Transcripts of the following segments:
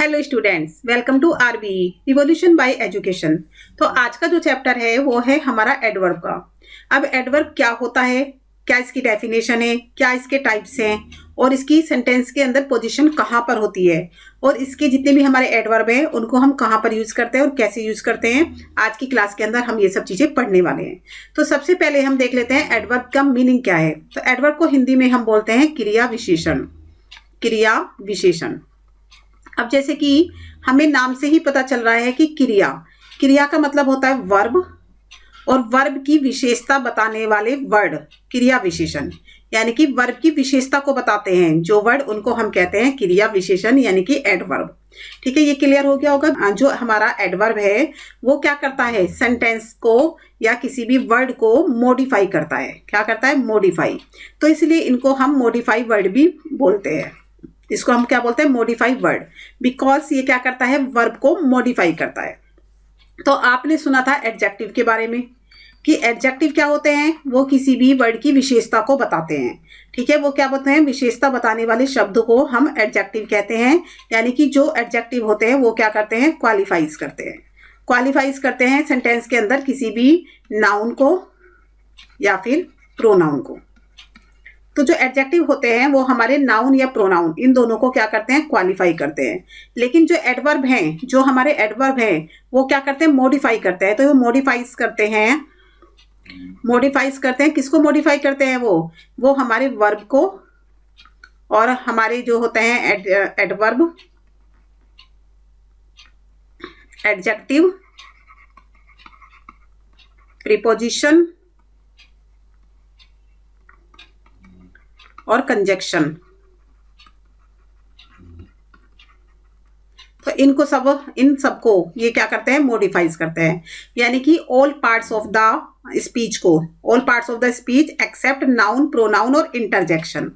Hello students, welcome to RBE revolution by education. तो आज का जो चैप्टर है वो है हमारा एडवर्ब का। अब एडवर्ब क्या होता है, क्या इसकी डेफिनेशन है, क्या इसके टाइप्स हैं और इसकी सेंटेंस के अंदर पोजीशन कहाँ पर होती है और इसके जितने भी हमारे एडवर्ब हैं उनको हम कहाँ पर यूज करते हैं और कैसे यूज करते हैं, आज की क्लास के अंदर हम ये सब चीजें पढ़ने वाले हैं। तो सबसे पहले हम देख लेते हैं एडवर्ब का मीनिंग क्या है। तो एडवर्ब को हिंदी में हम बोलते हैं क्रिया विशेषण। क्रिया विशेषण। अब जैसे कि हमें नाम से ही पता चल रहा है कि क्रिया, क्रिया का मतलब होता है वर्ब और वर्ब की विशेषता बताने वाले वर्ड क्रिया विशेषण, यानी कि वर्ब की विशेषता को बताते हैं जो वर्ड उनको हम कहते हैं क्रिया विशेषण यानी कि एडवर्ब। ठीक है, ये क्लियर हो गया होगा। जो हमारा एडवर्ब है वो क्या करता है, सेंटेंस को या किसी भी वर्ड को मॉडिफाई करता है। क्या करता है, मॉडिफाई। तो इसलिए इनको हम मॉडिफाई वर्ड भी बोलते हैं। इसको हम क्या बोलते हैं, मॉडिफाई वर्ड, बिकॉज ये क्या करता है, वर्ब को मॉडिफाई करता है। तो आपने सुना था एडजेक्टिव के बारे में कि एडजेक्टिव क्या होते हैं, वो किसी भी वर्ड की विशेषता को बताते हैं। ठीक है, वो क्या बोलते हैं, विशेषता बताने वाले शब्द को हम एडजेक्टिव कहते हैं। यानी कि जो एडजेक्टिव होते हैं वो क्या करते हैं, क्वालिफाइज करते हैं। क्वालिफाइज करते हैं सेंटेंस के अंदर किसी भी नाउन को या फिर प्रोनाउन को। तो जो एडजेक्टिव होते हैं वो हमारे नाउन या प्रोनाउन इन दोनों को क्या करते हैं, क्वालिफाई करते हैं। लेकिन जो एडवर्ब हैं, जो हमारे एडवर्ब हैं वो क्या करते हैं, मॉडिफाई करते हैं। तो वो मॉडिफाइज करते हैं, मॉडिफाइज करते हैं। किसको मॉडिफाई करते हैं, वो हमारे वर्ब को और हमारे जो होते हैं एडवर्ब, एडजेक्टिव, प्रीपोजिशन और कंजक्शन। तो इन सबको ये क्या करते हैं, मॉडिफाइज करते हैं। यानी कि all parts of the speech को, all parts of the speech except noun, pronoun और इंटरजेक्शन।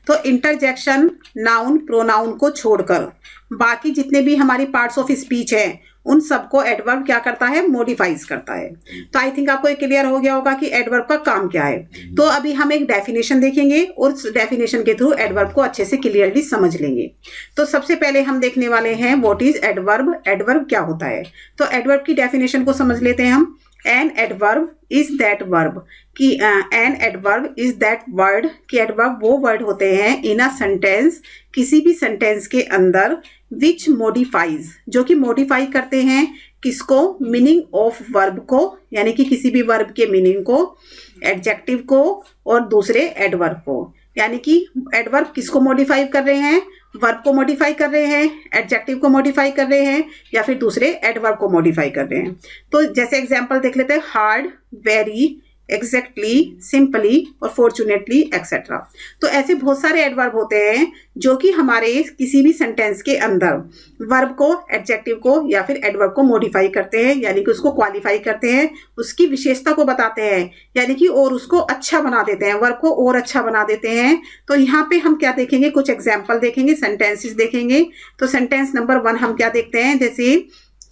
तो इंटरजेक्शन, नाउन, प्रोनाउन को छोड़कर बाकी जितने भी हमारी पार्ट्स ऑफ स्पीच हैं उन सबको एडवर्ब क्या करता है, मॉडिफाइज करता है। तो आई थिंक आपको ये क्लियर हो गया होगा कि एडवर्ब का काम क्या है। तो अभी हम एक डेफिनेशन देखेंगे और उस डेफिनेशन के थ्रू एडवर्ब को अच्छे से क्लियरली समझ लेंगे। तो सबसे पहले हम देखने वाले हैं व्हाट इज एडवर्ब, एडवर्ब क्या होता है। तो एडवर्ब की डेफिनेशन को समझ लेते हैं हम। An adverb is that verb, कि an adverb is that word, कि एडवर्ब वो वर्ड होते हैं इन अ सेंटेंस, किसी भी सेंटेंस के अंदर, विच मॉडिफाइज, जो कि मॉडिफाई करते हैं किसको, मीनिंग ऑफ वर्ब को, यानी कि किसी भी वर्ब के मीनिंग को, एडजेक्टिव को और दूसरे एडवर्ब को। यानी कि एडवर्ब किसको मॉडिफाई कर रहे हैं, वर्ब को मॉडिफाई कर रहे हैं, एडजेक्टिव को मॉडिफाई कर रहे हैं या फिर दूसरे एडवर्ब को मॉडिफाई कर रहे हैं। तो जैसे एग्जांपल देख लेते हैं, हार्ड, वेरी, एग्जैक्टली, सिंपली और फॉर्चुनेटली एक्सेट्रा। तो ऐसे बहुत सारे एडवर्ब होते हैं जो कि हमारे किसी भी सेंटेंस के अंदर वर्ब को, एडजेक्टिव को या फिर एडवर्ब को मॉडिफाई करते हैं, यानी कि उसको क्वालिफाई करते हैं, उसकी विशेषता को बताते हैं, यानी कि और उसको अच्छा बना देते हैं, वर्ब को और अच्छा बना देते हैं। तो यहाँ पे हम क्या देखेंगे, कुछ एग्जाम्पल देखेंगे, सेंटेंसेस देखेंगे। तो सेंटेंस नंबर 1 हम क्या देखते हैं, जैसे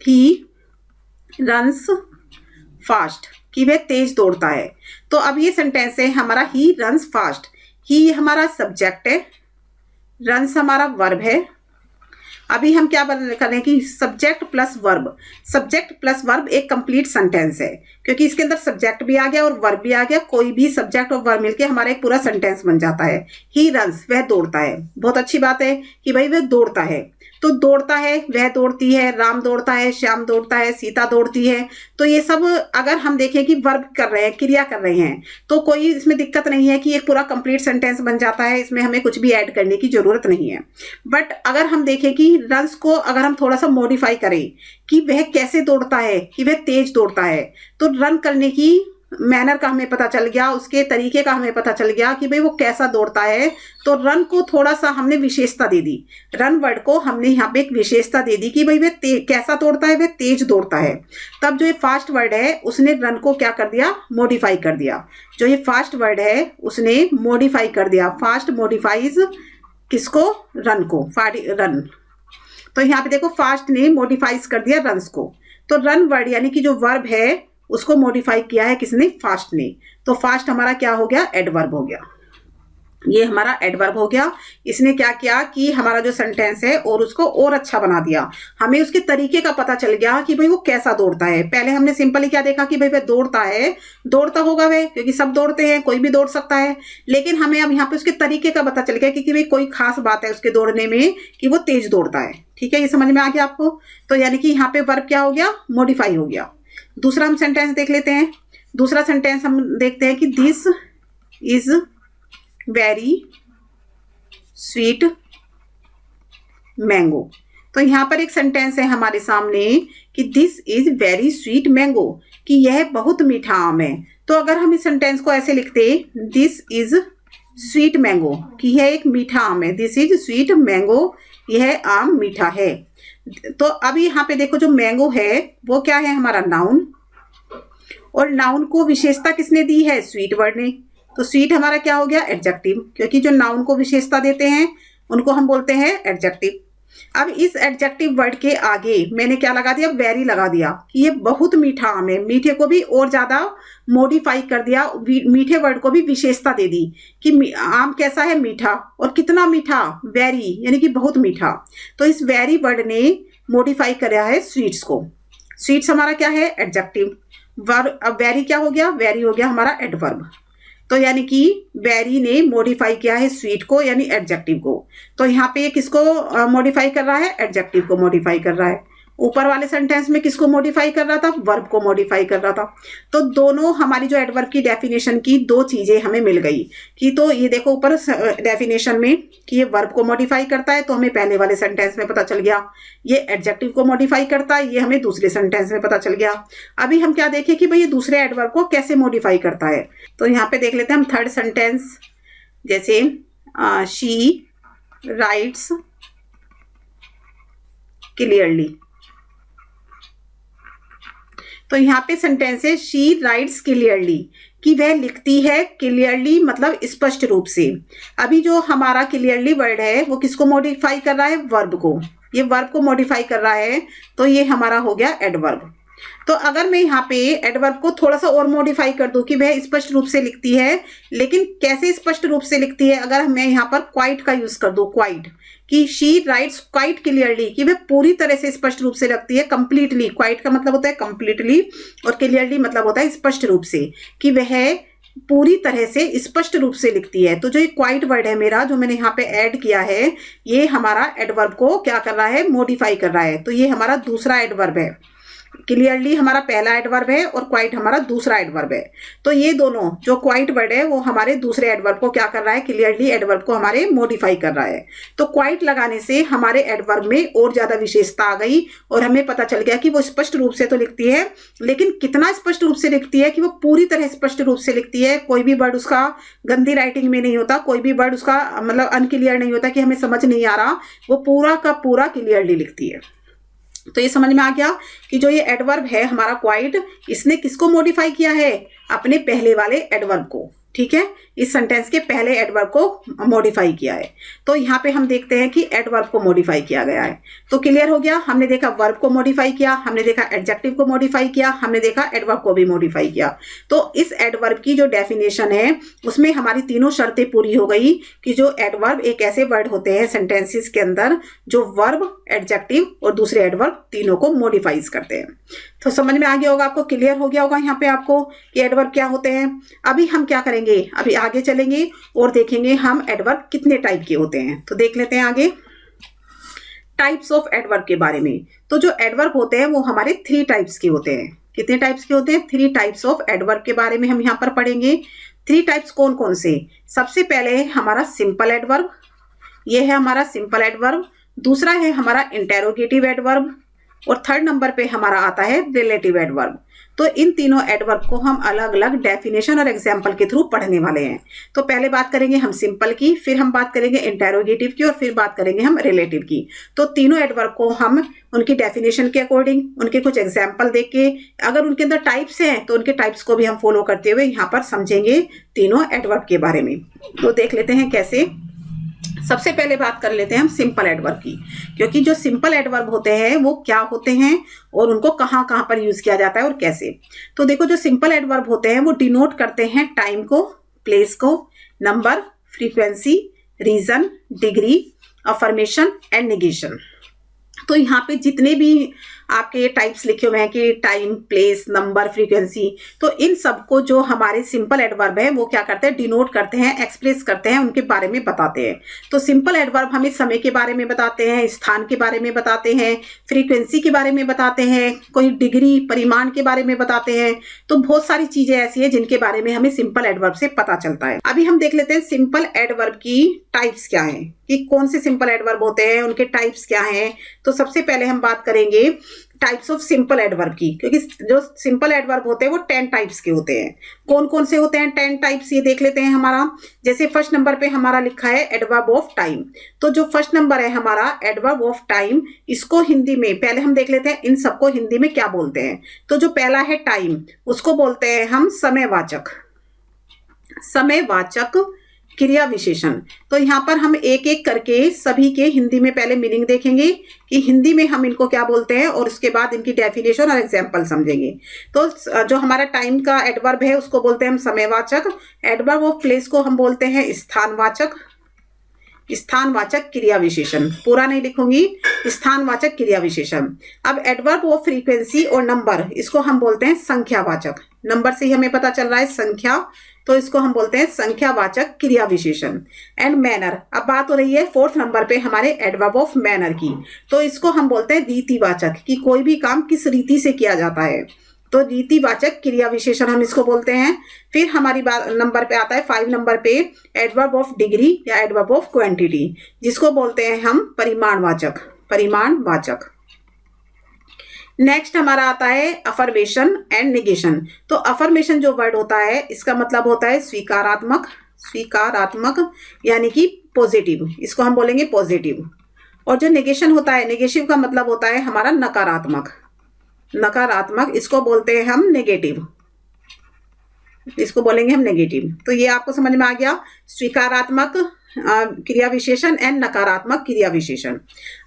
ही रन्स फास्ट, कि वह तेज दौड़ता है। तो अब ये सेंटेंस है हमारा ही रन्स फास्ट। ही हमारा सब्जेक्ट है, रन्स हमारा वर्ब है। अभी हम क्या करें कि subject plus verb, subject plus verb एक कंप्लीट सेंटेंस है, क्योंकि इसके अंदर सब्जेक्ट भी आ गया और वर्ब भी आ गया। कोई भी सब्जेक्ट और वर्ब मिलके हमारा एक पूरा सेंटेंस बन जाता है। ही रन्स, वह दौड़ता है। बहुत अच्छी बात है कि भाई वह दौड़ता है। तो दौड़ता है, वह दौड़ती है, राम दौड़ता है, श्याम दौड़ता है, सीता दौड़ती है। तो ये सब अगर हम देखें कि वर्ब कर रहे हैं, क्रिया कर रहे हैं, तो कोई इसमें दिक्कत नहीं है कि एक पूरा कंप्लीट सेंटेंस बन जाता है, इसमें हमें कुछ भी ऐड करने की जरूरत नहीं है। बट अगर हम देखें कि रन्स को अगर हम थोड़ा सा मॉडिफाई करें कि वह कैसे दौड़ता है, कि वह तेज दौड़ता है, तो रन करने की मैनर का हमें पता चल गया, उसके तरीके का हमें पता चल गया कि भाई वो कैसा दौड़ता है। तो रन को थोड़ा सा हमने विशेषता दे दी, रन वर्ड को हमने यहाँ पे एक विशेषता दे दी कि भाई वह कैसा दौड़ता है, वह तेज दौड़ता है। तब जो ये फास्ट वर्ड है उसने रन को क्या कर दिया, मॉडिफाई कर दिया। जो ये फास्ट वर्ड है उसने मॉडिफाई कर दिया, फास्ट मॉडिफाइज किसको, रन को, रन। तो यहाँ पे देखो फास्ट ने मॉडिफाइज कर दिया रन्स को। तो रन वर्ड यानी कि जो वर्ब है उसको मॉडिफाई किया है किसने, फास्ट ने। तो फास्ट हमारा क्या हो गया, एडवर्ब हो गया। ये हमारा एडवर्ब हो गया। इसने क्या किया कि हमारा जो सेंटेंस है और उसको और अच्छा बना दिया। हमें उसके तरीके का पता चल गया कि भाई वो कैसा दौड़ता है। पहले हमने सिंपली क्या देखा कि भाई वह दौड़ता है, दौड़ता होगा वह, क्योंकि सब दौड़ते हैं, कोई भी दौड़ सकता है। लेकिन हमें अब यहाँ पे उसके तरीके का पता चल गया कि भाई कोई खास बात है उसके दौड़ने में कि वो तेज दौड़ता है। ठीक है, ये समझ में आ गया आपको। तो यानी कि यहाँ पे वर्ब क्या हो गया, मॉडिफाई हो गया। दूसरा हम सेंटेंस देख लेते हैं। दूसरा सेंटेंस हम देखते हैं कि this is very sweet mango. तो यहाँ पर एक सेंटेंस है हमारे सामने कि this is very sweet mango, कि यह बहुत मीठा आम है। तो अगर हम इस सेंटेंस को ऐसे लिखते, दिस इज स्वीट मैंगो, कि यह एक मीठा आम है। दिस इज स्वीट मैंगो, यह आम मीठा है। तो अब यहाँ पे देखो, जो मैंगो है वो क्या है, हमारा नाउन, और नाउन को विशेषता किसने दी है, स्वीट वर्ड ने। तो स्वीट हमारा क्या हो गया, एडजेक्टिव, क्योंकि जो नाउन को विशेषता देते हैं उनको हम बोलते हैं एडजेक्टिव। अब इस एडजेक्टिव वर्ड के आगे मैंने क्या लगा दिया, वेरी लगा दिया, कि ये बहुत मीठा आम है। मीठे को भी और ज्यादा मॉडिफाई कर दिया, मीठे वर्ड को भी विशेषता दे दी कि आम कैसा है, मीठा। और कितना मीठा, वेरी, यानी कि बहुत मीठा। तो इस वेरी वर्ड ने मॉडिफाई करा है स्वीट्स को। स्वीट्स हमारा क्या है, एडजेक्टिव। वर्ब, अब वेरी क्या हो गया, वेरी हो गया हमारा एडवर्ब। तो यानी कि वेरी ने मॉडिफाई किया है स्वीट को, यानी एडजेक्टिव को। तो यहाँ पे किसको मॉडिफाई कर रहा है, एडजेक्टिव को मॉडिफाई कर रहा है। ऊपर वाले सेंटेंस में किसको मॉडिफाई कर रहा था, वर्ब को मॉडिफाई कर रहा था। तो दोनों हमारी जो एडवर्ब की डेफिनेशन की दो चीजें हमें मिल गई कि, तो ये देखो ऊपर डेफिनेशन में कि ये वर्ब को मॉडिफाई करता है, तो हमें पहले वाले सेंटेंस में पता चल गया। ये एडजेक्टिव को मॉडिफाई करता है, ये हमें दूसरे सेंटेंस में पता चल गया। अभी हम क्या देखें कि भाई ये दूसरे एडवर्ब को कैसे मॉडिफाई करता है। तो यहाँ पे देख लेते हैं हम थर्ड सेंटेंस, जैसे शी राइट्स क्लियरली। तो यहाँ पे सेंटेंस है शी राइट्स क्लियरली, कि वह लिखती है क्लियरली, मतलब स्पष्ट रूप से। अभी जो हमारा क्लियरली वर्ड है वो किसको मॉडिफाई कर रहा है, वर्ब को। ये वर्ब को मॉडिफाई कर रहा है, तो ये हमारा हो गया एडवर्ब। तो अगर मैं यहाँ पे एडवर्ब को थोड़ा सा और मॉडिफाई कर दूं कि वह स्पष्ट रूप से लिखती है, लेकिन कैसे स्पष्ट रूप से लिखती है, अगर मैं यहाँ पर क्वाइट का यूज कर दूं, क्वाइट, कि शी राइट्स क्वाइट क्लियरली, कि वह पूरी तरह से स्पष्ट रूप से लिखती है, कंप्लीटली। क्वाइट का मतलब होता है कंप्लीटली, और क्लियरली मतलब होता है स्पष्ट रूप से, कि वह पूरी तरह से स्पष्ट रूप से लिखती है। तो जो ये क्वाइट वर्ड है मेरा, जो मैंने यहाँ पे ऐड किया है, ये हमारा एडवर्ब को क्या कर रहा है, मॉडिफाई कर रहा है। तो ये हमारा दूसरा एडवर्ब है। क्लियरली हमारा पहला एडवर्ब है और क्वाइट हमारा दूसरा एडवर्ब है। तो ये दोनों जो क्वाइट वर्ड है वो हमारे दूसरे एडवर्ब को क्या कर रहा है, क्लियरली एडवर्ब को हमारे मॉडिफाई कर रहा है। तो क्वाइट लगाने से हमारे एडवर्ब में और ज्यादा विशेषता आ गई, और हमें पता चल गया कि वो स्पष्ट रूप से तो लिखती है, लेकिन कितना स्पष्ट रूप से लिखती है, कि वो पूरी तरह स्पष्ट रूप से लिखती है। कोई भी वर्ड उसका गंदी राइटिंग में नहीं होता, कोई भी वर्ड उसका मतलब अनक्लियर नहीं होता कि हमें समझ नहीं आ रहा, वो पूरा का पूरा क्लियरली लिखती है। तो ये समझ में आ गया कि जो ये एडवर्ब है हमारा क्वाइट, इसने किसको मॉडिफाई किया है, अपने पहले वाले एडवर्ब को। ठीक है, इस सेंटेंस के पहले एडवर्ब को मॉडिफाई किया है। तो यहाँ पे हम देखते हैं कि एडवर्ब को मॉडिफाई किया गया है। तो क्लियर हो गया, हमने देखा वर्ब को मॉडिफाई किया, हमने देखा एडजेक्टिव को मॉडिफाई किया, हमने देखा एडवर्ब को भी मॉडिफाई किया। तो इस एडवर्ब की जो डेफिनेशन है उसमें हमारी तीनों शर्तें पूरी हो गई, कि जो एडवर्ब एक ऐसे वर्ड होते हैं सेंटेंसेस के अंदर जो वर्ब, एडजेक्टिव और दूसरे एडवर्ब तीनों को मॉडिफाइज करते हैं। तो समझ में आ गया होगा आपको, क्लियर हो गया होगा यहाँ पे आपको कि एडवर्ब क्या होते हैं। अभी हम क्या करेंगे, अभी आगे चलेंगे और देखेंगे हम एडवर्ब कितने टाइप के होते हैं। तो देख लेते हैं आगे टाइप्स ऑफ एडवर्ब के बारे में। तो जो एडवर्ब होते हैं वो हमारे 3 टाइप्स के होते हैं। कितने टाइप्स के होते हैं, 3 टाइप्स ऑफ एडवर्ब के बारे में हम यहाँ पर पढ़ेंगे। 3 टाइप्स कौन कौन से, सबसे पहले है हमारा सिंपल एडवर्ब, ये है हमारा सिंपल एडवर्ब। दूसरा है हमारा इंटेरोगेटिव एडवर्ब, और थर्ड नंबर पे हमारा आता है रिलेटिव एडवर्ब। तो इन तीनों एडवर्ब को हम अलग अलग डेफिनेशन और एग्जाम्पल के थ्रू पढ़ने वाले हैं। तो पहले बात करेंगे हम सिंपल की, फिर हम बात करेंगे इंटेरोगेटिव की, और फिर बात करेंगे हम रिलेटिव की। तो तीनों एडवर्ब को हम उनकी डेफिनेशन के अकॉर्डिंग, उनके कुछ एग्जाम्पल देख के, अगर उनके अंदर टाइप्स हैं तो उनके टाइप्स को भी हम फॉलो करते हुए यहाँ पर समझेंगे तीनों एडवर्ब के बारे में। तो देख लेते हैं कैसे। सबसे पहले बात कर लेते हैं हम सिंपल एडवर्ब की, क्योंकि जो सिंपल एडवर्ब होते हैं वो क्या होते हैं और उनको कहाँ कहाँ पर यूज किया जाता है और कैसे। तो देखो, जो सिंपल एडवर्ब होते हैं वो डिनोट करते हैं टाइम को, प्लेस को, number, frequency, reason, degree, affirmation and negation. तो यहाँ पे जितने भी आपके टाइप्स लिखे हुए हैं कि टाइम, प्लेस, नंबर, फ्रीक्वेंसी, तो इन सबको जो हमारे सिंपल एडवर्ब है वो क्या करते हैं, डिनोट करते हैं, एक्सप्रेस करते हैं, उनके बारे में बताते हैं। तो सिंपल एडवर्ब हमें समय के बारे में बताते हैं, स्थान के बारे में बताते हैं, फ्रीक्वेंसी के बारे में बताते हैं, कोई डिग्री, परिमाण के बारे में बताते हैं। तो बहुत सारी चीजें ऐसी है जिनके बारे में हमें सिंपल एडवर्ब से पता चलता है। अभी हम देख लेते हैं सिंपल एडवर्ब की टाइप्स क्या है, कि कौन से सिंपल एडवर्ब होते हैं, उनके टाइप्स क्या हैं। तो सबसे पहले हम बात करेंगे टाइप्स ऑफ सिंपल एडवर्ब की, क्योंकि जो सिंपल एडवर्ब होते हैं वो 10 टाइप्स के होते हैं। कौन कौन से होते हैं 10 टाइप्स, ये देख लेते हैं हमारा। जैसे फर्स्ट नंबर पे हमारा लिखा है एडवर्ब ऑफ टाइम। तो जो फर्स्ट नंबर है हमारा एडवर्ब ऑफ टाइम, इसको हिंदी में पहले हम देख लेते हैं इन सबको हिंदी में क्या बोलते हैं। तो जो पहला है टाइम, उसको बोलते हैं हम समयवाचक, समयवाचक क्रिया विशेषण। तो यहाँ पर हम एक एक करके सभी के हिंदी में पहले मीनिंग देखेंगे कि हिंदी में हम इनको क्या बोलते हैं, और उसके बाद इनकी डेफिनेशन और एग्जाम्पल समझेंगे। तो जो हमारा टाइम का एडवर्ब है उसको बोलते हैं हम समयवाचक। एडवर्ब ऑफ प्लेस को हम बोलते हैं स्थानवाचक, स्थानवाचक क्रिया विशेषण। पूरा नहीं लिखूंगी, स्थानवाचक क्रिया विशेषण। अब एडवर्ब ऑफ फ्रीक्वेंसी और नंबर, इसको हम बोलते हैं संख्यावाचक। नंबर से ही हमें पता चल रहा है संख्या, तो इसको हम बोलते हैं संख्यावाचक क्रिया विशेषण। एंड मैनर, अब बात हो रही है फोर्थ नंबर पे हमारे एडवर्ब ऑफ मैनर की। तो इसको हम बोलते हैं रीतिवाचक, कि कोई भी काम किस रीति से किया जाता है। तो रीतिवाचक क्रिया विशेषण हम इसको बोलते हैं। फिर हमारी बात नंबर पे आता है 5 नंबर पे एडवर्ब ऑफ डिग्री या एडवर्ब ऑफ क्वांटिटी, जिसको बोलते हैं हम परिमाणवाचक, परिमाणवाचक। नेक्स्ट हमारा आता है अफर्मेशन एंड नेगेशन। तो अफर्मेशन जो वर्ड होता है इसका मतलब होता है स्वीकारात्मक, स्वीकारात्मक यानी कि पॉजिटिव, इसको हम बोलेंगे पॉजिटिव। और जो नेगेशन होता है, नेगेटिव का मतलब होता है हमारा नकारात्मक, नकारात्मक, इसको बोलते हैं हम नेगेटिव, इसको बोलेंगे हम नेगेटिव। तो ये आपको समझ में आ गया, स्वीकारात्मक क्रिया विशेषण एंड नकारात्मक क्रिया विशेषण।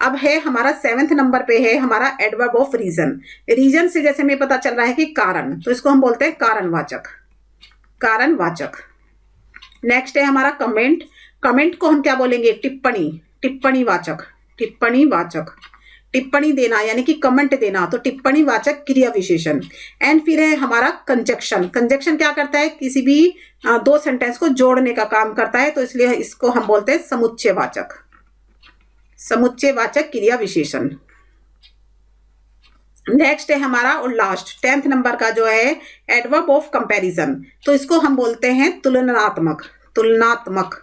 अब है हमारा 7th नंबर पे है हमारा एडवर्ब ऑफ रीजन। रीजन से जैसे हमें पता चल रहा है कि कारण, तो इसको हम बोलते हैं कारणवाचक, कारणवाचक। नेक्स्ट है हमारा कमेंट। कमेंट को हम क्या बोलेंगे, टिप्पणी, टिप्पणीवाचक, टिप्पणीवाचक। टिप्पणी देना यानी कि कमेंट देना, तो टिप्पणीवाचक क्रिया विशेषण। एंड फिर है हमारा कंजक्शन। कंजक्शन क्या करता है, किसी भी दो सेंटेंस को जोड़ने का काम करता है, तो इसलिए इसको हम बोलते हैं समुच्चयवाचक, समुच्चयवाचक क्रिया विशेषण। नेक्स्ट है हमारा और लास्ट 10th नंबर का जो है एडवर्ब ऑफ कंपैरिजन। तो इसको हम बोलते हैं तुलनात्मक, तुलनात्मक,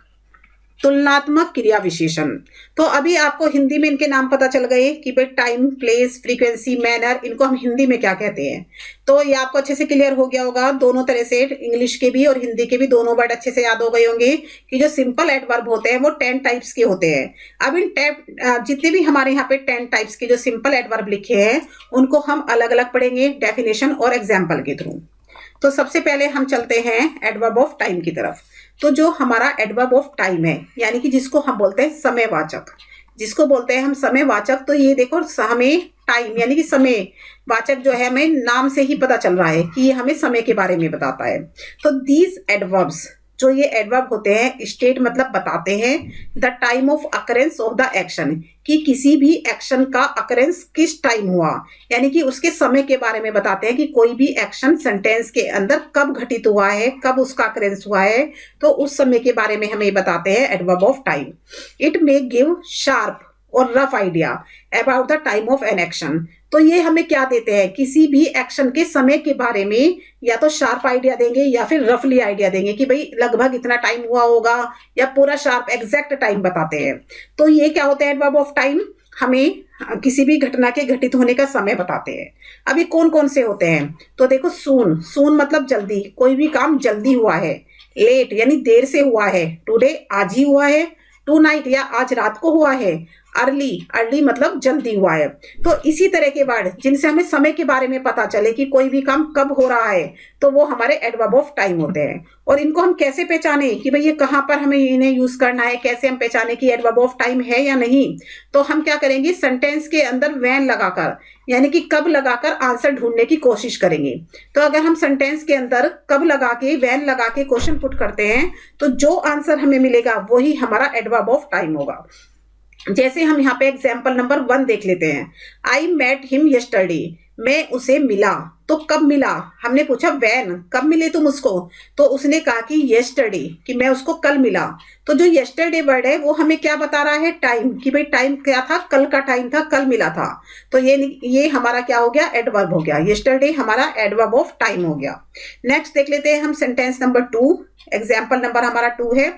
तुलनात्मक क्रिया विशेषण। तो अभी आपको हिंदी में इनके नाम पता चल गए कि भाई टाइम, प्लेस, फ्रीक्वेंसी, मैनर, इनको हम हिंदी में क्या कहते हैं। तो ये आपको अच्छे से क्लियर हो गया होगा, दोनों तरह से, इंग्लिश के भी और हिंदी के भी दोनों वर्ड अच्छे से याद हो गए होंगे कि जो सिंपल एडवर्ब होते हैं वो 10 टाइप्स के होते हैं। अब इन जितने भी हमारे यहाँ पे 10 टाइप्स के जो सिंपल एडवर्ब लिखे हैं उनको हम अलग अलग पढ़ेंगे डेफिनेशन और एग्जाम्पल के थ्रू। तो सबसे पहले हम चलते हैं एडवर्ब ऑफ टाइम की तरफ। तो जो हमारा एडवर्ब ऑफ टाइम है यानी कि जिसको हम बोलते हैं समयवाचक, जिसको बोलते हैं हम समयवाचक, तो ये देखो हमें टाइम यानी कि समय वाचक जो है हमें नाम से ही पता चल रहा है कि ये हमें समय के बारे में बताता है। तो दीज एडवर्ब्स, जो ये एडवर्ब होते हैं, स्टेट मतलब बताते हैं the time of occurrence of the action, कि किसी भी एक्शन का अकरेंस किस टाइम हुआ, यानी कि उसके समय के बारे में बताते हैं कि कोई भी एक्शन सेंटेंस के अंदर कब घटित हुआ है, कब उसका अकरेंस हुआ है, तो उस समय के बारे में हमें बताते हैं adverb of time. It may give sharp और rough idea about the time of an action. तो ये हमें क्या देते हैं, किसी भी एक्शन के समय के बारे में या तो शार्प आइडिया देंगे या फिर रफली आइडिया देंगे कि भाई लगभग इतना टाइम हुआ होगा, या पूरा शार्प एग्जैक्ट टाइम बताते हैं। तो ये क्या होता है एडवर्ब ऑफ टाइम, हमें किसी भी घटना के घटित होने का समय बताते हैं। अब ये कौन कौन से होते हैं, तो देखो सून, सून मतलब जल्दी, कोई भी काम जल्दी हुआ है। लेट यानी देर से हुआ है, टुडे आज ही हुआ है। टू नाइट या आज रात को हुआ है। अर्ली, अर्ली मतलब जल्दी हुआ है। तो इसी तरह के वर्ड जिनसे हमें समय के बारे में पता चले कि कोई भी काम कब हो रहा है, तो वो हमारे एडवर्ब ऑफ टाइम होते हैं। और इनको हम कैसे पहचाने कि भाई ये कहाँ पर हमें इन्हें यूज करना है, कैसे हम पहचाने कि एडवर्ब ऑफ टाइम है या नहीं। तो हम क्या करेंगे, सेंटेंस के अंदर व्हेन लगाकर, यानी कि कब लगाकर आंसर ढूंढने की कोशिश करेंगे। तो अगर हम सेंटेंस के अंदर कब लगा के, व्हेन लगा के क्वेश्चन पुट करते हैं, तो जो आंसर हमें मिलेगा वही हमारा एडवर्ब ऑफ टाइम होगा। जैसे हम यहाँ पे एग्जाम्पल नंबर 1 देख लेते हैं। आई मेट हिम यस्टरडे, मैं उसे मिला। तो कब मिला, हमने पूछा व्हेन, कब मिले तुम उसको, तो उसने कहा कि यस्टरडे, कि मैं उसको कल मिला। तो जो यस्टरडे वर्ड है वो हमें क्या बता रहा है, टाइम, कि भाई टाइम क्या था, कल का टाइम था, कल मिला था। तो ये हमारा क्या हो गया, एडवर्ब हो गया। यस्टरडे हमारा एडवर्ब ऑफ टाइम हो गया। नेक्स्ट देख लेते हैं हम सेंटेंस नंबर 2। एग्जाम्पल नंबर हमारा 2 है,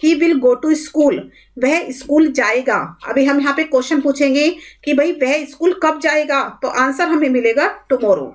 he will go to school, वह स्कूल जाएगा। अभी हम यहाँ पे क्वेश्चन पूछेंगे कि भाई वह स्कूल कब जाएगा, तो आंसर हमें मिलेगा टुमारो,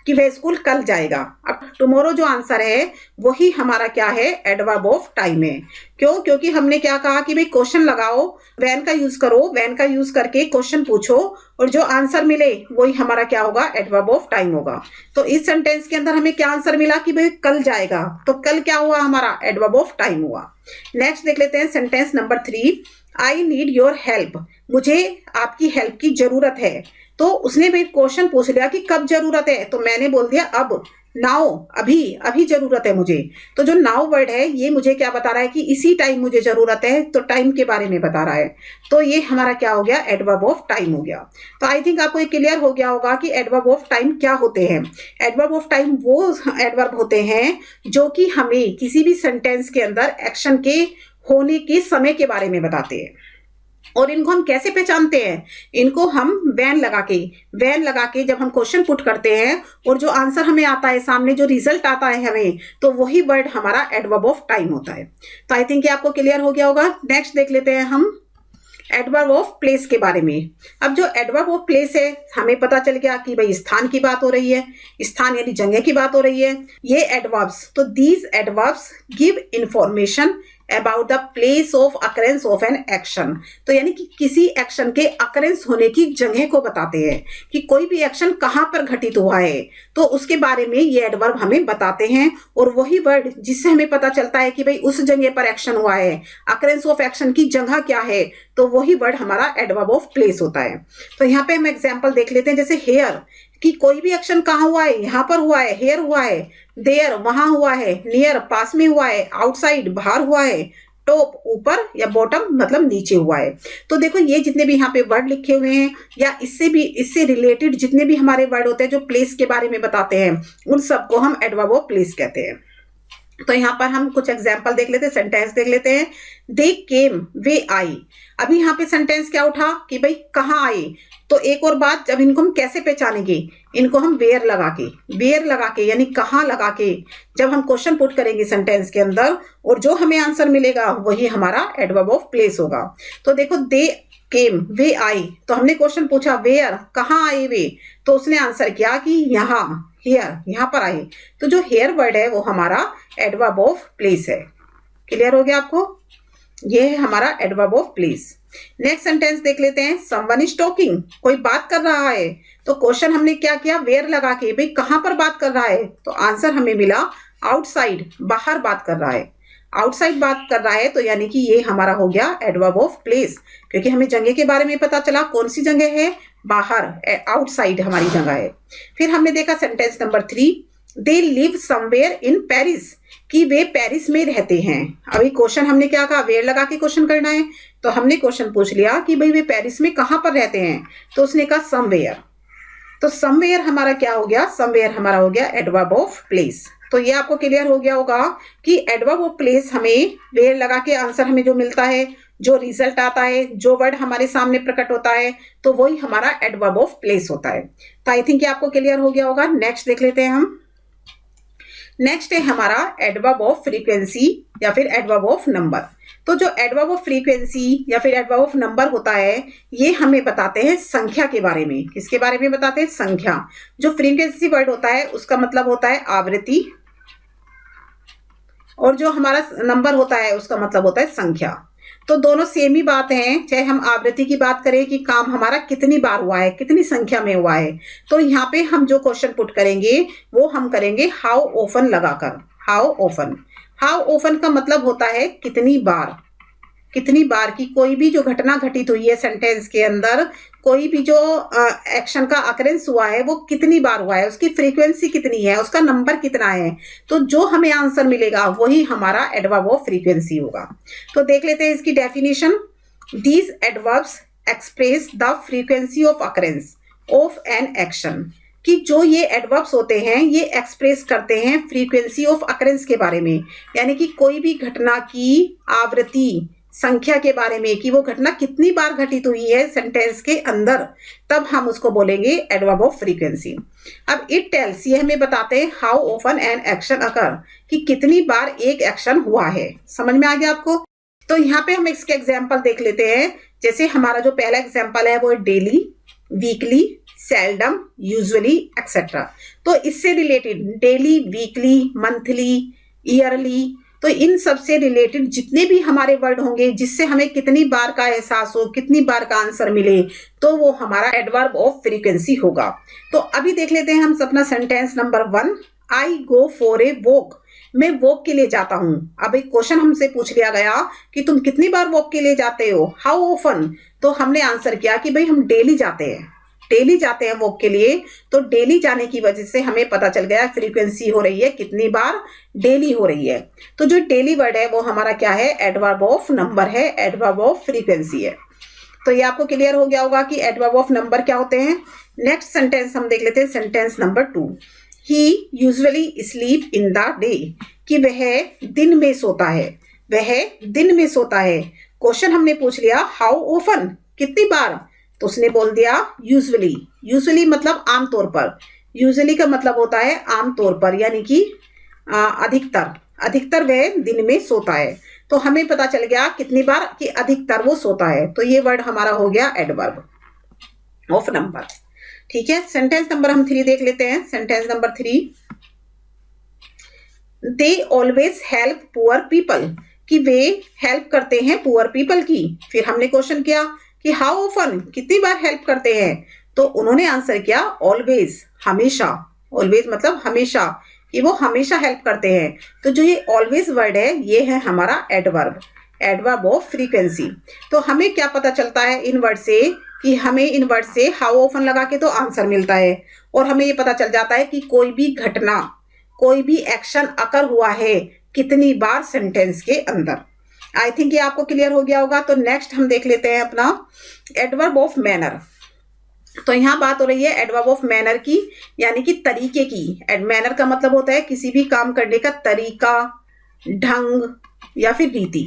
कि वह स्कूल कल जाएगा। अब टुमारो जो आंसर है वही हमारा क्या है, एडवर्ब ऑफ टाइम है। क्यों, क्योंकि हमने क्या कहा कि भाई क्वेश्चन लगाओ, व्हेन का यूज करो, व्हेन का यूज करके क्वेश्चन पूछो, और जो आंसर मिले वही हमारा क्या होगा, एडवर्ब ऑफ टाइम होगा। तो इस सेंटेंस के अंदर हमें क्या आंसर मिला कि भाई कल जाएगा, तो कल क्या हुआ, हमारा एडवर्ब ऑफ टाइम हुआ। नेक्स्ट देख लेते हैं sentence number 3। I need your help, मुझे आपकी हेल्प की जरूरत है। तो उसने भी क्वेश्चन पूछ लिया कि कब जरूरत है, तो मैंने बोल दिया अब, नाउ, अभी, अभी जरूरत है मुझे। तो जो नाउ वर्ड है ये मुझे क्या बता रहा है कि इसी टाइम मुझे जरूरत है, तो टाइम के बारे में बता रहा है। तो ये हमारा क्या हो गया, एडवर्ब ऑफ टाइम हो गया। तो आई थिंक आपको ये क्लियर हो गया होगा कि एडवर्ब ऑफ टाइम क्या होते हैं। एडवर्ब ऑफ टाइम वो एडवर्ब होते हैं जो कि हमें किसी भी सेंटेंस के अंदर एक्शन के होने के समय के बारे में बताते हैं। और इनको हम कैसे पहचानते हैं, इनको हम व्हेन लगा के जब हम क्वेश्चन पुट करते हैं और जो आंसर हमें आता है, सामने जो रिजल्ट आता है हमें, तो वही वर्ड हमारा एडवर्ब ऑफ टाइम होता है। तो आई थिंक ये आपको क्लियर हो गया होगा। नेक्स्ट देख लेते हैं हम एडवर्ब ऑफ प्लेस के बारे में। अब जो एडवर्ब ऑफ प्लेस है, हमें पता चल गया कि भाई स्थान की बात हो रही है, स्थान यानी जगह की बात हो रही है। ये एडवर्ब्स, तो these adverbs give information about the place of occurrence of an action. तो यानी कि किसी एक्शन के अकरेंस होने की जगह को बताते हैं कि कोई भी एक्शन कहाँ पर घटित हुआ है, तो उसके बारे में ये एडवर्ब हमें बताते हैं। और वही वर्ड जिससे हमें पता चलता है कि भाई उस जगह पर एक्शन हुआ है, अकरेंस ऑफ एक्शन की जगह क्या है, तो वही वर्ड हमारा एडवर्ब ऑफ प्लेस होता है। तो यहाँ पे हम एग्जाम्पल देख लेते हैं, जैसे हेयर, कि कोई भी एक्शन कहाँ हुआ है, यहाँ पर हुआ है, हेयर हुआ है, देयर वहां हुआ है, नियर पास में हुआ है, आउटसाइड बाहर हुआ है, टॉप ऊपर, या बॉटम मतलब नीचे हुआ है। तो देखो ये जितने भी यहाँ पे वर्ड लिखे हुए हैं, या इससे रिलेटेड जितने भी हमारे वर्ड होते हैं जो प्लेस के बारे में बताते हैं, उन सबको हम एडवर्ब ऑफ प्लेस कहते हैं। तो यहाँ पर हम कुछ एग्जाम्पल देख लेते हैं, सेंटेंस देख लेते हैं। दे केम, वे आई। अभी यहाँ पे सेंटेंस क्या उठा कि भाई कहाँ आए। तो एक और बात, जब इनको हम कैसे पहचानेंगे, इनको हम वेयर लगा के यानी कहाँ लगा के जब हम क्वेश्चन पुट करेंगे सेंटेंस के अंदर, और जो हमें आंसर मिलेगा वही हमारा एडवर्ब ऑफ प्लेस होगा। तो देखो दे केम, वे आई, तो हमने क्वेश्चन पूछा वेयर, कहाँ आए वे, तो उसने आंसर किया कि यहाँ, हियर, यहाँ पर आए। तो जो हेयर वर्ड है वो हमारा एडवर्ब ऑफ प्लेस है। क्लियर हो गया आपको, ये है हमारा adverb of place. Next sentence देख लेते हैं। समवन इज टॉकिंग, कोई बात कर रहा है। तो क्वेश्चन हमने क्या किया, वेयर लगा के, भाई कहाँ पर बात कर रहा है, तो आंसर हमें मिला आउटसाइड, बाहर बात कर रहा है। आउटसाइड बात कर रहा है, तो यानी कि ये हमारा हो गया एडवर्ब ऑफ प्लेस, क्योंकि हमें जगह के बारे में पता चला, कौन सी जगह है, बाहर, आउटसाइड हमारी जगह है। फिर हमने देखा sentence number 3, they live somewhere in Paris, कि वे पेरिस में रहते हैं। अभी क्वेश्चन हमने क्या कहा, वेयर लगा के क्वेश्चन करना है। तो हमने क्वेश्चन पूछ लिया कि भाई वे पेरिस में कहाँ पर रहते हैं, तो उसने कहा समवेयर। तो समवेयर हमारा क्या हो गया, समवेयर हमारा हो गया एडवर्ब ऑफ प्लेस। तो ये आपको क्लियर हो गया होगा कि एडवर्ब ऑफ प्लेस हमें वेयर लगा के आंसर हमें जो मिलता है, जो रिजल्ट आता है, जो वर्ड हमारे सामने प्रकट होता है, तो वही हमारा एडवर्ब ऑफ प्लेस होता है। तो आई थिंक ये आपको क्लियर हो गया होगा। नेक्स्ट देख लेते हैं हम। नेक्स्ट है हमारा एडवर्ब ऑफ फ्रीक्वेंसी या फिर एडवर्ब ऑफ नंबर। तो जो एडवर्ब ऑफ फ्रीक्वेंसी या फिर एडवर्ब ऑफ नंबर होता है, ये हमें बताते हैं संख्या के बारे में। किसके बारे में बताते हैं, संख्या। जो फ्रीक्वेंसी वर्ड होता है उसका मतलब होता है आवृत्ति, और जो हमारा नंबर होता है उसका मतलब होता है संख्या। तो दोनों सेम ही बात है, चाहे हम आवृत्ति की बात करें कि काम हमारा कितनी बार हुआ है, कितनी संख्या में हुआ है। तो यहाँ पे हम जो क्वेश्चन पुट करेंगे वो हम करेंगे हाउ ऑफन लगाकर। हाउ ऑफन, हाउ ऑफन का मतलब होता है कितनी बार। कितनी बार की कोई भी जो घटना घटित हुई है सेंटेंस के अंदर, कोई भी जो एक्शन का अकरेंस हुआ है वो कितनी बार हुआ है, उसकी फ्रीक्वेंसी कितनी है, उसका नंबर कितना है। तो जो हमें आंसर मिलेगा वही हमारा एडवर्ब ऑफ फ्रीक्वेंसी होगा। तो देख लेते हैं इसकी definition. These adverbs express the frequency of occurrence of an action, कि जो ये एडवर्ब्स होते हैं ये एक्सप्रेस करते हैं फ्रीक्वेंसी ऑफ अकरेंस के बारे में, यानी कि कोई भी घटना की आवृत्ति संख्या के बारे में, कि वो घटना कितनी बार घटित हुई है सेंटेंस के अंदर, तब हम उसको बोलेंगे एडवर्ब ऑफ फ्रीक्वेंसी। अब इट टेल्स, ये हमें बताते हैं हाउ ऑफन एन एक्शन अकर, कि कितनी बार एक एक्शन हुआ है। समझ में आ गया आपको? तो यहाँ पे हम इसके एग्जाम्पल देख लेते हैं। जैसे हमारा जो पहला एग्जाम्पल है वो daily, weekly, seldom, usually etcetera. तो इससे related daily, weekly, monthly, yearly, तो इन सब से रिलेटेड जितने भी हमारे वर्ड होंगे जिससे हमें कितनी बार का एहसास हो, कितनी बार का आंसर मिले, तो वो हमारा एडवर्ब ऑफ फ्रीक्वेंसी होगा। तो अभी देख लेते हैं हम अपना sentence number 1। I go for a walk, मैं वॉक के लिए जाता हूं। अब एक क्वेश्चन हमसे पूछ लिया गया कि तुम कितनी बार वॉक के लिए जाते हो, हाउ ऑफन। तो हमने आंसर किया कि भाई हम डेली जाते हैं, डेली जाते हैं वॉक के लिए। तो डेली जाने की वजह से हमें पता चल गया फ्रीक्वेंसी हो रही है कितनी बार, डेली हो रही है। तो जो डेली वर्ड है वो हमारा क्या है, एडवर्ब ऑफ नंबर है, एडवर्ब ऑफ फ्रीक्वेंसी है। तो ये आपको क्लियर हो गया होगा कि एडवर्ब ऑफ नंबर क्या होते हैं। नेक्स्ट सेंटेंस हम देख लेते हैं, sentence number 2। He usually sleep in the day, कि वह दिन में सोता है, वह दिन में सोता है। क्वेश्चन हमने पूछ लिया हाउ ऑफन, कितनी बार, तो उसने बोल दिया यूजुअली। यूजुअली मतलब आमतौर पर, यूजुअली का मतलब होता है आमतौर पर, यानी कि अधिकतर, अधिकतर वह दिन में सोता है। तो हमें पता चल गया कितनी बार कि अधिकतर वो सोता है। तो ये वर्ड हमारा हो गया एडवर्ब ऑफ नंबर। ठीक है, सेंटेंस नंबर हम 3 देख लेते हैं। Sentence number 3, they always help poor people, कि वे हेल्प करते हैं पुअर पीपल की। फिर हमने क्वेश्चन किया कि हाउ ऑफन, कितनी बार हेल्प करते हैं। तो उन्होंने आंसर किया ऑलवेज, हमेशा। ऑलवेज मतलब हमेशा, कि वो हमेशा हेल्प करते हैं। तो जो ये ऑलवेज वर्ड है ये है हमारा एडवर्ब, एडवर्ब ऑफ फ्रीक्वेंसी। तो हमें क्या पता चलता है इन वर्ड से, कि हमें इन वर्ड से हाउ ऑफन लगा के तो आंसर मिलता है, और हमें ये पता चल जाता है कि कोई भी घटना, कोई भी एक्शन अकर हुआ है कितनी बार सेंटेंस के अंदर। आई थिंक ये आपको क्लियर हो गया होगा। तो नेक्स्ट हम देख लेते हैं अपना एडवर्ब ऑफ मैनर। तो यहाँ बात हो रही है एडवर्ब ऑफ मैनर की, यानी कि तरीके की। मैनर का मतलब होता है किसी भी काम करने का तरीका, ढंग या फिर रीति।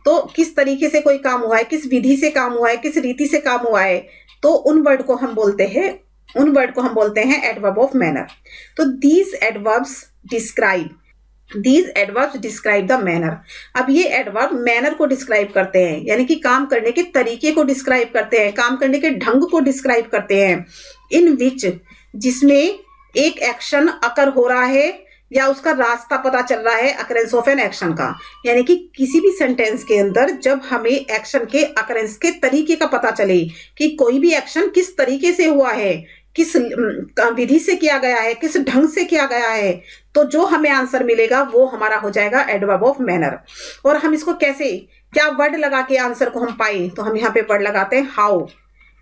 तो किस तरीके से कोई काम हुआ है, किस विधि से काम हुआ है, किस रीति से काम हुआ है, तो उन वर्ड को हम बोलते हैं एडवर्ब ऑफ मैनर। तो these adverbs describe the manner. अब ये एडवर्ब मैनर को डिस्क्राइब करते हैं, यानी कि काम करने के तरीके को डिस्क्राइब करते हैं, काम करने के ढंग को डिस्क्राइब करते हैं। इन विच, जिसमें एक एक्शन अकर हो रहा है या उसका रास्ता पता चल रहा है अकरेंस ऑफ एन एक्शन का, यानी कि किसी भी सेंटेंस के अंदर जब हमें एक्शन के अकरेंस के तरीके का पता चले कि कोई भी एक्शन किस तरीके से हुआ है, किस विधि से किया गया है, किस ढंग से किया गया है, तो जो हमें आंसर मिलेगा वो हमारा हो जाएगा एडवर्ब ऑफ मैनर। और हम इसको कैसे, क्या वर्ड लगा के आंसर को हम पाए, तो हम यहाँ पे वर्ड लगाते हैं हाउ,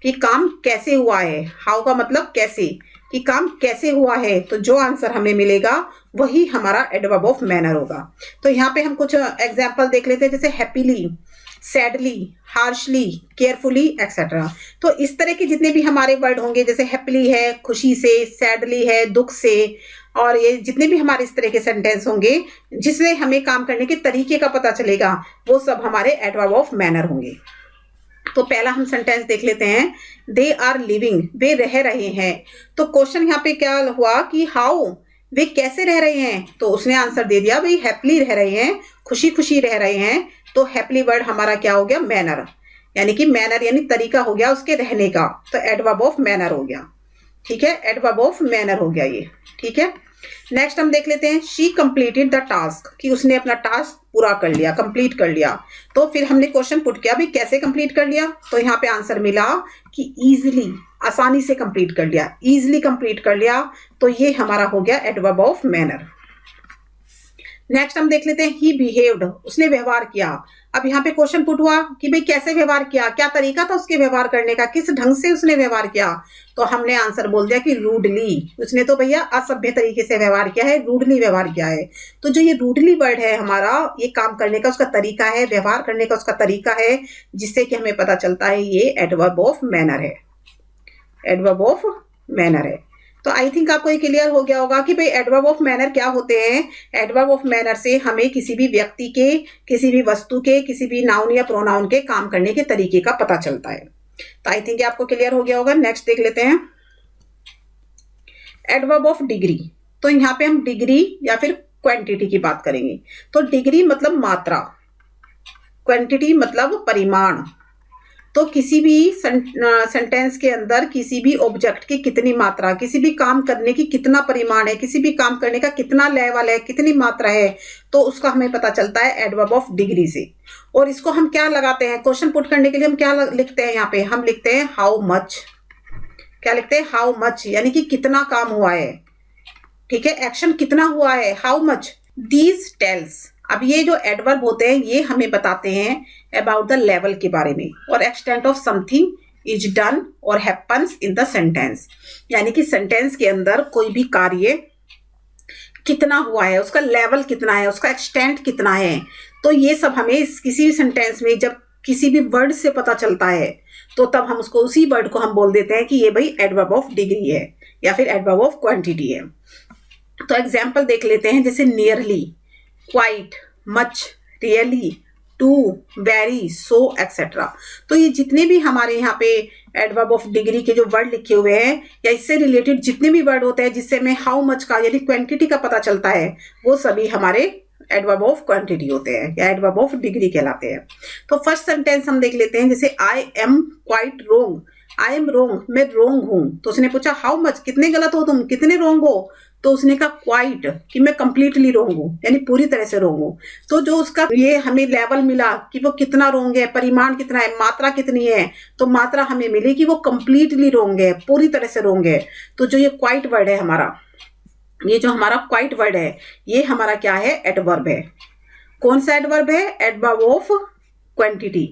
कि काम कैसे हुआ है। हाउ का मतलब कैसे, कि काम कैसे हुआ है। तो जो आंसर हमें मिलेगा वही हमारा एडवर्ब ऑफ मैनर होगा। तो यहाँ पे हम कुछ एग्जाम्पल देख लेते हैं, जैसे happily, sadly, harshly, carefully etcetera. तो इस तरह के जितने भी हमारे वर्ड होंगे, जैसे हैप्पीली है खुशी से, सैडली है दुख से, और ये जितने भी हमारे इस तरह के सेंटेंस होंगे जिससे हमें काम करने के तरीके का पता चलेगा, वो सब हमारे एडवर्ब ऑफ मैनर होंगे। तो पहला हम सेंटेंस देख लेते हैं, दे आर लिविंग, वे रह रहे हैं। तो क्वेश्चन यहाँ पे क्या हुआ कि हाउ, वे कैसे रह रहे हैं। तो उसने आंसर दे दिया भाई हैप्पीली रह रहे हैं, खुशी खुशी रह रहे हैं। तो हैप्पीली वर्ड हमारा क्या हो गया, मैनर, यानी कि मैनर यानी तरीका हो गया उसके रहने का। तो एडवर्ब ऑफ मैनर हो गया। ठीक है, एडवर्ब ऑफ मैनर हो गया ये। ठीक है, नेक्स्ट हम देख लेते हैं शी कंप्लीटेड द टास्क, कि उसने अपना टास्क पूरा कर लिया, कंप्लीट कर लिया। तो फिर हमने क्वेश्चन पुट किया भाई कैसे कंप्लीट कर लिया, तो यहाँ पे आंसर मिला कि इजीली, आसानी से कंप्लीट कर लिया, इजीली कंप्लीट कर लिया। तो ये हमारा हो गया एडवर्ब ऑफ मैनर। नेक्स्ट हम देख लेते हैं ही बिहेव्ड, उसने व्यवहार किया। अब यहाँ पे क्वेश्चन पुट हुआ कि भाई कैसे व्यवहार किया, क्या तरीका था उसके व्यवहार करने का, किस ढंग से उसने व्यवहार किया। तो हमने आंसर बोल दिया कि रूडली, उसने तो भैया असभ्य तरीके से व्यवहार किया है, रूडली व्यवहार किया है। तो जो ये रूडली वर्ड है हमारा, ये काम करने का उसका तरीका है, व्यवहार करने का उसका तरीका है, जिससे कि हमें पता चलता है ये एडवर्ब ऑफ मैनर है, एडवर्ब ऑफ मैनर है। तो आई थिंक आपको ये क्लियर हो गया होगा कि भाई एडवर्ब ऑफ मैनर क्या होते हैं। एडवर्ब ऑफ मैनर से हमें किसी भी व्यक्ति के, किसी भी वस्तु के, किसी भी नाउन या प्रोनाउन के काम करने के तरीके का पता चलता है। तो आई थिंक आपको क्लियर हो गया होगा। नेक्स्ट देख लेते हैं एडवर्ब ऑफ डिग्री। तो यहाँ पे हम डिग्री या फिर क्वांटिटी की बात करेंगे। तो डिग्री मतलब मात्रा, क्वांटिटी मतलब परिमाण। तो किसी भी सेंटेंस के अंदर किसी भी ऑब्जेक्ट की कितनी मात्रा, किसी भी काम करने की कितना परिमाण है, किसी भी काम करने का कितना लेवल है, कितनी मात्रा है, तो उसका हमें पता चलता है एडवर्ब ऑफ डिग्री से। और इसको हम क्या लगाते हैं, क्वेश्चन पुट करने के लिए हम क्या लिखते हैं, यहाँ पे हम लिखते हैं हाउ मच। क्या लिखते हैं, हाउ मच, यानी कि कितना काम हुआ है, ठीक है, एक्शन कितना हुआ है, हाउ मच। दीज टेल्स, अब ये जो एडवर्ब होते हैं ये हमें बताते हैं अबाउट द लेवल के बारे में, और extent of something is done और हैपन्स इन द सेंटेंस, यानी कि सेंटेंस के अंदर कोई भी कार्य कितना हुआ है, उसका लेवल कितना है, उसका एक्सटेंट कितना है। तो ये सब हमें किसी भी सेंटेंस में जब किसी भी वर्ड से पता चलता है, तो तब हम उसको, उसी वर्ड को हम बोल देते हैं कि ये भाई एडवर्ब ऑफ डिग्री है या फिर एडवर्ब ऑफ क्वांटिटी है। तो एग्जाम्पल देख लेते हैं, जैसे nearly, quite, much, really, too, very, so etcetera. तो ये जितने भी हमारे यहाँ पे एडवर्ब ऑफ डिग्री के जो वर्ड लिखे हुए हैं या इससे रिलेटेड जितने भी वर्ड होते हैं जिससे हमें हाउ मच का यानी क्वांटिटी का पता चलता है, वो सभी हमारे एडवर्ब ऑफ क्वांटिटी होते हैं या एडवर्ब ऑफ डिग्री कहलाते हैं। तो फर्स्ट सेंटेंस हम देख लेते हैं, जैसे I am quite wrong, I am wrong, मैं रोंग हूं। तो उसने पूछा हाउ मच, कितने गलत हो तुम, कितने रोंग हो। तो उसने कहा क्वाइट, कि मैं कंप्लीटली रोंग हूं, यानी पूरी तरह से रोंग हूं। तो जो उसका ये हमें लेवल मिला कि वो कितना रोंग है, परिमाण कितना है, मात्रा कितनी है, तो मात्रा हमें मिली कि वो कंप्लीटली रोंग है, पूरी तरह से रोंग है। तो जो ये क्वाइट वर्ड है हमारा, ये जो हमारा क्वाइट वर्ड है, ये हमारा क्या है, एडवर्ब है। कौन सा एडवर्ब है, adverb of quantity,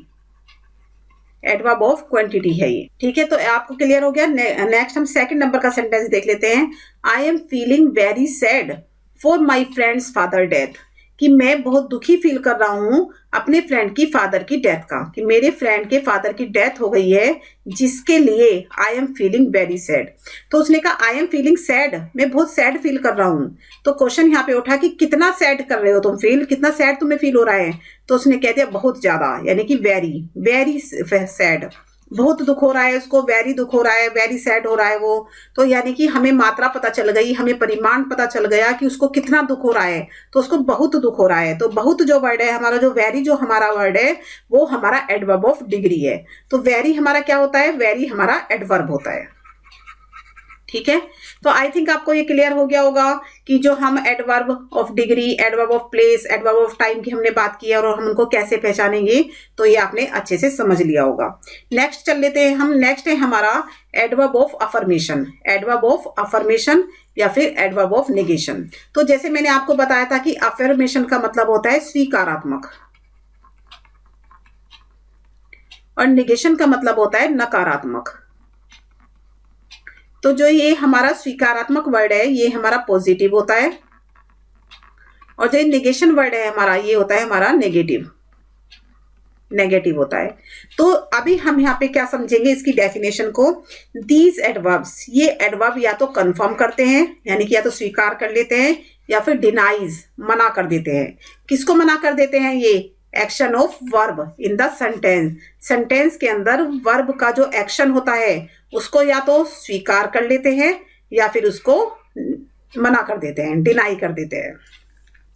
adverb of quantity है ये, ठीक है। तो आपको क्लियर हो गया। नेक्स्ट हम सेकंड नंबर का सेंटेंस देख लेते हैं। I am feeling very sad for my friends father death, कि मैं बहुत दुखी फील कर रहा हूं अपने फ्रेंड की फादर की डेथ का, कि मेरे फ्रेंड के फादर की डेथ हो गई है, जिसके लिए I am feeling very sad. तो उसने कहा आई एम फीलिंग सैड, मैं बहुत सैड फील कर रहा हूं। तो क्वेश्चन यहाँ पे उठा कि कितना सैड कर रहे हो तुम फील, कितना सैड तुम्हें फील हो रहा है। तो उसने कह दिया बहुत ज्यादा, यानी कि वेरी, वेरी सैड, बहुत दुख हो रहा है उसको, वेरी दुख हो रहा है, वेरी सैड हो रहा है वो। तो यानी कि हमें मात्रा पता चल गई, हमें परिमाण पता चल गया कि उसको कितना दुख हो रहा है। तो उसको बहुत दुख हो रहा है। तो बहुत जो वर्ड है हमारा, जो वेरी जो हमारा वर्ड है, वो हमारा एडवर्ब ऑफ डिग्री है। तो वेरी हमारा क्या होता है, वेरी हमारा एडवर्ब होता है, ठीक है। तो आई थिंक आपको ये क्लियर हो गया होगा कि जो हम adverb of degree, adverb of place, adverb of time की हमने बात की है और हम उनको कैसे पहचानेंगे, तो ये आपने अच्छे से समझ लिया होगा। नेक्स्ट चल लेते हैं हम। नेक्स्ट है हमारा adverb of affirmation, adverb of affirmation या फिर एडवर्ब ऑफ नेगेशन। तो जैसे मैंने आपको बताया था कि अफर्मेशन का मतलब होता है स्वीकारात्मक और नेगेशन का मतलब होता है नकारात्मक। तो जो ये हमारा स्वीकारात्मक वर्ड है ये हमारा पॉजिटिव होता है, और जो नेगेशन वर्ड है हमारा, ये होता है हमारा नेगेटिव, नेगेटिव होता है। तो अभी हम यहाँ पे क्या समझेंगे इसकी डेफिनेशन को। दीज एडवर्ब्स, ये एडवर्ब या तो कंफर्म करते हैं, यानी कि या तो स्वीकार कर लेते हैं, या फिर डिनाइज, मना कर देते हैं। किसको मना कर देते हैं, ये action of verb in the sentence, sentence के अंदर वर्ब का जो एक्शन होता है उसको या तो स्वीकार कर लेते हैं या फिर उसको मना कर देते हैं, डिनाई कर देते हैं।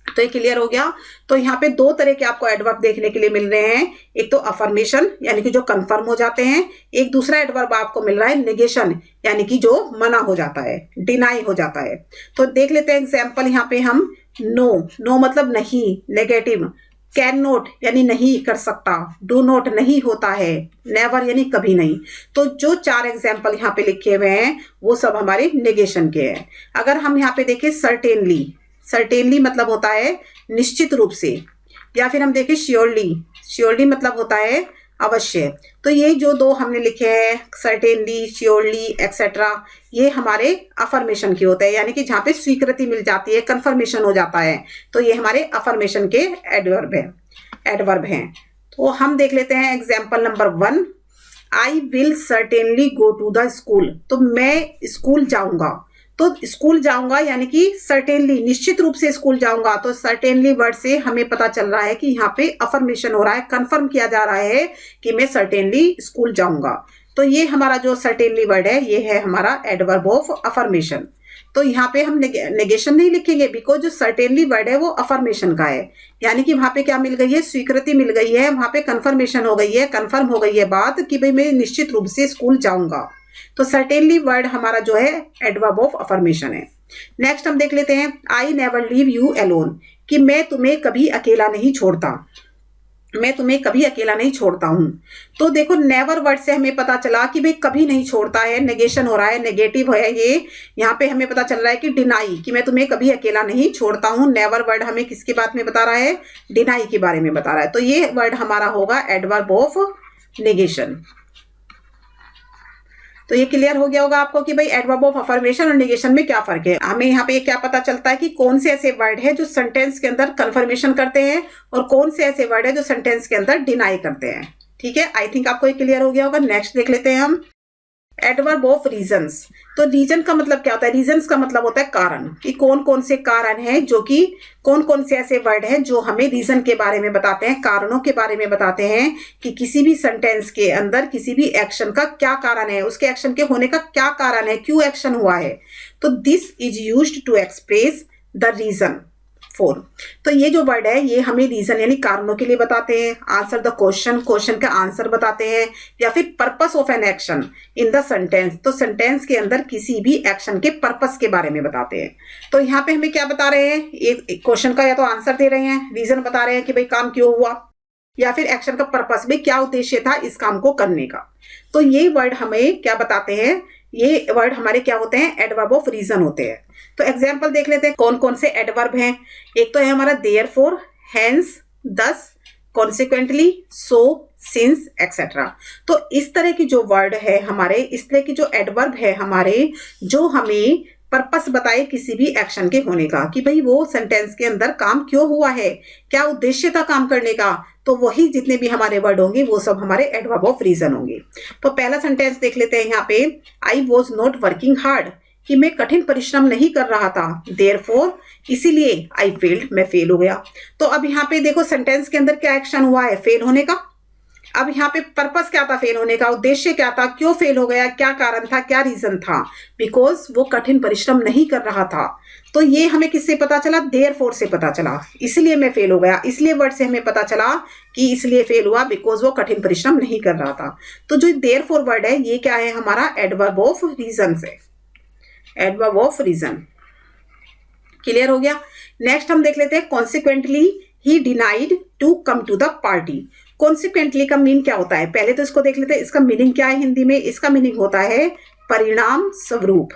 तो ये क्लियर हो गया। तो यहाँ पे दो तरह के आपको एडवर्ब देखने के लिए मिल रहे हैं, एक तो अफर्मेशन यानी कि जो कंफर्म हो जाते हैं, एक दूसरा एडवर्ब आपको मिल रहा है नेगेशन यानी कि जो मना हो जाता है, डिनाई हो जाता है। तो देख लेते हैं एग्जाम्पल यहाँ पे हम। नो, नो मतलब नहीं, नेगेटिव। कैन नोट यानी नहीं कर सकता, डू नोट नहीं होता है, नेवर यानी कभी नहीं। तो जो चार एग्जाम्पल यहाँ पे लिखे हुए हैं वो सब हमारे नेगेशन के हैं। अगर हम यहाँ पे देखें सर्टेनली, सर्टेनली मतलब होता है निश्चित रूप से, या फिर हम देखें श्योरली, श्योरली मतलब होता है अवश्य। तो ये जो दो हमने लिखे हैं सर्टेनली, श्योरली एक्सेट्रा, ये हमारे अफर्मेशन के होते हैं, यानी कि जहाँ पे स्वीकृति मिल जाती है, कंफर्मेशन हो जाता है। तो ये हमारे अफर्मेशन के एडवर्ब है, एडवर्ब हैं। तो हम देख लेते हैं example number 1। I will certainly go to the school. तो मैं स्कूल जाऊंगा। तो स्कूल जाऊंगा यानी कि सर्टेनली निश्चित रूप से स्कूल जाऊंगा। तो सर्टेनली वर्ड से हमें पता चल रहा है कि यहाँ पे अफर्मेशन हो रहा है, कंफर्म किया जा रहा है कि मैं सर्टेनली स्कूल जाऊंगा। तो ये हमारा जो सर्टेनली वर्ड है ये है हमारा एडवर्ब ऑफ अफर्मेशन। तो यहाँ पे हम नेगेशन नहीं लिखेंगे बिकॉज जो सर्टेनली वर्ड है वो अफर्मेशन का है, यानी कि वहां पे क्या मिल गई है, स्वीकृति मिल गई है, वहां पे कंफर्मेशन हो गई है, कंफर्म हो गई है बात कि भाई मैं निश्चित रूप से स्कूल जाऊंगा। तो सर्टेनली वर्ड हमारा जो है एडवर्ब ऑफ अफर्मेशन है। नेक्स्ट हम देख लेते हैं I never leave you alone, कि मैं तुम्हें कभी अकेला नहीं छोड़ता, मैं तुम्हें कभी अकेला नहीं छोड़ता हूं। तो देखो नेवर वर्ड से हमें पता चला कि भाई कभी नहीं छोड़ता है, नेगेशन हो रहा है, नेगेटिव है ये। यहाँ पे हमें पता चल रहा है कि डिनाई, कि मैं तुम्हें कभी अकेला नहीं छोड़ता हूं। नेवर वर्ड हमें किसके बात में बता रहा है, डिनाई के बारे में बता रहा है। तो ये वर्ड हमारा होगा एडवर्ब ऑफ नेगेशन। तो ये क्लियर हो गया होगा आपको कि भाई एडवर्ब ऑफ अफर्मेशन और नेगेशन में क्या फर्क है। हमें यहाँ पे क्या पता चलता है कि कौन से ऐसे वर्ड है जो सेंटेंस के अंदर कंफर्मेशन करते हैं और कौन से ऐसे वर्ड है जो सेंटेंस के अंदर डिनाई करते हैं। ठीक है, आई थिंक आपको ये क्लियर हो गया होगा। नेक्स्ट देख लेते हैं हम एडवर्ब ऑफ रीजंस। तो रीजन का मतलब क्या होता है, रीजंस का मतलब होता है कारण, कि कौन कौन से कारण हैं, जो कि कौन कौन से ऐसे वर्ड हैं जो हमें रीजन के बारे में बताते हैं, कारणों के बारे में बताते हैं कि किसी भी सेंटेंस के अंदर किसी भी एक्शन का क्या कारण है, उसके एक्शन के होने का क्या कारण है, क्यों एक्शन हुआ है। तो this is used to express the reason for. तो ये जो वर्ड है ये हमें रीजन यानी कारणों के लिए बताते हैं। आंसर द क्वेश्चन, क्वेश्चन का आंसर बताते हैं, या फिर purpose of an action in the sentence. तो सेंटेंस के अंदर किसी भी एक्शन के पर्पस के बारे में बताते हैं। तो यहाँ पे हमें क्या बता रहे हैं, एक क्वेश्चन का या तो आंसर दे रहे हैं, रीजन बता रहे हैं कि भाई काम क्यों हुआ, या फिर एक्शन का पर्पस में क्या उद्देश्य था इस काम को करने का। तो ये वर्ड हमें क्या बताते हैं, ये वर्ड हमारे क्या होते हैं, एडवर्ब ऑफ रीजन होते हैं। तो एग्जाम्पल देख लेते हैं कौन कौन से एडवर्ब हैं। एक तो है हमारा देयरफॉर, हेंस, दस, कॉन्सिक्वेंटली, सो, सिंस एक्सेट्रा। तो इस तरह की जो वर्ड है हमारे, इस तरह की जो एडवर्ब है हमारे, जो हमें पर्पस बताए किसी भी एक्शन के होने का, कि भाई वो सेंटेंस के अंदर काम क्यों हुआ है, क्या उद्देश्य था काम करने का। तो वही जितने भी हमारे वर्ड होंगे वो सब हमारे एडवर्ब ऑफ रीजन होंगे। तो पहला सेंटेंस देख लेते हैं यहाँ पे, I was not working hard, कि मैं कठिन परिश्रम नहीं कर रहा था, देयरफॉर इसीलिए आई फेल्ड, मैं फेल हो गया। तो अब यहाँ पे देखो सेंटेंस के अंदर क्या एक्शन हुआ है, फेल होने का। अब यहाँ पे पर्पस क्या था फेल होने का, उद्देश्य क्या था, क्यों फेल हो गया, क्या कारण था, क्या रीजन था, बिकॉज वो कठिन परिश्रम नहीं कर रहा था। तो ये हमें किससे पता चला, देयरफॉर से पता चला, इसलिए मैं फेल हो गया। इसलिए वर्ड से हमें पता चला कि इसलिए फेल हुआ बिकॉज वो कठिन परिश्रम नहीं कर रहा था। तो जो देयरफॉर वर्ड है ये क्या है, हमारा एडवर्ब ऑफ रीजन से, एडवर्ब ऑफ रीजन। क्लियर हो गया। नेक्स्ट हम देख लेते हैं consequently he denied to come to the party. Consequently का मीन क्या होता है, पहले तो इसको देख लेते हैं, इसका मीनिंग क्या है हिंदी में। इसका मीनिंग होता है परिणाम स्वरूप।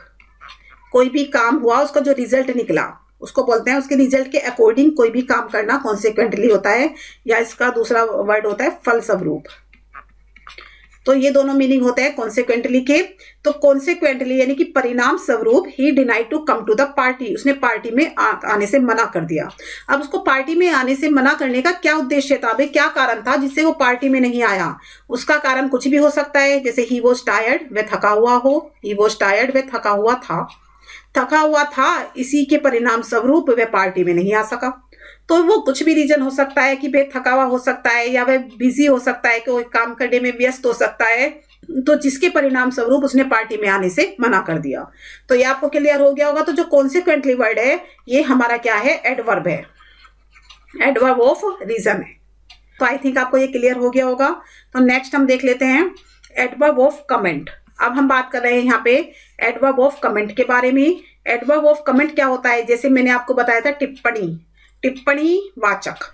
कोई भी काम हुआ उसका जो रिजल्ट निकला उसको बोलते हैं, उसके रिजल्ट के अकॉर्डिंग कोई भी काम करना कॉन्सिक्वेंटली होता है, या इसका दूसरा वर्ड होता है फलस्वरूप। तो ये दोनों मीनिंग होते हैं कॉन्सिक्वेंटली के। तो कॉन्सिक्वेंटली यानी कि परिणाम स्वरूप he denied to come to the party, उसने पार्टी में आने से मना कर दिया। अब उसको पार्टी में आने से मना करने का क्या उद्देश्य था, भाई क्या कारण था जिससे वो पार्टी में नहीं आया। उसका कारण कुछ भी हो सकता है, जैसे ही वॉज टायर्ड, वह थका हुआ हो, ही वॉज टायर्ड, वह थका हुआ था, थका हुआ था, इसी के परिणाम स्वरूप वह पार्टी में नहीं आ सका। तो वो कुछ भी रीजन हो सकता है कि भाई थका हुआ हो सकता है, या वह बिजी हो सकता है, कि वो काम करने में व्यस्त हो सकता है, तो जिसके परिणाम स्वरूप उसने पार्टी में आने से मना कर दिया। तो ये आपको क्लियर हो गया होगा। तो जो कॉन्सिक्वेंटली वर्ड है ये हमारा क्या है, एडवर्ब है। एडवर्ब ऑफ रीजन है। तो आई थिंक आपको ये क्लियर हो गया होगा। तो नेक्स्ट हम देख लेते हैं एडवर्ब ऑफ कमेंट। अब हम बात कर रहे हैं यहाँ पे एडवर्ब ऑफ कमेंट के बारे में। एडवर्ब ऑफ कमेंट क्या होता है, जैसे मैंने आपको बताया था टिप्पणी, टिप्पणी वाचक।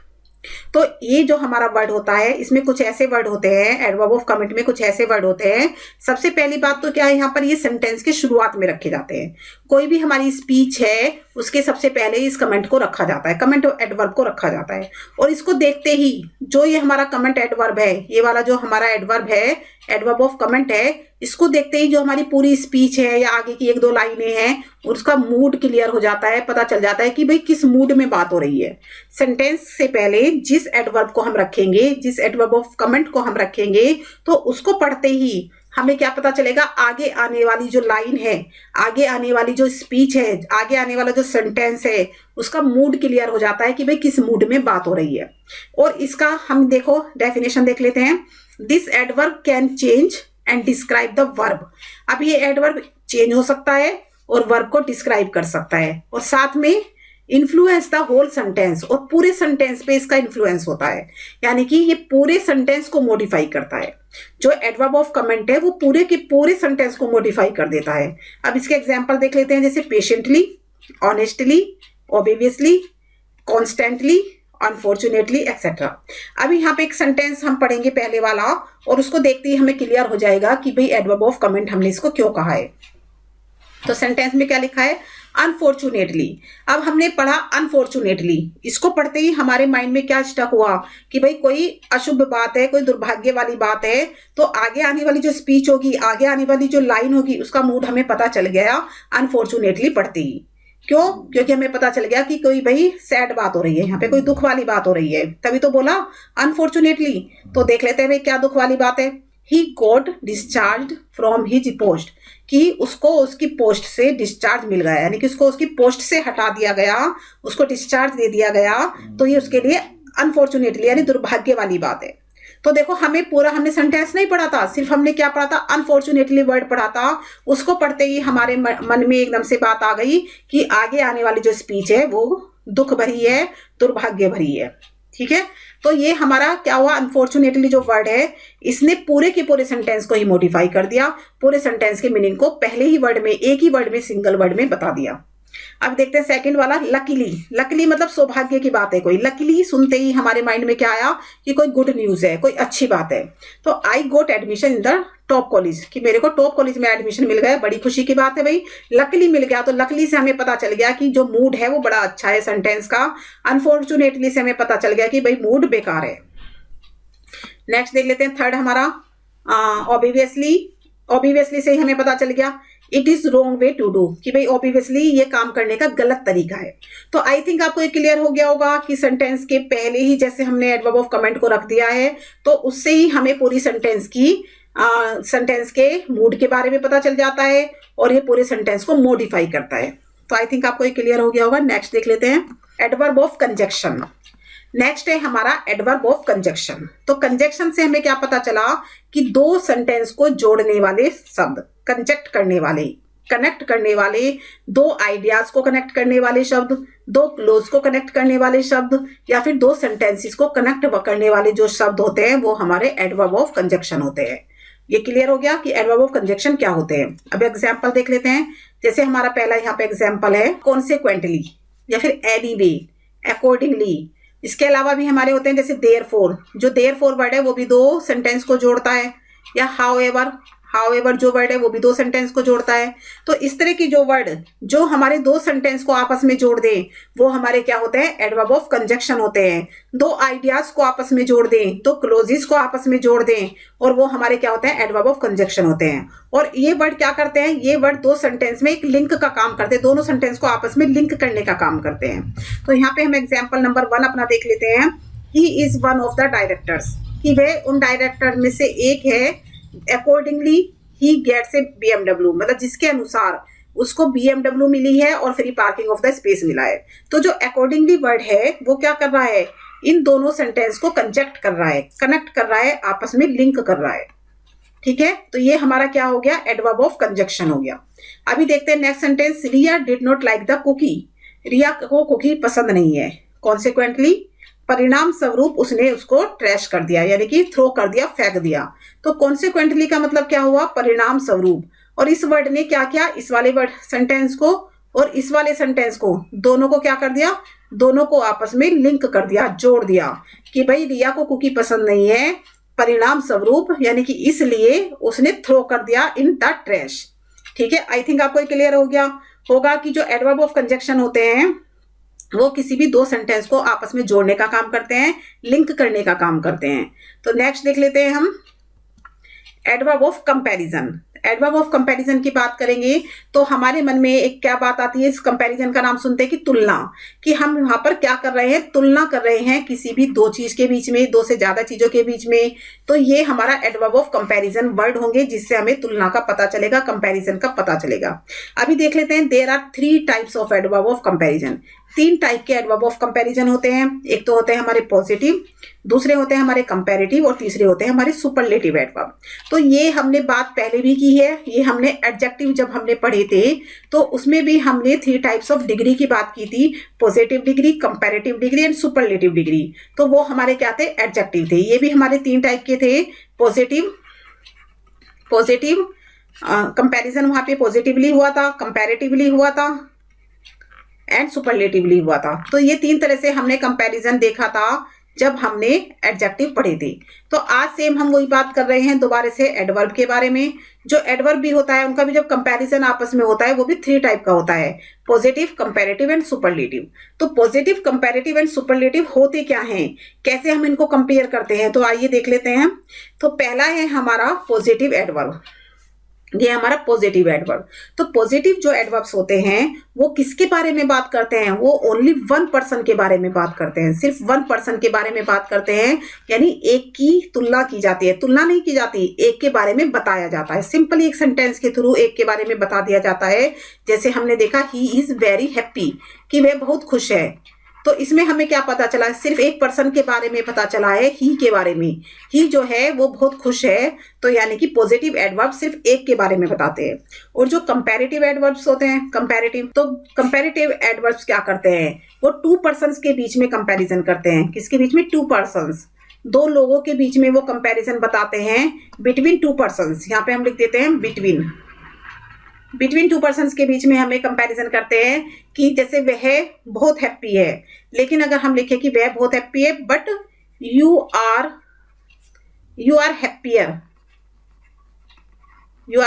तो ये जो हमारा वर्ड होता है इसमें कुछ ऐसे वर्ड होते हैं, एडवर्ब ऑफ कमेंट में कुछ ऐसे वर्ड होते हैं। सबसे पहली बात तो क्या है, यहाँ पर ये सेंटेंस के शुरुआत में रखे जाते हैं। कोई भी हमारी स्पीच है उसके सबसे पहले इस कमेंट को रखा जाता है, कमेंट एडवर्ब को रखा जाता है। और इसको देखते ही जो ये हमारा कमेंट एडवर्ब है, ये वाला जो हमारा एडवर्ब है, एडवर्ब ऑफ कमेंट है, इसको देखते ही जो हमारी पूरी स्पीच है या आगे की एक दो लाइनें हैं उसका मूड क्लियर हो जाता है, पता चल जाता है कि भाई किस मूड में बात हो रही है। सेंटेंस से पहले जिस एडवर्ब को हम रखेंगे, जिस एडवर्ब ऑफ कमेंट को हम रखेंगे, तो उसको पढ़ते ही हमें क्या पता चलेगा, आगे आने वाली जो लाइन है, आगे आने वाली जो स्पीच है, आगे आने वाला जो सेंटेंस है, उसका मूड क्लियर हो जाता है कि भाई किस मूड में बात हो रही है। और इसका हम देखो डेफिनेशन देख लेते हैं। This adverb can change and describe the verb. अब ये एडवर्ब चेंज हो सकता है और वर्ब को डिस्क्राइब कर सकता है, और साथ में इन्फ्लुएंस द होल सेंटेंस, और पूरे सेंटेंस पे इसका इन्फ्लुएंस होता है, यानी कि ये पूरे सेंटेंस को मॉडिफाई करता है। जो एडवर्ब ऑफ कमेंट है वो पूरे के पूरे सेंटेंस को मॉडिफाई कर देता है। अब इसके एग्जांपल देख लेते हैं, जैसे patiently, honestly, obviously, constantly, unfortunately etcetera. अब यहाँ पे एक सेंटेंस हम पढ़ेंगे पहले वाला, और उसको देखते ही हमें क्लियर हो जाएगा कि भाई एडवर्ब ऑफ कमेंट हमने इसको क्यों कहा है। तो सेंटेंस में क्या लिखा है, अनफॉर्चुनेटली। अब हमने पढ़ा अनफॉर्चुनेटली, इसको पढ़ते ही हमारे माइंड में क्या स्टक हुआ कि भाई कोई अशुभ बात है, कोई दुर्भाग्य वाली बात है। तो आगे आने वाली जो स्पीच होगी, आगे आने वाली जो लाइन होगी, उसका मूड हमें पता चल गया अनफॉर्चुनेटली पढ़ते ही। क्यों? क्योंकि हमें पता चल गया कि कोई भाई सैड बात हो रही है, यहाँ पे कोई दुख वाली बात हो रही है, तभी तो बोला अनफॉर्चुनेटली। तो देख लेते हैं भाई क्या दुख वाली बात है। He got discharge from his post, कि उसको उसकी पोस्ट से डिस्चार्ज मिल गया, यानी कि उसको उसकी पोस्ट से हटा दिया गया, उसको डिस्चार्ज दे दिया गया। तो ये उसके लिए अनफॉर्चुनेटली यानी दुर्भाग्य वाली बात है। तो देखो हमें पूरा हमने सेंटेंस नहीं पढ़ा था, सिर्फ हमने क्या पढ़ा था, अनफॉर्चुनेटली वर्ड पढ़ा था। उसको पढ़ते ही हमारे मन में एकदम से बात आ गई कि आगे आने वाली जो स्पीच है वो दुख भरी है, दुर्भाग्य भरी है। ठीक है, तो ये हमारा क्या हुआ, अनफॉर्चुनेटली जो वर्ड है इसने पूरे के पूरे सेंटेंस को ही मॉडिफाई कर दिया, पूरे सेंटेंस के मीनिंग को पहले ही वर्ड में, एक ही वर्ड में, सिंगल वर्ड में बता दिया। अब देखते हैं सेकंड वाला, लकीली। लकीली मतलब सौभाग्य की बात है कोई। लकीली सुनते ही हमारे माइंड में क्या आया कि कोई गुड न्यूज है, कोई अच्छी बात है। तो I got admission in the top college, कि मेरे को टॉप कॉलेज में एडमिशन मिल गया, बड़ी खुशी की बात है भाई, लकीली मिल गया। तो लकीली से हमें पता चल गया कि जो मूड है वो बड़ा अच्छा है सेंटेंस का। अनफॉर्चुनेटली से हमें पता चल गया कि भाई मूड बेकार है। नेक्स्ट देख लेते हैं थर्ड हमारा, ऑब्वियसली। ऑब्वियसली से ही हमें पता चल गया it is wrong way to do, कि भाई ऑब्वियसली ये काम करने का गलत तरीका है। तो आई थिंक आपको ये क्लियर हो गया होगा कि सेंटेंस के पहले ही जैसे हमने एडवर्ब ऑफ कमेंट को रख दिया है, तो उससे ही हमें पूरी सेंटेंस की सेंटेंस के मूड के बारे में पता चल जाता है, और ये पूरे सेंटेंस को मॉडिफाई करता है। तो आई थिंक आपको ये क्लियर हो गया होगा। नेक्स्ट देख लेते हैं एडवर्ब ऑफ कंजक्शन। नेक्स्ट है हमारा एडवर्ब ऑफ कंजक्शन। तो कंजक्शन से हमें क्या पता चला कि दो सेंटेंस को जोड़ने वाले शब्द, कंजक्ट करने वाले, कनेक्ट करने वाले, दो आइडियाज को कनेक्ट करने वाले शब्द, दो क्लोज को कनेक्ट करने वाले शब्द, या फिर दो सेंटेंसेस को कनेक्ट करने वाले जो शब्द होते हैं वो हमारे एडवर्ब ऑफ कंजक्शन होते हैं। ये क्लियर हो गया कि एडवर्ब ऑफ कंजक्शन क्या होते हैं। अब एग्जाम्पल देख लेते हैं। जैसे हमारा पहला यहाँ पे एग्जाम्पल है कॉन्सिक्वेंटली, या फिर एनीवे, अकॉर्डिंगली। इसके अलावा भी हमारे होते हैं जैसे देयरफॉर, जो देयरफॉर वर्ड है वो भी दो सेंटेंस को जोड़ता है, या हाउएवर, हाउएवर जो वर्ड है वो भी दो सेंटेंस को जोड़ता है। तो इस तरह की जो वर्ड जो हमारे दो सेंटेंस को आपस में जोड़ दें वो हमारे क्या होते हैं, एडवर्ब ऑफ कंजक्शन होते हैं। दो आइडियाज को आपस में जोड़ दें, दो क्लोजेस को आपस में जोड़ दें, और वो हमारे क्या होते हैं, एडवर्ब ऑफ कंजक्शन होते हैं। और ये वर्ड क्या करते हैं, ये वर्ड दो सेंटेंस में एक लिंक का काम करते हैं, दोनों सेंटेंस को आपस में लिंक करने का काम करते हैं। तो यहाँ पे हम एग्जाम्पल नंबर 1 अपना देख लेते हैं। He is one of the directors, कि वह उन डायरेक्टर में से एक है। Accordingly he gets a BMW, मतलब जिसके अनुसार उसको BMW मिली है और free parking of the space मिला है। तो जो अकॉर्डिंगली वर्ड है वो क्या कर रहा है, इन दोनों सेंटेंस को कंजक्ट कर रहा है, कनेक्ट कर रहा है, आपस में लिंक कर रहा है। ठीक है, तो ये हमारा क्या हो गया, एडवर्ब ऑफ कंजक्शन हो गया। अभी देखते हैं next sentence, Riya did not like the cookie. Riya को कुकी पसंद नहीं है। कॉन्सिक्वेंटली परिणाम स्वरूप उसने उसको ट्रैश कर दिया, यानी कि थ्रो कर दिया, फेंक दिया। तो कॉन्सिक्वेंटली का मतलब क्या हुआ, परिणाम स्वरूप। और इस वर्ड ने क्या किया, इस वाले वर्ड सेंटेंस को और इस वाले सेंटेंस को, दोनों को क्या कर दिया, दोनों को आपस में लिंक कर दिया, जोड़ दिया कि भाई रिया को कुकी पसंद नहीं है, परिणाम स्वरूप यानी कि इसलिए उसने थ्रो कर दिया इन द ट्रैश। ठीक है, आई थिंक आपको क्लियर हो गया होगा कि जो एडवर्ब ऑफ कंजंक्शन होते हैं वो किसी भी दो सेंटेंस को आपस में जोड़ने का काम करते हैं, लिंक करने का काम करते हैं। तो नेक्स्ट देख लेते हैं हम adverb of comparison. Adverb of comparison की बात करेंगे तो हमारे मन में एक क्या बात आती है, इस कंपैरिजन का नाम सुनते हैं कि तुलना, कि हम यहाँ पर क्या कर रहे हैं, तुलना कर रहे हैं किसी भी दो चीज के बीच में, दो से ज्यादा चीजों के बीच में। तो ये हमारा एडवर्ब ऑफ कंपैरिजन वर्ड होंगे जिससे हमें तुलना का पता चलेगा, कंपैरिजन का पता चलेगा। अभी देख लेते हैं, there are 3 types of adverb of comparison. 3 type के एडवर्ब ऑफ कंपैरिजन होते हैं। एक तो होते हैं हमारे पॉजिटिव, दूसरे होते हैं हमारे कंपैरेटिव और तीसरे होते हैं हमारे सुपरलेटिव एडवर्ब। तो ये हमने बात पहले भी की है, ये हमने एडजेक्टिव जब हमने पढ़े थे तो उसमें भी हमने 3 टाइप्स ऑफ डिग्री की बात की थी, positive degree, comparative degree and superlative degree. तो वो हमारे क्या थे, एडजेक्टिव थे। ये भी हमारे 3 टाइप के थे, पॉजिटिव कंपैरिजन वहां पे पॉजिटिवली हुआ था, कंपैरेटिवली हुआ था एंड सुपरलेटिवली हुआ था। तो ये 3 तरह से हमने कंपैरिजन देखा था जब हमने एडजेक्टिव पढ़े थे। तो आज सेम हम वही बात कर रहे हैं दोबारा से एडवर्ब के बारे में। जो एडवर्ब भी होता है उनका भी जब कंपैरिजन आपस में होता है वो भी 3 टाइप का होता है, पॉजिटिव, कंपैरेटिव एंड सुपरलेटिव। तो पॉजिटिव, कंपैरेटिव एंड सुपरलेटिव होते क्या हैं, कैसे हम इनको कंपेयर करते हैं, तो आइए देख लेते हैं। तो पहला है हमारा पॉजिटिव एडवर्ब, ये हमारा पॉजिटिव एडवर्ब। तो पॉजिटिव जो एडवर्ब्स होते हैं वो किसके बारे में बात करते हैं, वो ओनली 1 पर्सन के बारे में बात करते हैं, सिर्फ 1 पर्सन के बारे में बात करते हैं। यानी एक की तुलना की जाती है, तुलना नहीं की जाती, एक के बारे में बताया जाता है। सिंपली एक सेंटेंस के थ्रू एक के बारे में बता दिया जाता है। जैसे हमने देखा ही इज वेरी हैप्पी, कि वह बहुत खुश है। तो इसमें हमें क्या पता चला, सिर्फ एक पर्सन के बारे में पता चला है, ही के बारे में। ही जो है वो बहुत खुश है, तो यानी कि पॉजिटिव एडवर्ब सिर्फ एक के बारे में बताते हैं। और जो कंपैरेटिव एडवर्ब्स होते हैं, कंपैरेटिव, तो कंपैरेटिव एडवर्ब्स क्या करते हैं, वो 2 पर्सन्स के बीच में कंपैरिजन करते हैं। किसके बीच में, 2 पर्सन्स, 2 लोगों के बीच में वो कंपैरिजन बताते हैं, बिटवीन 2 पर्सन्स। यहाँ पे हम लिख देते हैं बिटवीन 2 पर्सन्स के बीच में हमें कंपैरिजन करते हैं कि जैसे वह बहुत हैप्पी है, लेकिन अगर हम लिखें कि वह बहुत हैप्पी है but you are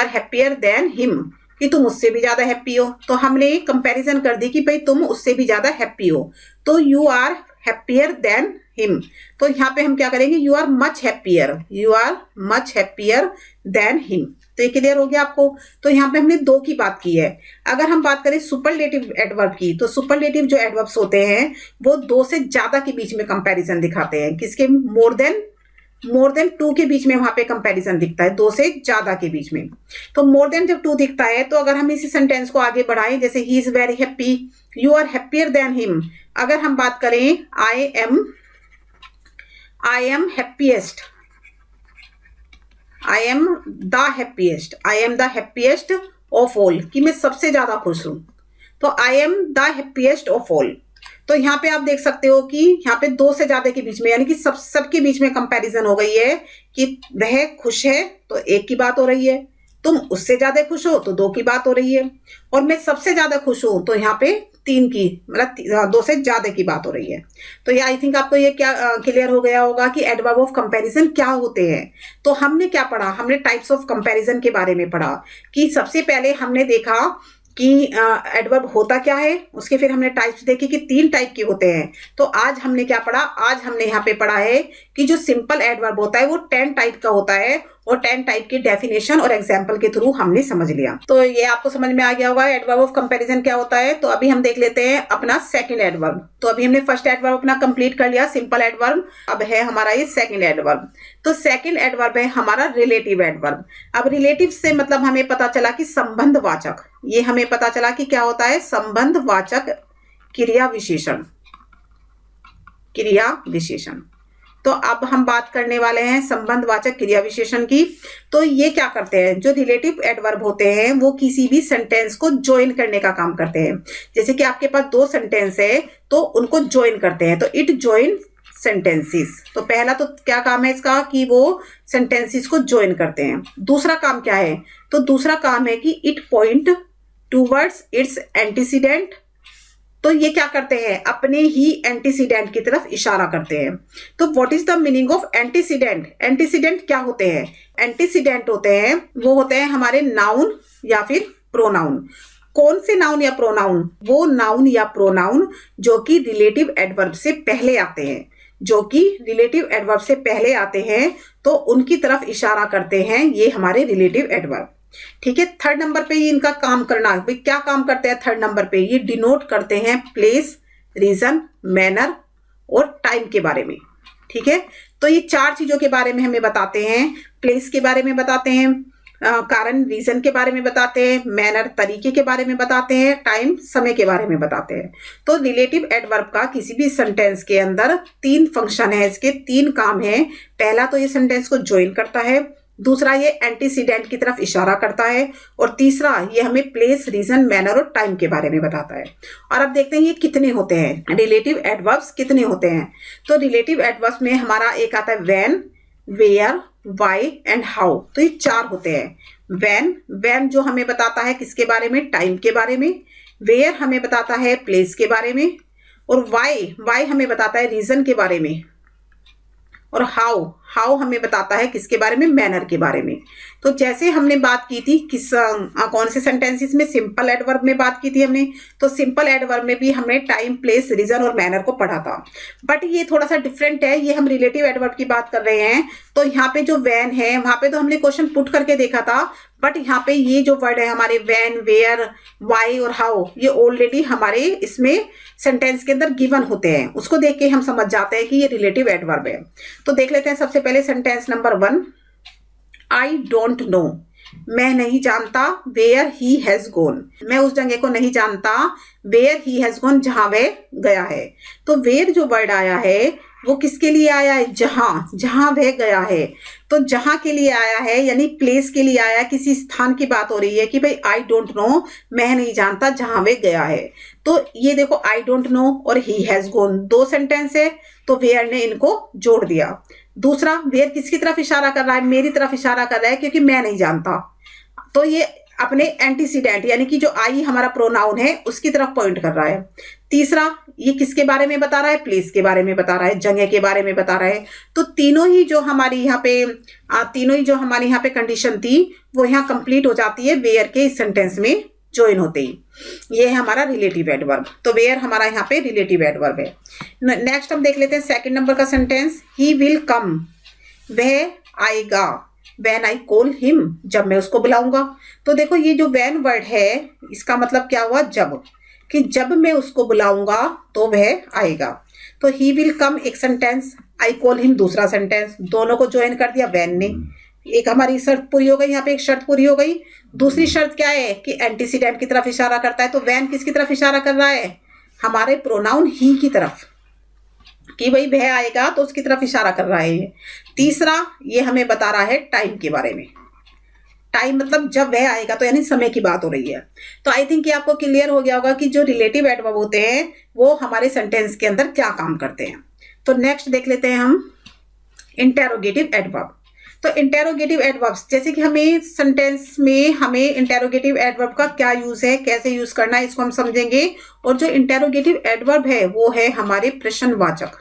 happier than him, कि तुम उससे भी ज्यादा हैप्पी हो। तो हमने कंपैरिजन कर दी कि भाई तुम उससे भी ज्यादा हैप्पी हो, तो you are happier than him. तो यहाँ पे हम क्या करेंगे, you are much happier than him. तो ये क्लियर हो गया आपको। तो यहाँ पे हमने 2 की बात की है। अगर हम बात करें सुपरलेटिव एडवर्ब की, तो सुपरलेटिव जो एडवर्ब्स होते हैं वो 2 से ज्यादा के बीच में कंपैरिजन दिखाते हैं। किसके, मोर देन 2 के बीच में वहां पे कंपैरिजन दिखता है, 2 से ज्यादा के बीच में। तो मोर देन जब 2 दिखता है, तो अगर हम इसी सेंटेंस को आगे बढ़ाएं, जैसे ही is very happy, you are happier than him. अगर हम बात करें I am the happiest of all, कि मैं सबसे ज्यादा खुश हूं। तो I am the happiest of all. तो यहाँ पे आप देख सकते हो कि यहाँ पे 2 से ज्यादा के बीच में, यानी कि सबके बीच में कंपैरिजन हो गई है कि वह खुश है तो 1 की बात हो रही है, तुम उससे ज्यादा खुश हो तो 2 की बात हो रही है, और मैं सबसे ज्यादा खुश हूं तो यहाँ पे 3 की, मतलब 2 से ज्यादा की बात हो रही है। तो ये आई थिंक आपको ये क्या क्लियर हो गया होगा कि एडवर्ब ऑफ कंपैरिजन क्या होते हैं। तो हमने क्या पढ़ा, हमने टाइप्स ऑफ कंपैरिजन के बारे में पढ़ा कि सबसे पहले हमने देखा कि एडवर्ब होता क्या है, उसके फिर हमने टाइप्स देखे कि 3 टाइप के होते हैं। तो आज हमने क्या पढ़ा, आज हमने यहाँ पे पढ़ा है कि जो सिंपल एडवर्ब होता है वो 10 टाइप का होता है, और 10 टाइप की डेफिनेशन और एग्जाम्पल के थ्रू हमने समझ लिया। तो ये आपको समझ में आ गया होगा एडवर्ब ऑफ कंपैरिजन क्या होता है। तो अभी हम देख लेते हैं अपना सेकंड एडवर्ब। तो अभी हमने फर्स्ट एडवर्ब अपना कंप्लीट कर लिया, सिंपल एडवर्ब। अब है हमारा ये सेकंड एडवर्ब। तो सेकंड एडवर्ब है हमारा रिलेटिव एडवर्ब। अब रिलेटिव से मतलब हमें पता चला कि संबंधवाचक, ये हमें पता चला कि क्या होता है, संबंधवाचक क्रिया विशेषण। तो अब हम बात करने वाले हैं संबंधवाचक क्रिया विशेषण की। तो ये क्या करते हैं, जो रिलेटिव एडवर्ब होते हैं वो किसी भी सेंटेंस को ज्वाइन करने का काम करते हैं। जैसे कि आपके पास 2 सेंटेंस है तो उनको ज्वाइन करते हैं, तो इट ज्वाइन सेंटेंसेस। तो पहला तो क्या काम है इसका कि वो सेंटेंसेस को ज्वाइन करते हैं। दूसरा काम क्या है? तो दूसरा काम है कि it point towards its antecedent. तो ये क्या करते हैं? अपने ही एंटीसीडेंट की तरफ इशारा करते हैं। तो what is the meaning of antecedent? Antecedent क्या होते हैं? एंटीसीडेंट होते हैं, वो होते हैं हमारे नाउन या फिर प्रोनाउन। कौन से नाउन या प्रोनाउन? वो नाउन या प्रोनाउन जो कि रिलेटिव एडवर्ब से पहले आते हैं, जो कि रिलेटिव एडवर्ब से पहले आते हैं, तो उनकी तरफ इशारा करते हैं ये हमारे रिलेटिव एडवर्ब। ठीक है। थर्ड नंबर पे ये इनका काम करना, भाई क्या काम करते हैं थर्ड नंबर पे? ये डिनोट करते हैं प्लेस, रीजन, मैनर और टाइम के बारे में। ठीक है। तो ये चार चीजों के बारे में हमें बताते हैं। प्लेस के बारे में बताते हैं, कारण रीजन के बारे में बताते हैं, मैनर तरीके के बारे में बताते हैं, टाइम समय के बारे में बताते हैं। तो रिलेटिव एडवर्ब का किसी भी सेंटेंस के अंदर तीन फंक्शन है, इसके तीन काम है। पहला तो ये सेंटेंस को ज्वाइन करता है, दूसरा ये एंटीसीडेंट की तरफ इशारा करता है, और तीसरा ये हमें प्लेस, रीजन, मैनर और टाइम के बारे में बताता है। और अब देखते हैं ये कितने होते हैं, रिलेटिव एडवर्ब्स कितने होते हैं। तो रिलेटिव एडवर्ब्स में हमारा एक आता है when, where, why and how. तो ये चार होते हैं। व्हेन जो हमें बताता है किसके बारे में? टाइम के बारे में। वेयर हमें बताता है प्लेस के बारे में, और वाई हमें बताता है रीजन के बारे में, और हाउ हमें बताता है किसके बारे में? मैनर के बारे में। तो जैसे हमने बात की थी कौन से सेंटेंसेस में? सिंपल एडवर्ब में बात की थी हमने। तो सिंपल एडवर्ब में भी हमने टाइम, प्लेस, रीजन और मैनर को पढ़ा था, बट ये थोड़ा सा डिफरेंट है। ये हम रिलेटिव एडवर्ब की बात कर रहे हैं। तो यहाँ पे जो व्हेन है, वहां पे तो हमने क्वेश्चन पुट करके देखा था, बट यहाँ पे ये जो वर्ड है हमारे व्हेन, वेयर, वाई और हाउ, ये ऑलरेडी हमारे इसमें सेंटेंस के अंदर गिवन होते हैं। उसको देख के हम समझ जाते हैं कि ये रिलेटिव एडवर्ब है। तो देख लेते हैं सबसे पहले sentence number 1, I don't know, मैं नहीं जानता, वेयर ही हैज गोन, मैं उस जगह को नहीं जानता, वेयर ही हैज गोन, जहां वह गया है। तो वेयर जो वर्ड आया है वो किसके लिए आया है? जहां वह गया है। तो जहां के लिए आया है यानी प्लेस के लिए आया, किसी स्थान की बात हो रही है कि भाई आई डोंट नो, मैं नहीं जानता, जहां वह गया है। तो ये देखो आई डोंट नो और ही हैज गोन, दो सेंटेंस है, तो वेयर ने इनको जोड़ दिया। दूसरा, वेयर किसकी तरफ इशारा कर रहा है? मेरी तरफ इशारा कर रहा है, क्योंकि मैं नहीं जानता। तो ये अपने एंटीसीडेंट यानी कि जो आई हमारा प्रोनाउन है उसकी तरफ पॉइंट कर रहा है। तीसरा, ये किसके बारे में बता रहा है? प्लेस के बारे में बता रहा है, जगह के बारे में बता रहा है। तो तीनों ही जो हमारी यहाँ पे कंडीशन थी वो यहाँ कंप्लीट हो जाती है वेयर के इस सेंटेंस में ज्वाइन होते ही। ये है हमारा रिलेटिव एडवर्ब। तो वेयर हमारा यहाँ पे रिलेटिव एडवर्ब है। नेक्स्ट हम देख लेते हैं सेकंड नंबर का सेंटेंस, ही विल कम, वह आएगा, व्हेन आई कॉल हिम, जब मैं उसको बुलाऊंगा। तो देखो ये जो व्हेन वर्ड है इसका मतलब क्या हुआ? जब, कि जब मैं उसको बुलाऊंगा तो वह आएगा। तो ही विल कम एक सेंटेंस, आई कॉल हिम दूसरा सेंटेंस, दोनों को ज्वाइन कर दिया व्हेन ने। एक हमारी शर्त पूरी हो गई, यहाँ पे एक शर्त पूरी हो गई। दूसरी शर्त क्या है कि एंटीसीडेंट की तरफ इशारा करता है। तो व्हेन किसकी तरफ इशारा कर रहा है? हमारे प्रोनाउन ही की तरफ, कि भाई वह आएगा तो उसकी तरफ इशारा कर रहा है ये। तीसरा, ये हमें बता रहा है टाइम के बारे में। टाइम मतलब जब वह आएगा, तो यानी समय की बात हो रही है। तो आई थिंक ये आपको क्लियर हो गया होगा कि जो रिलेटिव एडवर्ब होते हैं वो हमारे सेंटेंस के अंदर क्या काम करते हैं। तो नेक्स्ट देख लेते हैं हम इंटेरोगेटिव एडवर्ब। तो इंटेरोगेटिव एडवर्ब्स, जैसे कि हमें सेंटेंस में हमें इंटेरोगेटिव एडवर्ब का क्या यूज है, कैसे यूज करना है, इसको हम समझेंगे। और जो इंटेरोगेटिव एडवर्ब है वो है हमारे प्रश्नवाचक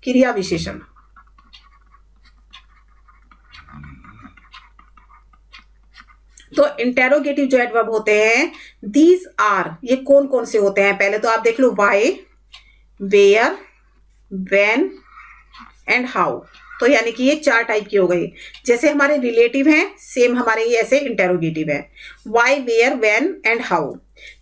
क्रिया विशेषण। तो इंटेरोगेटिव जो एडवर्ब होते हैं, दीज आर, ये कौन कौन से होते हैं? पहले तो आप देख लो, why, where, when and how. तो यानी कि ये चार टाइप की हो गई। जैसे हमारे रिलेटिव हैं, सेम हमारे ये ऐसे इंटेरोगेटिव है, why, where, when and how.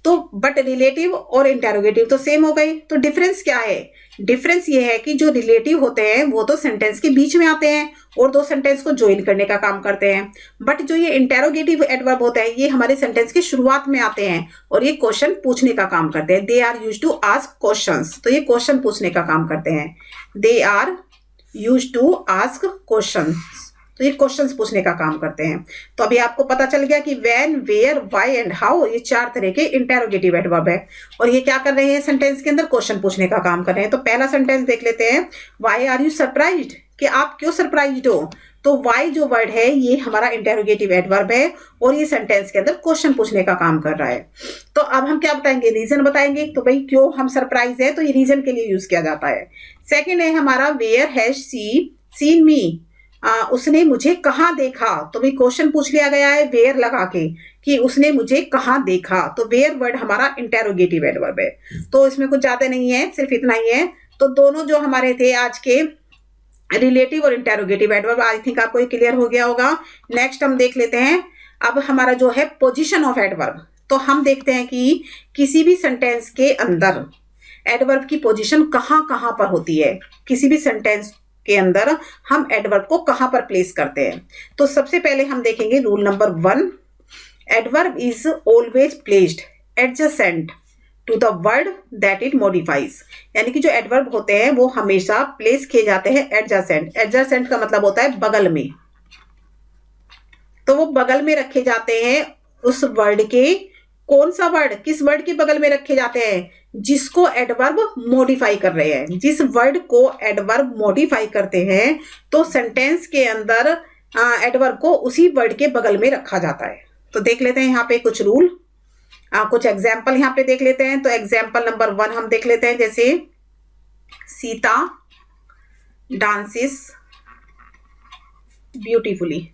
तो बट रिलेटिव और इंटेरोगेटिव तो सेम हो गई। तो डिफरेंस क्या है? डिफरेंस ये है कि जो रिलेटिव होते हैं वो तो सेंटेंस के बीच में आते हैं और दो सेंटेंस को ज्वाइन करने का काम करते हैं, बट जो ये इंटेरोगेटिव एडवर्ब होता है ये हमारे सेंटेंस की शुरुआत में आते हैं और ये क्वेश्चन पूछने का काम करते हैं। They are used to ask questions, तो ये क्वेश्चन पूछने का काम करते हैं। They are used to ask questions, तो ये क्वेश्चंस पूछने का काम करते हैं। तो अभी आपको पता चल गया कि when, where, why and how, ये 4 तरह के इंटेरोगेटिव एडवर्ब है और ये क्या कर रहे हैं सेंटेंस के अंदर, क्वेश्चन पूछने का काम कर रहे हैं। तो पहला सेंटेंस देख लेते हैं, व्हाई आर यू सरप्राइज्ड, कि आप क्यों सरप्राइज्ड हो। तो वाई जो वर्ड है ये हमारा इंटेरोगेटिव एडवर्ब है और ये सेंटेंस के अंदर क्वेश्चन पूछने का काम कर रहा है। तो अब हम क्या बताएंगे, रीजन बताएंगे। तो भाई क्यों हम सरप्राइज है, तो ये रीजन के लिए यूज किया जाता है। सेकंड है हमारा, where has she seen me, उसने मुझे कहाँ देखा। तो भाई क्वेश्चन पूछ लिया गया है वेयर लगा के कि उसने मुझे कहाँ देखा। तो वेयर वर्ड हमारा इंटेरोगेटिव एडवर्ब है। तो इसमें कुछ ज्यादा नहीं है, सिर्फ इतना ही है। तो दोनों जो हमारे थे आज के रिलेटिव और इंटेरोगेटिव एडवर्ब, आई थिंक आपको ये क्लियर हो गया होगा। नेक्स्ट हम देख लेते हैं अब हमारा जो है पोजीशन ऑफ एडवर्ब। तो हम देखते हैं कि किसी भी सेंटेंस के अंदर एडवर्ब की पोजीशन कहाँ कहाँ पर होती है। किसी भी सेंटेंस के अंदर हम एडवर्ब को कहाँ पर प्लेस करते हैं। तो सबसे पहले हम देखेंगे rule number 1, adverb is always placed adjacent to the word that it modifies, यानी कि जो एडवर्ब होते हैं वो हमेशा प्लेस किए जाते हैं एडजेसेंट। एडजेसेंट का मतलब होता है बगल में। तो वो बगल में रखे जाते हैं उस वर्ड के, कौन सा वर्ड, किस वर्ड के बगल में रखे जाते हैं, जिसको एडवर्ब मॉडिफाई कर रहे हैं। जिस वर्ड को एडवर्ब मॉडिफाई करते हैं तो सेंटेंस के अंदर एडवर्ब को उसी वर्ड के बगल में रखा जाता है। तो देख लेते हैं यहाँ पे कुछ रूल, कुछ एग्जाम्पल यहाँ पे देख लेते हैं। तो एग्जाम्पल नंबर 1 हम देख लेते हैं, जैसे सीता डांसेस ब्यूटीफुली।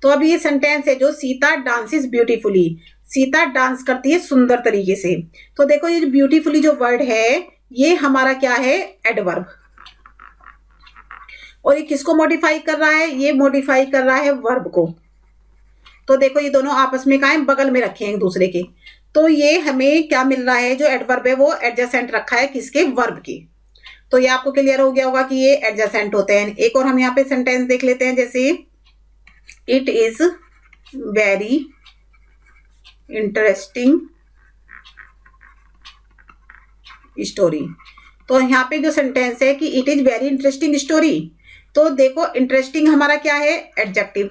तो अब ये सेंटेंस है जो Sita dances beautifully, Sita dance करती है सुंदर तरीके से। तो देखो ये ब्यूटीफुली जो वर्ड है ये हमारा क्या है, एडवर्ब। और ये किसको मॉडिफाई कर रहा है, ये मॉडिफाई कर रहा है वर्ब को। तो देखो ये दोनों आपस में कहाँ है, बगल में रखे हैं एक दूसरे के। तो ये हमें क्या मिल रहा है, जो एडवर्ब है वो एडजेसेंट रखा है किसके, वर्ब के। तो ये आपको क्लियर हो गया होगा कि ये एडजेसेंट होते हैं। एक और हम यहाँ पे सेंटेंस देख लेते हैं, जैसे it is very interesting story. तो यहाँ पे जो सेंटेंस है कि it is very interesting story, तो देखो इंटरेस्टिंग हमारा क्या है, एडजेक्टिव,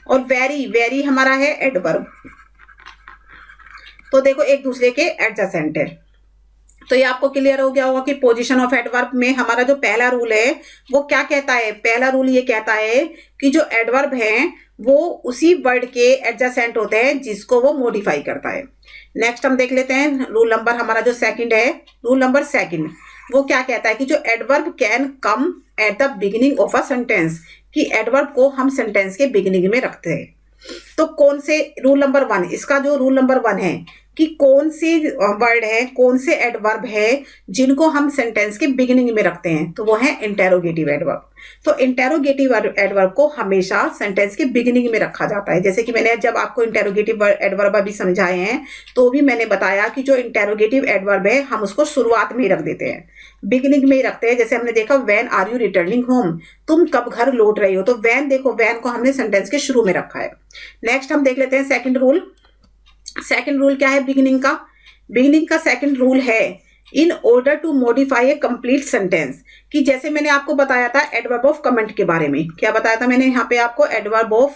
और वेरी, वेरी हमारा है एडवर्ब। तो देखो एक दूसरे के एडजेसेंट है। तो ये आपको क्लियर हो गया होगा कि पोजीशन ऑफ एडवर्ब में हमारा जो पहला रूल है वो क्या कहता है। पहला रूल ये कहता है कि जो एडवर्ब है वो उसी वर्ड के एडजेसेंट होते हैं जिसको वो मॉडिफाई करता है। नेक्स्ट हम देख लेते हैं रूल नंबर हमारा जो सेकंड है, रूल नंबर 2 वो क्या कहता है कि जो adverb can come at the beginning of a sentence, कि एडवर्ब को हम सेंटेंस के बिगिनिंग में रखते हैं। तो कौन से, रूल नंबर 1, इसका जो रूल नंबर 1 है कि कौन से वर्ड है, कौन से एडवर्ब है जिनको हम सेंटेंस के बिगिनिंग में रखते हैं, तो वो है इंटेरोगेटिव एडवर्ब। तो इंटेरोगेटिव एडवर्ब को हमेशा सेंटेंस के बिगिनिंग में रखा जाता है। जैसे कि मैंने जब आपको इंटेरोगेटिव एडवर्ब अभी समझाए हैं तो भी मैंने बताया कि जो इंटेरोगेटिव एडवर्ब है हम उसको शुरुआत में ही रख देते हैं, बिगिनिंग में ही रखते हैं। जैसे हमने देखा when are you returning home, तुम कब घर लौट रही हो, तो व्हेन, देखो व्हेन को हमने सेंटेंस के शुरू में रखा है। नेक्स्ट हम देख लेते हैं सेकंड रूल। सेकंड रूल क्या है बिगिनिंग का, बिगिनिंग का सेकंड रूल है in order to modify a complete sentence, कि जैसे मैंने आपको बताया था एडवर्ब ऑफ कमेंट के बारे में, क्या बताया था मैंने यहाँ पे आपको, एडवर्ब ऑफ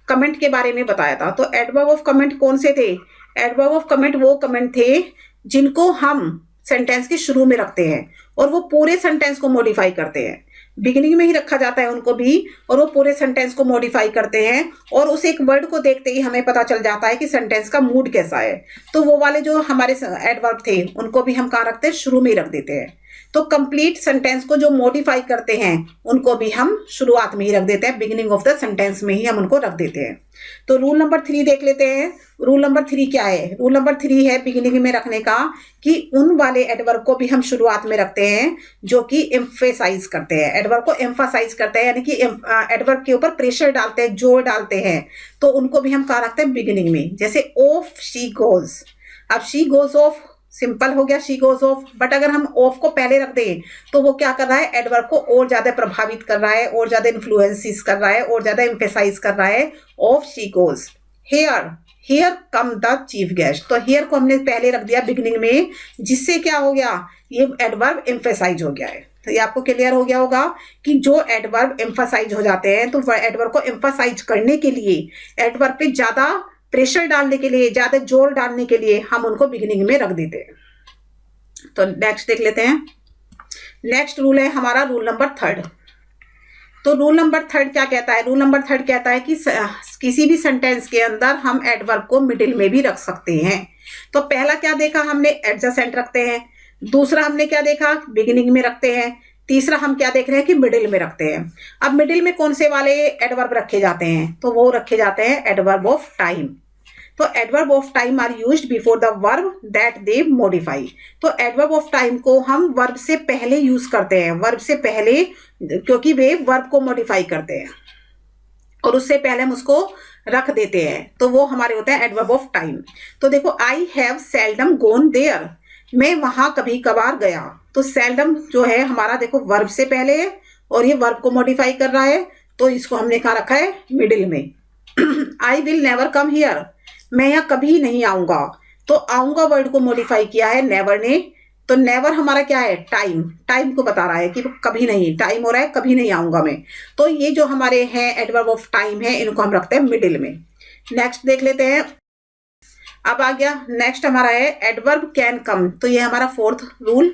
कमेंट के बारे में बताया था। तो एडवर्ब ऑफ कमेंट कौन से थे, एडवर्ब ऑफ कमेंट वो कमेंट थे जिनको हम सेंटेंस के शुरू में रखते हैं और वो पूरे सेंटेंस को मॉडिफाई करते हैं। बिगिनिंग में ही रखा जाता है उनको भी और वो पूरे सेंटेंस को मॉडिफाई करते हैं और उस एक वर्ड को देखते ही हमें पता चल जाता है कि सेंटेंस का मूड कैसा है। तो वो वाले जो हमारे एडवर्ब थे उनको भी हम कहाँ रखते हैं, शुरू में ही रख देते हैं। तो कंप्लीट सेंटेंस को जो मॉडिफाई करते हैं उनको भी हम शुरुआत में ही रख देते हैं, बिगिनिंग ऑफ द सेंटेंस में ही हम उनको रख देते हैं। तो रूल नंबर 3 देख लेते हैं। रूल नंबर 3 क्या है, रूल नंबर 3 है बिगिनिंग में रखने का कि उन वाले एडवर्ब को भी हम शुरुआत में रखते हैं जो कि एम्फेसाइज करते हैं, एडवर्ब को एम्फासाइज करते हैं, यानी कि एडवर्ब के ऊपर प्रेशर डालते हैं, जोर डालते हैं, तो उनको भी हम कहाँ रखते हैं, बिगिनिंग में। जैसे ऑफ शी गोज, अब शी गोज ऑफ सिंपल हो गया, शी गोज ऑफ, बट अगर हम ऑफ को पहले रख दें तो वो क्या कर रहा है, एडवर्ब को और ज्यादा प्रभावित कर रहा है, और ज्यादा इन्फ्लुएंसिस कर रहा है, और ज्यादा एम्फेसाइज कर रहा है, off she goes. Here, here come the chief guest. तो हेयर को हमने पहले रख दिया बिगिनिंग में, जिससे क्या हो गया, ये एडवर्ब एम्फेसाइज हो गया है। तो ये आपको क्लियर हो गया होगा कि जो एडवर्ब एम्फासाइज हो जाते हैं, तो एडवर्ब को एम्फासाइज करने के लिए, एडवर्ब पे ज्यादा प्रेशर डालने के लिए, ज्यादा जोर डालने के लिए हम उनको बिगिनिंग में रख देते हैं। तो नेक्स्ट देख लेते हैं। नेक्स्ट रूल है हमारा रूल नंबर 3। तो रूल नंबर 3 क्या कहता है? रूल नंबर 3 कहता है कि किसी भी सेंटेंस के अंदर हम एडवर्ब को मिडिल में भी रख सकते हैं। तो पहला क्या देखा हमने, एडजेसेंट रखते हैं। दूसरा हमने क्या देखा, बिगिनिंग में रखते हैं। तीसरा हम क्या देख रहे हैं कि मिडिल में रखते हैं। अब मिडिल में कौन से वाले एडवर्ब रखे जाते हैं? तो वो रखे जाते हैं एडवर्ब ऑफ टाइम। तो adverb of time are used before the verb that they modify. तो एडवर्ब ऑफ टाइम को हम वर्ब से पहले यूज करते हैं, वर्ब से पहले, क्योंकि वे वर्ब को मॉडिफाई करते हैं और उससे पहले हम उसको रख देते हैं। तो वो हमारे होते हैं एडवर्ब ऑफ टाइम। तो देखो, I have seldom gone there, मैं वहां कभी कभार गया। तो सेल्डम जो है हमारा, देखो वर्ब से पहले है और ये वर्ब को मॉडिफाई कर रहा है, तो इसको हमने कहा रखा है मिडिल में। I will never come here, मैं यहाँ कभी नहीं आऊंगा। तो आऊंगा वर्ड को मॉडिफाई किया है नेवर ने। तो नेवर हमारा क्या है, टाइम, टाइम को बता रहा है कि कभी नहीं, टाइम हो रहा है, कभी नहीं आऊंगा मैं। तो ये जो हमारे हैं एडवर्ब ऑफ टाइम है, इनको हम रखते हैं मिडिल में। नेक्स्ट देख लेते हैं। अब आ गया नेक्स्ट हमारा है एडवर्ब कैन कम। तो ये हमारा 4th rule,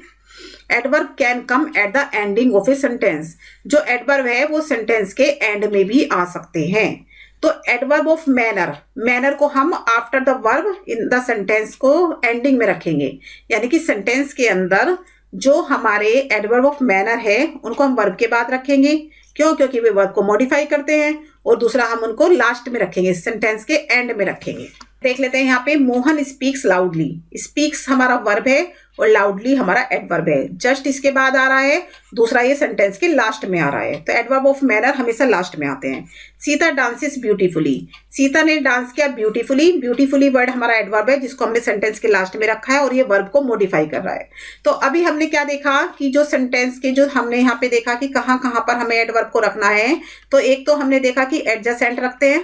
adverb can come at the ending of a sentence. जो एडवर्ब है वो सेंटेंस के एंड में भी आ सकते हैं। तो एडवर्ब ऑफ मैनर, मैनर को हम after the verb in the sentence को एंडिंग में रखेंगे। यानी कि सेंटेंस के अंदर जो हमारे एडवर्ब ऑफ मैनर है उनको हम वर्ब के बाद रखेंगे। क्यों? क्योंकि वे वर्ब को मॉडिफाई करते हैं। और दूसरा हम उनको लास्ट में रखेंगे, सेंटेंस के एंड में रखेंगे। देख लेते हैं यहाँ पे, मोहन स्पीक्स लाउडली। स्पीक्स हमारा वर्ब है और लाउडली हमारा एडवर्ब है। जस्ट इसके बाद आ रहा है, दूसरा ये सेंटेंस के लास्ट में आ रहा है। तो एडवर्ब ऑफ मैनर हमेशा लास्ट में आते हैं। सीता डांसेस ब्यूटीफुली, सीता ने डांस किया ब्यूटीफुली। ब्यूटीफुली वर्ड हमारा एडवर्ब है जिसको हमने सेंटेंस के लास्ट में रखा है और ये वर्ब को मॉडिफाई कर रहा है। तो अभी हमने क्या देखा कि जो सेंटेंस के, जो हमने यहाँ पे देखा कि कहाँ कहाँ पर हमें एडवर्ब को रखना है। तो एक तो हमने देखा कि एडजेसेंट रखते हैं,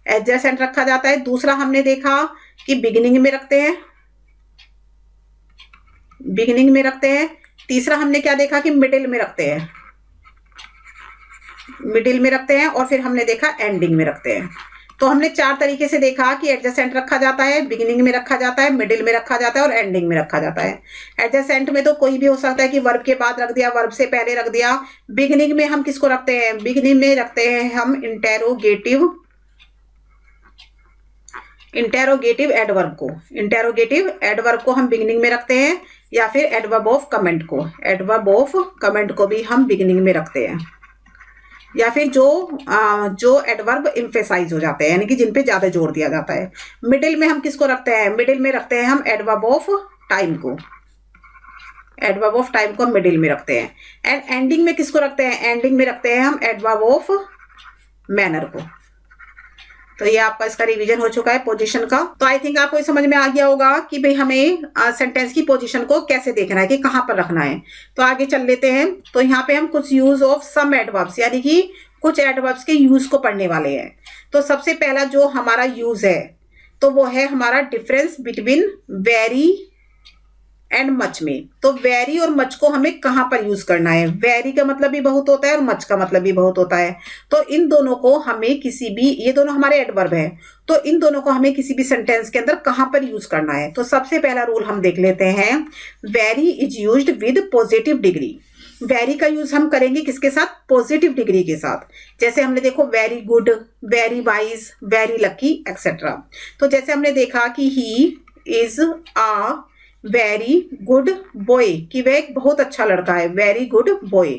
एडजेसेंट रखा जाता है। दूसरा हमने देखा कि बिगिनिंग में रखते हैं, बिगिनिंग में रखते हैं। तीसरा हमने क्या देखा कि मिडिल में रखते हैं, मिडिल में रखते हैं। और फिर हमने देखा एंडिंग में रखते हैं। तो हमने 4 तरीके से देखा कि एडजेसेंट रखा जाता है, बिगिनिंग में रखा जाता है, मिडिल में रखा जाता है और एंडिंग में रखा जाता है। एडजेसेंट में तो कोई भी हो सकता है कि वर्ब के बाद रख दिया, वर्ब से पहले रख दिया। बिगिनिंग में हम किसको रखते हैं? बिगिनिंग में रखते हैं हम इंटेरोगेटिव, इंटेरोगेटिव एडवर्ब को। इंटेरोगेटिव एडवर्ब को हम बिगिनिंग में रखते हैं, या फिर एडवर्ब ऑफ कमेंट को, एडवर्ब ऑफ कमेंट को भी हम बिगिनिंग में रखते हैं। या फिर जो एडवर्ब एम्फेसाइज हो जाते हैं, यानी कि जिन पे ज्यादा जोर दिया जाता है। मिडिल में हम किसको रखते हैं? मिडिल में रखते हैं हम एडवर्ब ऑफ टाइम को, एडवर्ब ऑफ टाइम को मिडिल में रखते हैं। एंड एंडिंग में किसको रखते हैं? एंडिंग में रखते हैं हम एडवर्ब ऑफ मैनर को। तो ये आपका इसका रिवीजन हो चुका है पोजीशन का। तो आई थिंक आपको समझ में आ गया होगा कि भाई हमें सेंटेंस की पोजीशन को कैसे देखना है, कि कहां पर रखना है। तो आगे चल लेते हैं। तो यहाँ पे हम कुछ यूज ऑफ सम एडवर्ब्स, यानी कि कुछ एडवर्ब्स के यूज को पढ़ने वाले हैं। तो सबसे पहला जो हमारा यूज है तो वो है हमारा difference between very and much में। तो वेरी और मच को हमें कहां पर यूज करना है? वेरी का मतलब भी बहुत होता है और मच का मतलब भी बहुत होता है। तो इन दोनों को हमें किसी भी, ये दोनों हमारे एडवर्ब है, तो इन दोनों को हमें किसी भी सेंटेंस के अंदर कहां पर यूज करना है। तो सबसे पहला रूल हम देख लेते हैं, very is used with positive degree. Very का यूज हम करेंगे किसके साथ? पॉजिटिव डिग्री के साथ। जैसे हमने देखो very good, very wise, very lucky etcetera. तो जैसे हमने देखा कि he is a very good boy, कि वह एक बहुत अच्छा लड़का है, वेरी गुड बॉय।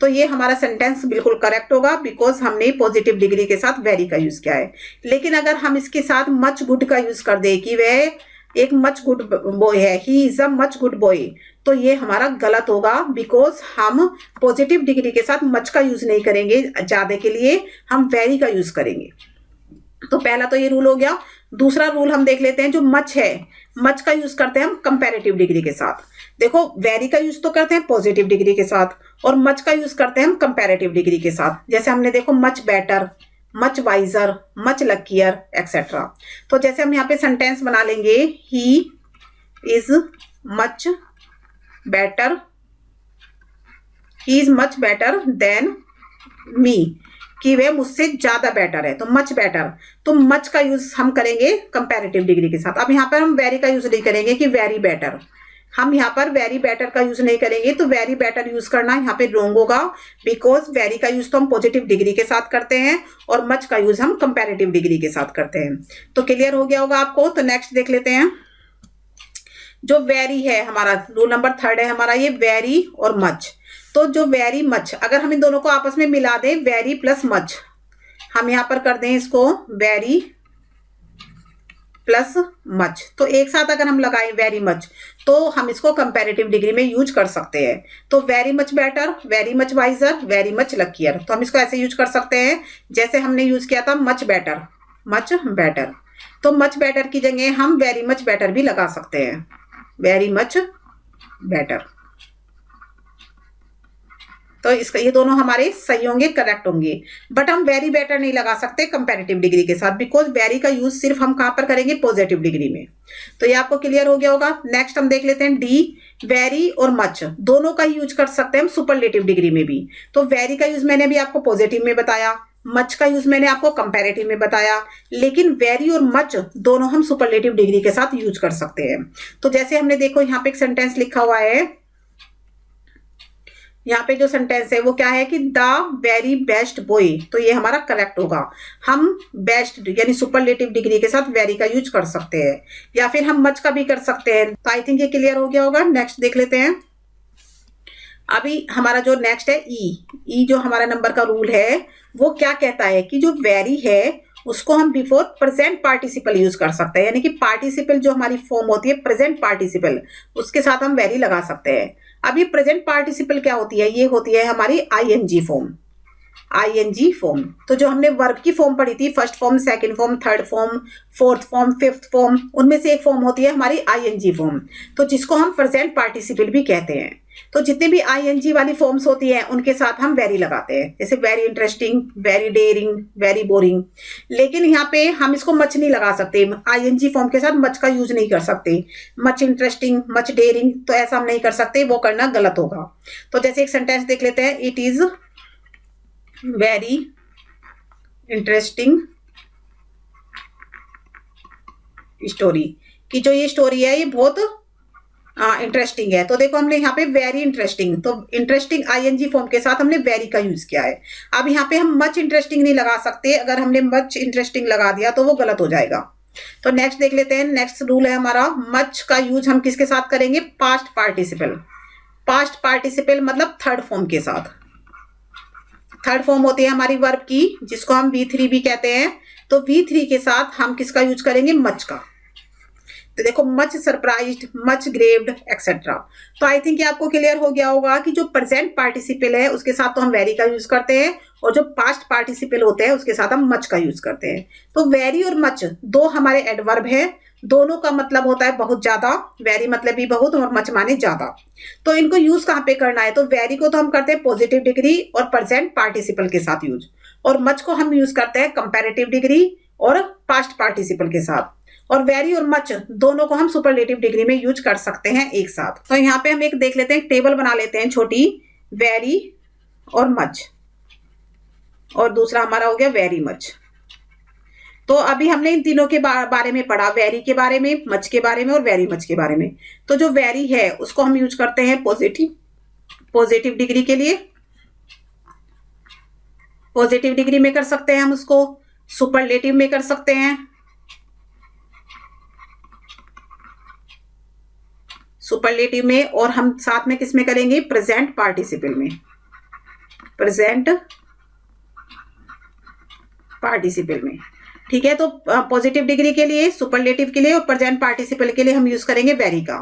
तो ये हमारा सेंटेंस बिल्कुल करेक्ट होगा, बिकॉज हमने पॉजिटिव डिग्री के साथ वेरी का यूज किया है। लेकिन अगर हम इसके साथ मच गुड का यूज कर दे कि वह एक मच गुड बॉय है, he is a much good boy, तो ये हमारा गलत होगा, बिकॉज हम पॉजिटिव डिग्री के साथ मच का यूज नहीं करेंगे, ज्यादा के लिए हम वेरी का यूज करेंगे। तो पहला तो ये रूल हो गया। दूसरा रूल हम देख लेते हैं, जो मच है, मच का यूज करते हैं हम कंपैरेटिव डिग्री के साथ। देखो वेरी का यूज तो करते हैं पॉजिटिव डिग्री के साथ और मच का यूज करते हैं हम कंपैरेटिव डिग्री के साथ। जैसे हमने देखो much better, much wiser, much luckier etcetera. तो जैसे हम यहाँ पे सेंटेंस बना लेंगे, he is much better, he is much better than me, कि वह मुझसे ज्यादा बेटर है। तो मच बेटर, तो मच का यूज हम करेंगे कंपैरेटिव डिग्री के साथ। अब यहाँ पर हम वेरी का यूज नहीं करेंगे कि वेरी बेटर, हम यहाँ पर वेरी बेटर का यूज नहीं करेंगे। तो वेरी बेटर यूज करना यहाँ पे रॉन्ग होगा, बिकॉज वेरी का यूज तो हम पॉजिटिव डिग्री के साथ करते हैं और मच का यूज हम कंपैरेटिव डिग्री के साथ करते हैं। तो क्लियर हो गया होगा आपको। तो नेक्स्ट देख लेते हैं। जो वेरी है हमारा, रूल नंबर 3 है हमारा ये, वेरी और मच। तो जो वेरी मच, अगर हम इन दोनों को आपस में मिला दें, वेरी प्लस मच, हम यहां पर कर दें इसको वेरी प्लस मच, तो एक साथ अगर हम लगाएं वेरी मच, तो हम इसको कंपैरेटिव डिग्री में यूज कर सकते हैं। तो very much better, very much wiser, very much luckier, तो हम इसको ऐसे यूज कर सकते हैं जैसे हमने यूज किया था मच बेटर, मच बेटर। तो मच बेटर की जगह हम वेरी मच बेटर भी लगा सकते हैं, वेरी मच बेटर। तो इसका ये दोनों हमारे सही होंगे, करेक्ट होंगे। बट हम वेरी बेटर नहीं लगा सकते कंपैरेटिव डिग्री के साथ, बिकॉज वेरी का यूज सिर्फ हम कहां पर करेंगे, पॉजिटिव डिग्री में। तो ये आपको क्लियर हो गया होगा। नेक्स्ट हम देख लेते हैं डी, वेरी और मच दोनों का यूज कर सकते हैं हम सुपरलेटिव डिग्री में भी। तो वेरी का यूज मैंने अभी आपको पॉजिटिव में बताया, मच का यूज मैंने आपको कंपैरेटिव में बताया, लेकिन वेरी और मच दोनों हम सुपरलेटिव डिग्री के साथ यूज कर सकते हैं। तो जैसे हमने देखो यहाँ पे एक सेंटेंस लिखा हुआ है, यहाँ पे जो सेंटेंस है वो क्या है कि द वेरी बेस्ट बॉय, तो ये हमारा करेक्ट होगा। हम बेस्ट यानी सुपरलेटिव डिग्री के साथ वेरी का यूज कर सकते हैं, या फिर हम मच का भी कर सकते हैं। तो आई थिंक ये क्लियर हो गया होगा। नेक्स्ट देख लेते हैं। अभी हमारा जो नेक्स्ट है ई जो हमारा नंबर का रूल है वो क्या कहता है कि जो वेरी है उसको हम बिफोर प्रेजेंट पार्टिसिपल यूज कर सकते हैं, यानी कि पार्टिसिपल जो हमारी फॉर्म होती है प्रेजेंट पार्टिसिपल, उसके साथ हम वेरी लगा सकते हैं। अब ये प्रेजेंट पार्टिसिपल क्या होती है, ये होती है हमारी आईएनजी फॉर्म, आईएनजी फॉर्म। तो जो हमने वर्ब की फॉर्म पढ़ी थी, first form, second form, third form, fourth form, fifth form, उनमें से एक फॉर्म होती है हमारी आईएनजी फॉर्म, तो जिसको हम प्रेजेंट पार्टिसिपल भी कहते हैं। तो जितने भी आईएनजी वाली फॉर्म्स होती हैं उनके साथ हम वेरी लगाते हैं, जैसे very interesting, very dairying, very boring. लेकिन यहाँ पे हम इसको मच नहीं लगा सकते, आईएनजी फॉर्म के साथ मच का यूज नहीं कर सकते। मच इंटरेस्टिंग, मच डेयरिंग, तो ऐसा हम नहीं कर सकते, वो करना गलत होगा। तो जैसे एक सेंटेंस देख लेते हैं, it is very interesting story, कि जो ये स्टोरी है ये बहुत इंटरेस्टिंग है। तो देखो हमने यहाँ पे वेरी इंटरेस्टिंग, तो इंटरेस्टिंग आईएनजी फॉर्म के साथ हमने वेरी का यूज किया है। अब यहाँ पे हम मच इंटरेस्टिंग नहीं लगा सकते, अगर हमने मच इंटरेस्टिंग लगा दिया तो वो गलत हो जाएगा। तो नेक्स्ट देख लेते हैं। नेक्स्ट रूल है हमारा, मच का यूज हम किसके साथ करेंगे, पास्ट पार्टिसिपल। पास्ट पार्टिसिपल मतलब थर्ड फॉर्म के साथ। थर्ड फॉर्म होती है हमारी वर्ब की, जिसको हम V3 भी कहते हैं। तो V3 के साथ हम किसका यूज करेंगे, मच का। तो देखो much surprised, much graved etcetera. तो आई थिंक ये आपको क्लियर हो गया होगा कि जो प्रेजेंट पार्टिसिपल है उसके साथ तो हम वेरी का यूज करते हैं, और जो पास्ट पार्टिसिपल होते हैं उसके साथ हम मच का यूज करते हैं। तो वेरी और मच दो हमारे एडवर्ब है, दोनों का मतलब होता है बहुत ज्यादा, वेरी मतलब भी बहुत और मच माने ज्यादा। तो इनको यूज कहाँ पे करना है, तो वेरी को तो हम करते हैं पॉजिटिव डिग्री और प्रेजेंट पार्टिसिपल के साथ यूज, और मच को हम यूज करते हैं कंपैरेटिव डिग्री और पास्ट पार्टिसिपल के साथ। और वेरी और मच दोनों को हम सुपरलेटिव डिग्री में यूज कर सकते हैं एक साथ। तो यहाँ पे हम एक देख लेते हैं, एक टेबल बना लेते हैं छोटी, वेरी और मच, और दूसरा हमारा हो गया वेरी मच। तो अभी हमने इन तीनों के बारे में पढ़ा, वेरी के बारे में, मच के बारे में और वेरी मच के बारे में। तो जो वेरी है उसको हम यूज करते हैं पॉजिटिव डिग्री के लिए, पॉजिटिव डिग्री में कर सकते हैं हम उसको, सुपरलेटिव में कर सकते हैं, सुपरलेटिव में, और हम साथ में किस में करेंगे, प्रेजेंट पार्टिसिपल में, प्रेजेंट पार्टिसिपल में। ठीक है, तो पॉजिटिव डिग्री के लिए, सुपरलेटिव के लिए और प्रेजेंट पार्टिसिपल के लिए हम यूज करेंगे वेरी का।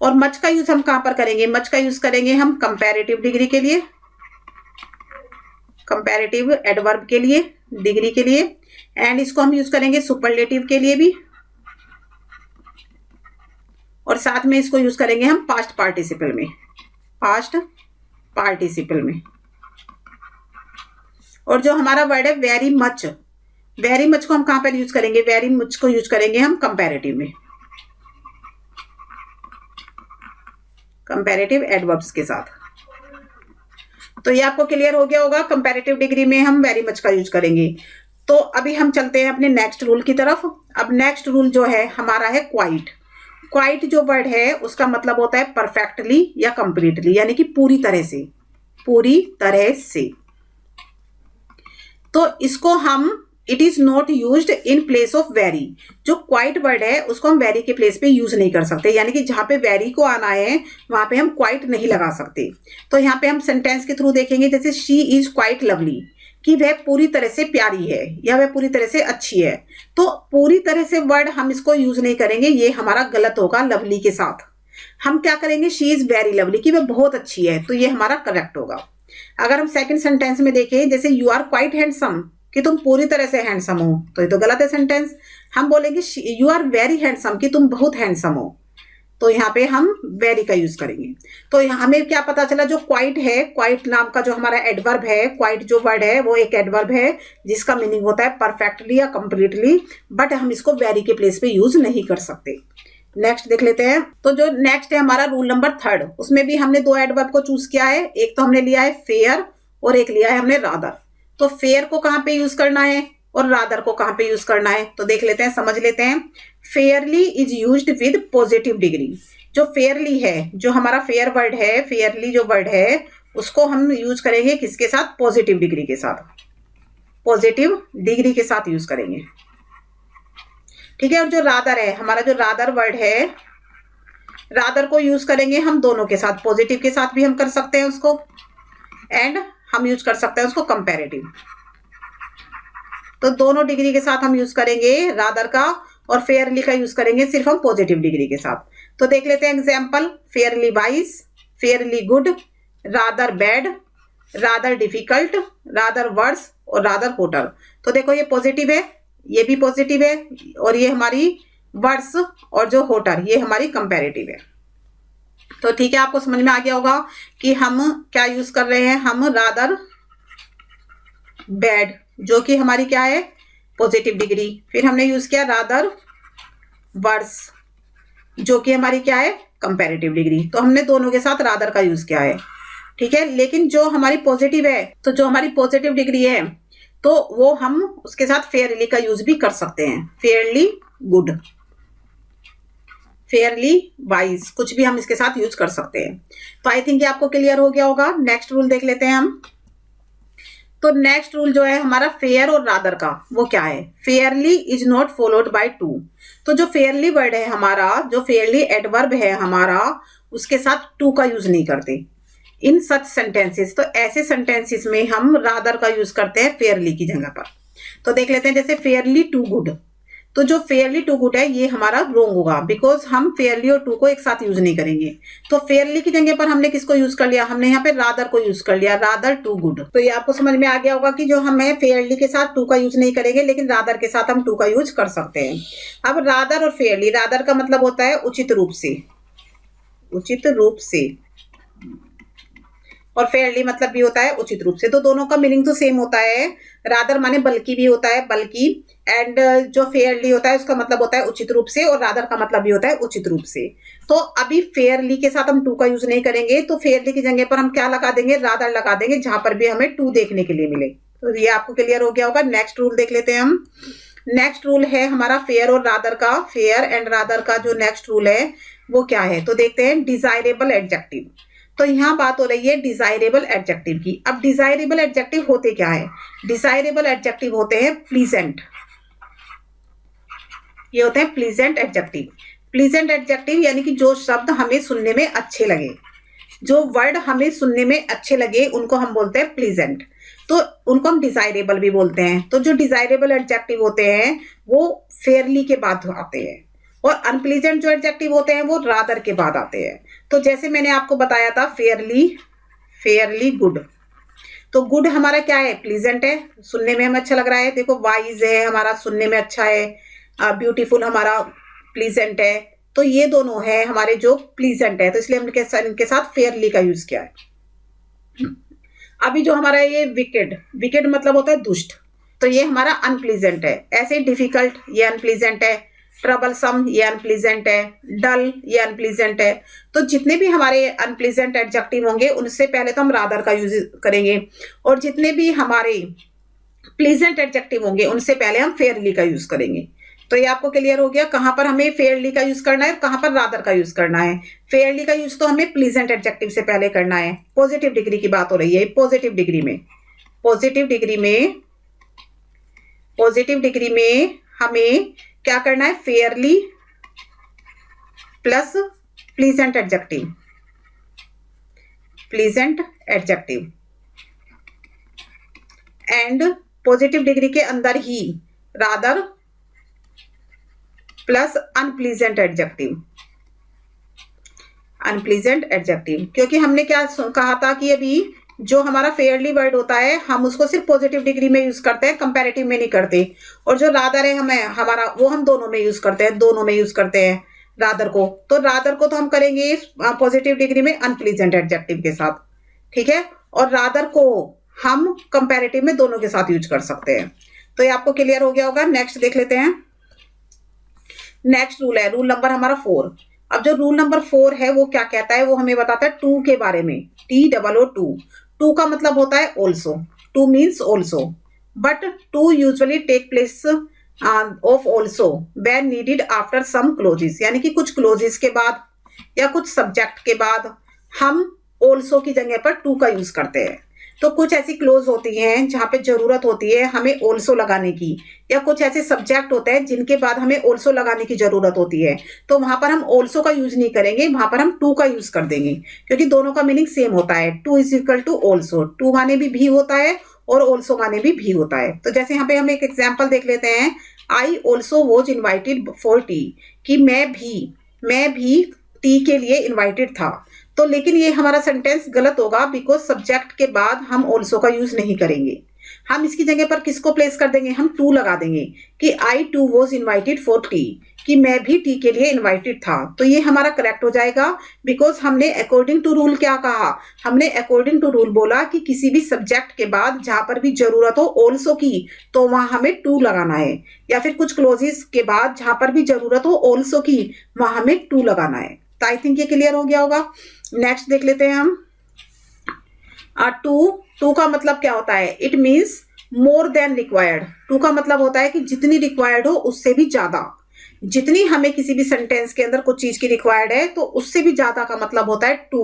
और मच का यूज हम कहां पर करेंगे, मच का यूज करेंगे हम कंपैरेटिव डिग्री के लिए, कंपैरेटिव एडवर्ब के लिए, डिग्री के लिए, एंड इसको हम यूज करेंगे सुपरलेटिव के लिए भी, और साथ में इसको यूज करेंगे हम पास्ट पार्टिसिपल में, पास्ट पार्टिसिपल में। और जो हमारा वर्ड है वेरी मच, वेरी मच को हम कहाँ पर यूज करेंगे? वेरी मच को यूज करेंगे हम कंपैरेटिव में, कंपैरेटिव एडवर्ब्स के साथ। तो ये आपको क्लियर हो गया होगा, कंपैरेटिव डिग्री में हम वेरी मच का यूज करेंगे। तो अभी हम चलते हैं अपने नेक्स्ट रूल की तरफ। अब नेक्स्ट रूल जो है हमारा है क्वाइट। क्वाइट जो वर्ड है उसका मतलब होता है परफेक्टली या कंप्लीटली, यानी कि पूरी तरह से, पूरी तरह से। तो इसको हम it is not used in place of very. जो क्वाइट वर्ड है उसको हम वेरी के प्लेस पे यूज नहीं कर सकते, यानी कि जहां पे वेरी को आना है वहां पे हम क्वाइट नहीं लगा सकते। तो यहाँ पे हम सेंटेंस के थ्रू देखेंगे, जैसे शी इज क्वाइट लवली, कि वह पूरी तरह से प्यारी है या वह पूरी तरह से अच्छी है। तो पूरी तरह से वर्ड हम इसको यूज नहीं करेंगे, ये हमारा गलत होगा लवली के साथ। हम क्या करेंगे? शी इज वेरी लवली, कि वह बहुत अच्छी है, तो ये हमारा करेक्ट होगा। अगर हम सेकंड सेंटेंस में देखें, जैसे यू आर क्वाइट हैंडसम, कि तुम पूरी तरह से हैंडसम हो, तो ये तो गलत है सेंटेंस। हम बोलेंगे यू आर वेरी हैंडसम, कि तुम बहुत हैंडसम हो, तो यहाँ पे हम वेरी का यूज करेंगे। तो हमें क्या पता चला, जो क्वाइट है, क्वाइट नाम का जो हमारा एडवर्ब है, क्वाइट जो वर्ड है वो एक एडवर्ब है जिसका मीनिंग होता है परफेक्टली या कंप्लीटली, बट हम इसको वेरी के प्लेस पे यूज नहीं कर सकते। नेक्स्ट देख लेते हैं। तो जो नेक्स्ट है हमारा रूल नंबर 3, उसमें भी हमने 2 एडवर्ब को चूज किया है। एक तो हमने लिया है फेयर और एक लिया है हमने रादर। तो फेयर को कहाँ पे यूज करना है और रादर को कहाँ पे यूज करना है, तो देख लेते हैं, समझ लेते हैं। Fairlie is used with positive degree. जो फेयरली है, जो हमारा फेयर वर्ड है, फेयरली जो वर्ड है उसको हम यूज करेंगे किसके साथ? पॉजिटिव डिग्री के साथ, पॉजिटिव डिग्री के साथ यूज करेंगे, ठीक है। और जो रादर है, हमारा जो रादर वर्ड है, रादर को यूज करेंगे हम दोनों के साथ, पॉजिटिव के साथ भी हम कर सकते हैं उसको, एंड हम यूज कर सकते हैं उसको कंपैरेटिव। तो दोनों डिग्री के साथ हम यूज करेंगे रादर का, और फेयरली का यूज करेंगे सिर्फ हम पॉजिटिव डिग्री के साथ। तो देख लेते हैं example. Fairly wise, fairly good, rather bad, rather difficult, rather worse और रादर होटर। तो देखो ये पॉजिटिव है, ये भी पॉजिटिव है, और ये हमारी वर्स और जो होटर ये हमारी कंपैरेटिव है। तो ठीक है, आपको समझ में आ गया होगा कि हम क्या यूज कर रहे हैं। हम रादर बैड, जो कि हमारी क्या है? Positive degree. फिर हमने यूज किया रादर वर्स, जो कि हमारी क्या है? Comparative degree. तो हमने दोनों के साथ रादर का यूज किया है, ठीक है। लेकिन जो हमारी पॉजिटिव है, तो जो हमारी पॉजिटिव डिग्री है, तो वो हम उसके साथ फेयरली का यूज भी कर सकते हैं। फेयरली गुड, फेयरली वाइज, कुछ भी हम इसके साथ यूज कर सकते हैं। तो आई थिंक ये आपको क्लियर हो गया होगा। नेक्स्ट रूल देख लेते हैं हम। तो नेक्स्ट रूल जो है हमारा फेयर और रादर का, वो क्या है? Fairlie is not followed by two. तो जो फेयरली वर्ड है हमारा, जो फेयरली एडवर्ब है हमारा, उसके साथ टू का यूज नहीं करते इन सच सेंटेंसेस। तो ऐसे सेंटेंसेस में हम रादर का यूज करते हैं फेयरली की जगह पर। तो देख लेते हैं, जैसे फेयरली टू गुड। तो जो फेयरली टू गुड है ये हमारा रोंग होगा, बिकॉज हम फेयरली और टू को एक साथ यूज नहीं करेंगे। तो फेयरली की जगह पर हमने किसको यूज कर लिया? हमने यहाँ पे रादर को यूज कर लिया, रादर टू गुड। तो ये आपको समझ में आ गया होगा कि जो हमें फेयरली के साथ टू का यूज नहीं करेंगे, लेकिन रादर के साथ हम टू का यूज कर सकते हैं। अब रादर और फेयरली, रादर का मतलब होता है उचित रूप से, उचित रूप से, और फेयरली मतलब भी होता है उचित रूप से। तो दोनों का मीनिंग तो सेम होता है। रादर माने बल्कि भी होता है, बल्कि, एंड जो फेयरली होता है उसका मतलब होता है उचित रूप से, और रादर का मतलब भी होता है उचित रूप से। तो अभी फेयरली के साथ हम टू का यूज नहीं करेंगे, तो फेयरली की जगह पर हम क्या लगा देंगे? रादर लगा देंगे, जहां पर भी हमें टू देखने के लिए मिले। तो ये आपको क्लियर हो गया होगा। नेक्स्ट रूल देख लेते हैं हम। नेक्स्ट रूल है हमारा फेयर और रादर का। फेयर एंड रादर का जो नेक्स्ट रूल है वो क्या है? तो देखते हैं, डिजायरेबल एडजेक्टिव। तो यहाँ बात हो रही है डिजायरेबल एडजेक्टिव की। अब डिजायरेबल एडजेक्टिव होते क्या है? डिजायरेबल एडजेक्टिव होते हैं प्लीजेंट, ये होते हैं प्लीजेंट एडजेक्टिव। प्लीजेंट एडजेक्टिव यानी कि जो शब्द हमें सुनने में अच्छे लगे, जो वर्ड हमें सुनने में अच्छे लगे, उनको हम बोलते हैं प्लीजेंट। तो उनको हम डिजायरेबल भी बोलते हैं। तो जो डिजायरेबल एडजेक्टिव होते हैं वो फेयरली के बाद आते हैं, और अनप्लीजेंट जो एडजेक्टिव होते हैं वो रादर के बाद आते हैं। तो जैसे मैंने आपको बताया था फेयरली, फेयरली गुड। तो गुड हमारा क्या है? प्लीजेंट है, सुनने में हमें अच्छा लग रहा है। देखो वाइज है हमारा, सुनने में अच्छा है। ब्यूटीफुल हमारा प्लीजेंट है। तो ये दोनों है हमारे जो प्लीजेंट है, तो इसलिए हमने इनके साथ फेयरली का यूज किया है। अभी जो हमारा ये विकेड, विकेड मतलब होता है दुष्ट। तो ये हमारा अनप्लीजेंट है। ऐसे डिफिकल्ट, ये अनप्लीजेंट है। ट्रबलसम, ये अनप्लीजेंट है। डल, ये अनप्लीजेंट है। तो जितने भी हमारे अनप्लीजेंट एडजेक्टिव होंगे उनसे पहले तो हम रादर का यूज करेंगे, और जितने भी हमारे प्लीजेंट एडजेक्टिव होंगे उनसे पहले हम फेयरली का यूज करेंगे। तो ये आपको क्लियर हो गया कहां पर हमें फेयरली का यूज करना है और कहां पर रादर का यूज करना है। फेयरली का यूज तो हमें प्लीजेंट एडजेक्टिव से पहले करना है। पॉजिटिव डिग्री की बात हो रही है। पॉजिटिव डिग्री में हमें क्या करना है, Fairlie plus pleasant adjective and positive degree के अंदर ही रादर प्लस अनप्लीजेंट एडजेक्टिव। क्योंकि हमने क्या कहा था कि अभी जो हमारा फेयरली वर्ड होता है हम उसको सिर्फ पॉजिटिव डिग्री में यूज करते हैं, कंपैरेटिव में नहीं करते। और जो रादर है हमारा वो हम दोनों में यूज करते हैं रादर को। तो रादर को तो हम करेंगे पॉजिटिव डिग्री में अनप्लीजेंट एडजेक्टिव के साथ, ठीक है। और रादर को हम कंपैरेटिव में दोनों के साथ यूज कर सकते हैं। तो ये आपको क्लियर हो गया होगा। नेक्स्ट देख लेते हैं। नेक्स्ट रूल है रूल नंबर हमारा 4। अब जो रूल नंबर 4 है वो क्या कहता है, वो हमें बताता है टू के बारे में। TOO, टू का मतलब होता है also. Too means also, but too usually take place of also when needed after some clauses, यानी कि कुछ क्लोजेस के बाद या कुछ सब्जेक्ट के बाद हम ऑल्सो की जगह पर टू का यूज करते हैं। तो कुछ ऐसी क्लोज होती हैं जहां पे जरूरत होती है हमें ऑल्सो लगाने की, या कुछ ऐसे सब्जेक्ट होते हैं जिनके बाद हमें ऑल्सो लगाने की जरूरत होती है। तो वहां पर हम ऑल्सो का यूज नहीं करेंगे, वहां पर हम टू का यूज कर देंगे, क्योंकि दोनों का मीनिंग सेम होता है। Too is equal to also. Too माने भी होता है और ऑल्सो माने भी होता है। तो जैसे यहाँ पे हम एक एग्जाम्पल देख लेते हैं। I also was invited for tea, कि मैं भी टी के लिए इन्वाइटेड था। तो लेकिन ये हमारा सेंटेंस गलत होगा, बिकॉज सब्जेक्ट के बाद हम ऑल्सो का यूज नहीं करेंगे। हम इसकी जगह पर किसको प्लेस कर देंगे, हम टू लगा देंगे कि I too was invited for tea, कि मैं भी टी के लिए इन्वाइटेड था। तो ये हमारा करेक्ट हो जाएगा, बिकॉज हमने अकॉर्डिंग टू रूल क्या कहा, हमने अकॉर्डिंग टू रूल बोला कि किसी भी सब्जेक्ट के बाद जहां पर भी जरूरत हो ऑल्सो की तो वहां हमें टू लगाना है, या फिर कुछ क्लोजेस के बाद जहां पर भी जरूरत हो ऑल्सो की वहां हमें टू लगाना है। तो आई थिंक ये क्लियर हो गया होगा। नेक्स्ट देख लेते हैं हम। टू का मतलब क्या होता है, it means more than required. Too का मतलब होता है कि जितनी रिक्वायर्ड हो उससे भी ज्यादा। जितनी हमें किसी भी सेंटेंस के अंदर कुछ चीज की रिक्वायर्ड है तो उससे भी ज्यादा का मतलब होता है टू।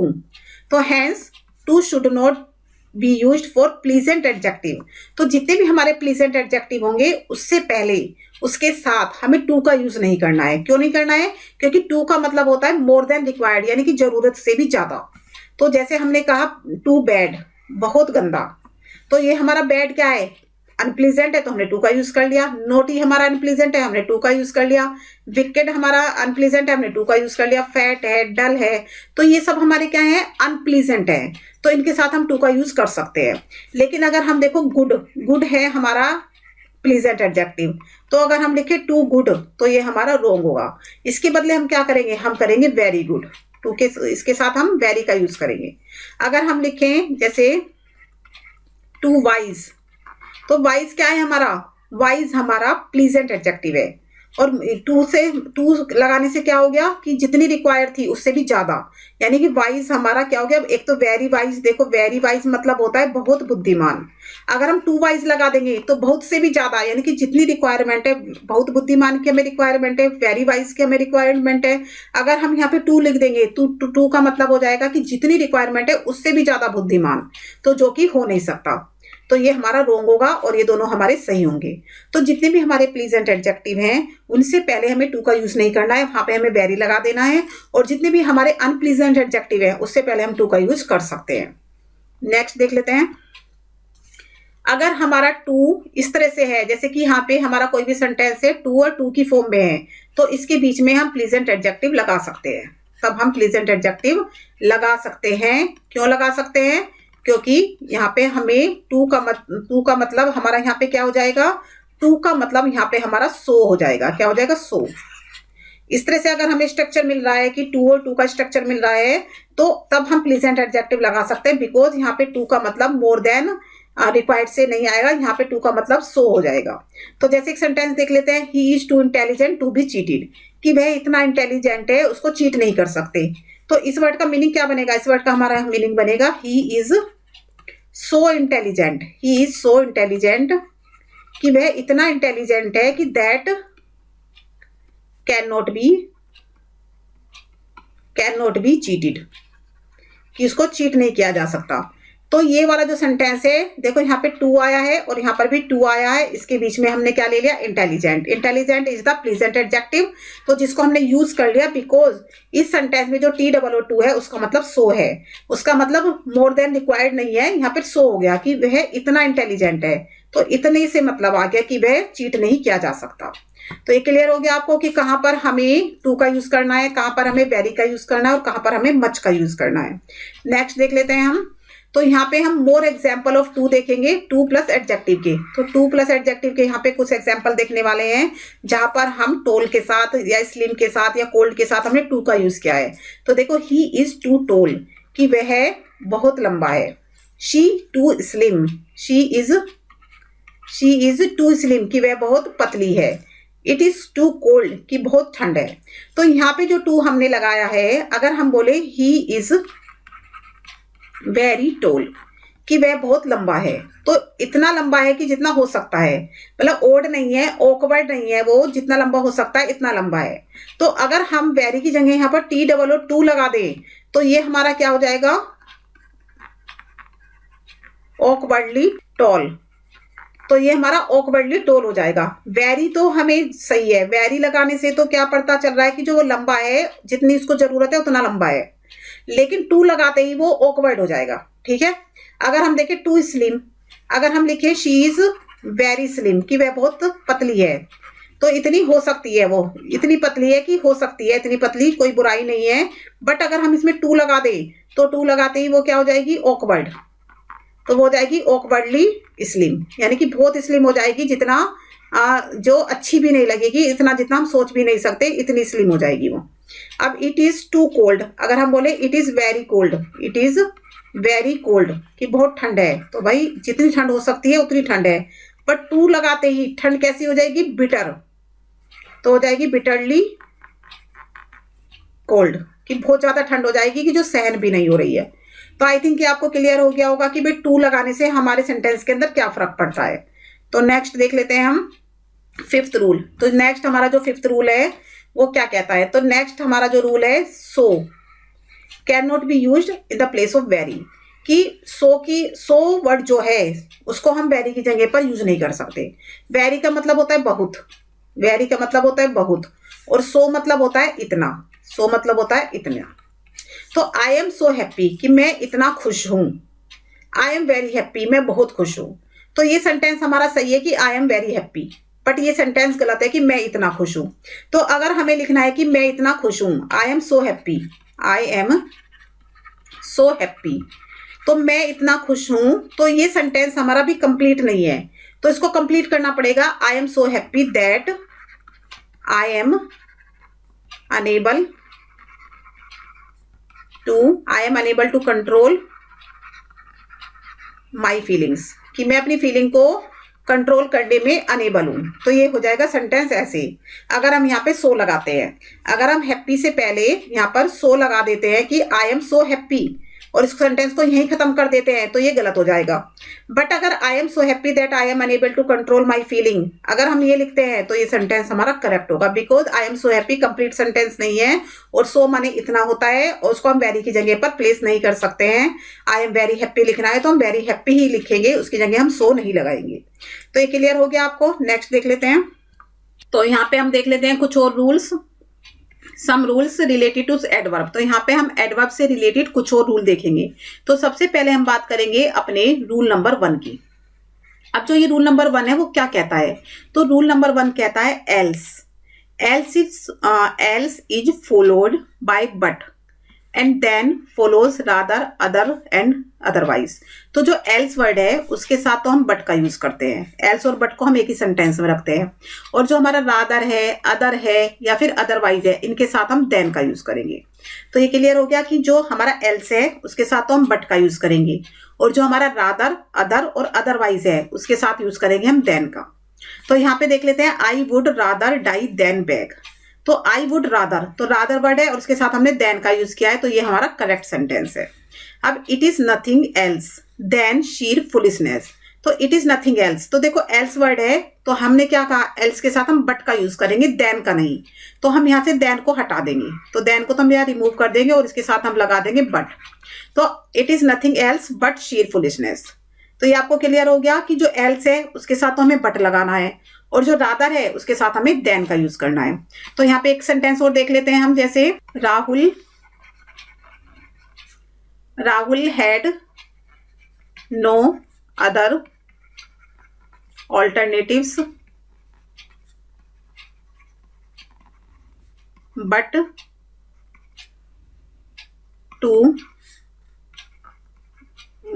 तो hence too should not be used for pleasant adjective. तो जितने भी हमारे प्लीजेंट एडजेक्टिव होंगे उससे पहले उसके साथ हमें टू का यूज नहीं करना है। क्यों नहीं करना है, क्योंकि टू का मतलब होता है मोर देन रिक्वायर्ड, यानी कि जरूरत से भी ज्यादा। तो जैसे हमने कहा टू बैड, बहुत गंदा, तो ये हमारा बैड क्या है, अनप्लीजेंट है, तो हमने टू का यूज कर लिया। नोटी हमारा अनप्लीजेंट है, हमने टू का यूज कर लिया। विकेड हमारा अनप्लीजेंट है, हमने टू का यूज कर लिया। फैट है, डल है, तो ये सब हमारे क्या है, अनप्लीजेंट है, तो इनके साथ हम टू का यूज कर सकते हैं। लेकिन अगर हम देखो गुड है हमारा प्लीजेंट एडजेक्टिव, तो अगर हम लिखे टू गुड तो ये हमारा रोंग होगा। इसके बदले हम क्या करेंगे, हम करेंगे वेरी गुड। टू के इसके साथ हम वेरी का यूज करेंगे। अगर हम लिखें जैसे टू वाइज, तो वाइज क्या है हमारा, वाइज हमारा प्लीजेंट एडजेक्टिव है। और टू लगाने से क्या हो गया कि जितनी रिक्वायर्ड थी उससे भी ज्यादा, यानी कि वाइज हमारा क्या हो गया। एक तो वेरी वाइज, देखो वेरी वाइज मतलब होता है बहुत बुद्धिमान। अगर हम टू वाइज लगा देंगे तो बहुत से भी ज्यादा, यानी कि जितनी रिक्वायरमेंट है, बहुत बुद्धिमान की हमें रिक्वायरमेंट है, वेरी वाइज की हमें रिक्वायरमेंट है। अगर हम यहाँ पे टू लिख देंगे तो टू का मतलब हो जाएगा कि जितनी रिक्वायरमेंट है उससे भी ज्यादा बुद्धिमान, तो जो कि हो नहीं सकता। तो ये हमारा रोंग होगा और ये दोनों हमारे सही होंगे। तो जितने भी हमारे प्लीजेंट एडजेक्टिव हैं उनसे पहले हमें टू का यूज नहीं करना है, वहां पे हमें वेरी लगा देना है। और जितने भी हमारे अनप्लीजेंट एडजेक्टिव हैं उससे पहले हम टू का यूज कर सकते हैं। नेक्स्ट देख लेते हैं। अगर हमारा टू इस तरह से है, जैसे कि यहाँ पे हमारा कोई भी सेंटेंस है टू और टू की फॉर्म में है, तो इसके बीच में हम प्लीजेंट एडजेक्टिव लगा सकते हैं। तब हम प्लीजेंट एडजेक्टिव लगा सकते हैं। क्यों लगा सकते हैं, क्योंकि यहाँ पे हमें टू का मतलब हमारा यहाँ पे क्या हो जाएगा, टू का मतलब यहाँ पे हमारा सो हो जाएगा। क्या हो जाएगा, सो। इस तरह से अगर हमें स्ट्रक्चर मिल रहा है कि टू और टू का स्ट्रक्चर मिल रहा है, तो तब हम प्लीजेंट एडजेक्टिव लगा सकते हैं, बिकॉज यहाँ पे टू का मतलब मोर देन रिक्वायर्ड से नहीं आएगा, यहाँ पे टू का मतलब सो हो जाएगा। तो जैसे एक सेंटेंस देख लेते हैं, he is too intelligent to be cheated, कि वह इतना इंटेलिजेंट है उसको चीट नहीं कर सकते। तो इस वर्ड का मीनिंग क्या बनेगा? इस वर्ड का हमारा मीनिंग बनेगा he is so intelligent, he is so intelligent, कि वह इतना इंटेलिजेंट है कि that can not be cheated, कि उसको चीट नहीं किया जा सकता। तो ये वाला जो सेंटेंस है, देखो यहाँ पे टू आया है और यहाँ पर भी टू आया है, इसके बीच में हमने क्या ले लिया? Intelligent. Intelligent is the pleasant adjective, तो जिसको हमने यूज कर लिया बिकॉज इस सेंटेंस में जो TOO है उसका मतलब सो है, उसका मतलब मोर देन रिक्वायर्ड नहीं है, यहाँ पर सो हो गया कि वह इतना इंटेलिजेंट है, तो इतने से मतलब आ गया कि वह चीट नहीं किया जा सकता। तो ये क्लियर हो गया आपको कि कहाँ पर हमें टू का यूज करना है, कहाँ पर हमें वेरी का यूज करना है और कहाँ पर हमें मच का यूज करना है। नेक्स्ट देख लेते हैं हम। तो यहाँ पे हम मोर एग्जाम्पल ऑफ टू देखेंगे, टू प्लस एडजेक्टिव के। तो टू प्लस एडजेक्टिव के यहाँ पे कुछ एग्जाम्पल देखने वाले हैं जहां पर हम टोल के साथ या स्लिम के साथ या कोल्ड के साथ हमने टू का यूज किया है। तो देखो, ही इज टू टोल, कि वह बहुत लंबा है। She too slim, she is too slim, कि वह बहुत पतली है। इट इज टू कोल्ड, कि बहुत ठंड है। तो यहाँ पे जो टू हमने लगाया है, अगर हम बोले ही इज वेरी टोल, कि वह बहुत लंबा है, तो इतना लंबा है कि जितना हो सकता है, मतलब ओड नहीं है, ऑकवर्ड नहीं है, वो जितना लंबा हो सकता है इतना लंबा है। तो अगर हम वेरी की जगह यहाँ पर TOO लगा दें तो ये हमारा क्या हो जाएगा? Awkwardly tall. तो ये हमारा ऑकवर्डली टॉल हो जाएगा। वेरी तो हमें सही है, वेरी लगाने से तो क्या पता चल रहा है कि जो वो लंबा है, जितनी उसको जरूरत है उतना लंबा है, लेकिन टू लगाते ही वो ऑकवर्ड हो जाएगा। ठीक है, अगर हम देखें टू स्लिम, अगर हम लिखे शी इज वेरी स्लिम, कि वह बहुत पतली है, तो इतनी हो सकती है, वो इतनी पतली है कि हो सकती है, इतनी पतली कोई बुराई नहीं है। बट अगर हम इसमें टू लगा दें तो टू लगाते ही वो क्या हो जाएगी? ऑकवर्ड। तो वो हो जाएगी ऑकवर्डली स्लिम, यानी कि बहुत स्लिम हो जाएगी, जितना जो अच्छी भी नहीं लगेगी, इतना जितना हम सोच भी नहीं सकते, इतनी स्लिम हो जाएगी वो। अब इट इज टू कोल्ड, अगर हम बोले it is very cold, it is very cold, कि बहुत ठंड है, तो भाई जितनी ठंड हो सकती है उतनी ठंड है। बट टू लगाते ही ठंड कैसी हो जाएगी? बिटर, तो हो जाएगी बिटरली कोल्ड, कि बहुत ज्यादा ठंड हो जाएगी कि जो सहन भी नहीं हो रही है। तो आई थिंक कि आपको क्लियर हो गया होगा कि भाई टू लगाने से हमारे सेंटेंस के अंदर क्या फर्क पड़ता है। तो नेक्स्ट देख लेते हैं हम फिफ्थ रूल। तो नेक्स्ट हमारा जो फिफ्थ रूल है वो क्या कहता है? तो नेक्स्ट हमारा जो रूल है, so can not be used in the place of very, कि सो वर्ड जो है उसको हम वेरी की जगह पर यूज नहीं कर सकते। वेरी का मतलब होता है बहुत, वेरी का मतलब होता है बहुत, और सो मतलब होता है इतना, सो मतलब होता है इतना। तो आई एम सो हैप्पी, कि मैं इतना खुश हूं। आई एम वेरी हैप्पी, मैं बहुत खुश हूं। तो ये सेंटेंस हमारा सही है कि I am very happy, but ये सेंटेंस गलत है कि मैं इतना खुश हूं। तो अगर हमें लिखना है कि मैं इतना खुश हूं, आई am so happy, I am so happy, तो मैं इतना खुश हूं, तो ये सेंटेंस हमारा भी कंप्लीट नहीं है। तो इसको कंप्लीट करना पड़ेगा, I am so happy that I am unable to control my feelings, कि मैं अपनी फीलिंग को कंट्रोल करने में अनेबल हूं। तो ये हो जाएगा सेंटेंस ऐसे। अगर हम यहाँ पे सो लगाते हैं, अगर हम हैप्पी से पहले यहाँ पर सो लगा देते हैं कि आई एम सो हैप्पी, और इस सेंटेंस को यहीं खत्म कर देते हैं, तो ये गलत हो जाएगा। बट अगर I am so happy that I am unable to control my feeling, अगर हम ये लिखते हैं तो ये सेंटेंस हमारा करेक्ट होगा, because I am so happy complete sentence नहीं है, और सो माने इतना होता है, और उसको हम वेरी की जगह पर प्लेस नहीं कर सकते हैं। आई एम वेरी हैप्पी लिखना है तो हम वेरी हैप्पी ही लिखेंगे, उसकी जगह हम सो नहीं लगाएंगे। तो ये क्लियर हो गया आपको। नेक्स्ट देख लेते हैं। तो यहाँ पे हम देख लेते हैं कुछ और rules, some rules related to adverb. तो यहाँ पे हम एडवर्ब से रिलेटेड कुछ और रूल देखेंगे। तो सबसे पहले हम बात करेंगे अपने रूल नंबर 1 की। अब जो ये रूल नंबर 1 है वो क्या कहता है? तो रूल नंबर 1 कहता है else is followed by but and then follows rather, other and otherwise. तो जो एल्स वर्ड है उसके साथ तो हम बट का यूज करते हैं, एल्स और बट को हम एक ही सेंटेंस में रखते हैं, और जो हमारा रादर है, अदर है या फिर अदरवाइज है, इनके साथ हम देन का यूज करेंगे। तो ये क्लियर हो गया कि जो हमारा एल्स है उसके साथ तो हम बट का यूज करेंगे, और जो हमारा रादर, अदर और अदरवाइज है उसके साथ यूज करेंगे हम देन का। तो यहाँ पे देख लेते हैं, I would rather die than bag. तो आई वुड रादर, तो रादर वर्ड है और उसके साथ हमने देन का यूज किया है, तो ये हमारा करेक्ट सेंटेंस है। अब it is nothing else than sheer foolishness. तो इट इज नथिंग एल्स, तो देखो एल्स वर्ड है, तो हमने क्या कहा, एल्स के साथ हम बट का यूज करेंगे, देन का नहीं। तो हम यहाँ से देन को हटा देंगे, तो देन को तो हम यहाँ रिमूव कर देंगे और इसके साथ हम लगा देंगे बट। तो it is nothing else but sheer foolishness. तो ये आपको क्लियर हो गया कि जो एल्स है उसके साथ तो हमें बट लगाना है और जो रादर है उसके साथ हमें देन का यूज करना है। तो यहाँ पे एक सेंटेंस और देख लेते हैं हम, जैसे Rahul had no other alternatives but to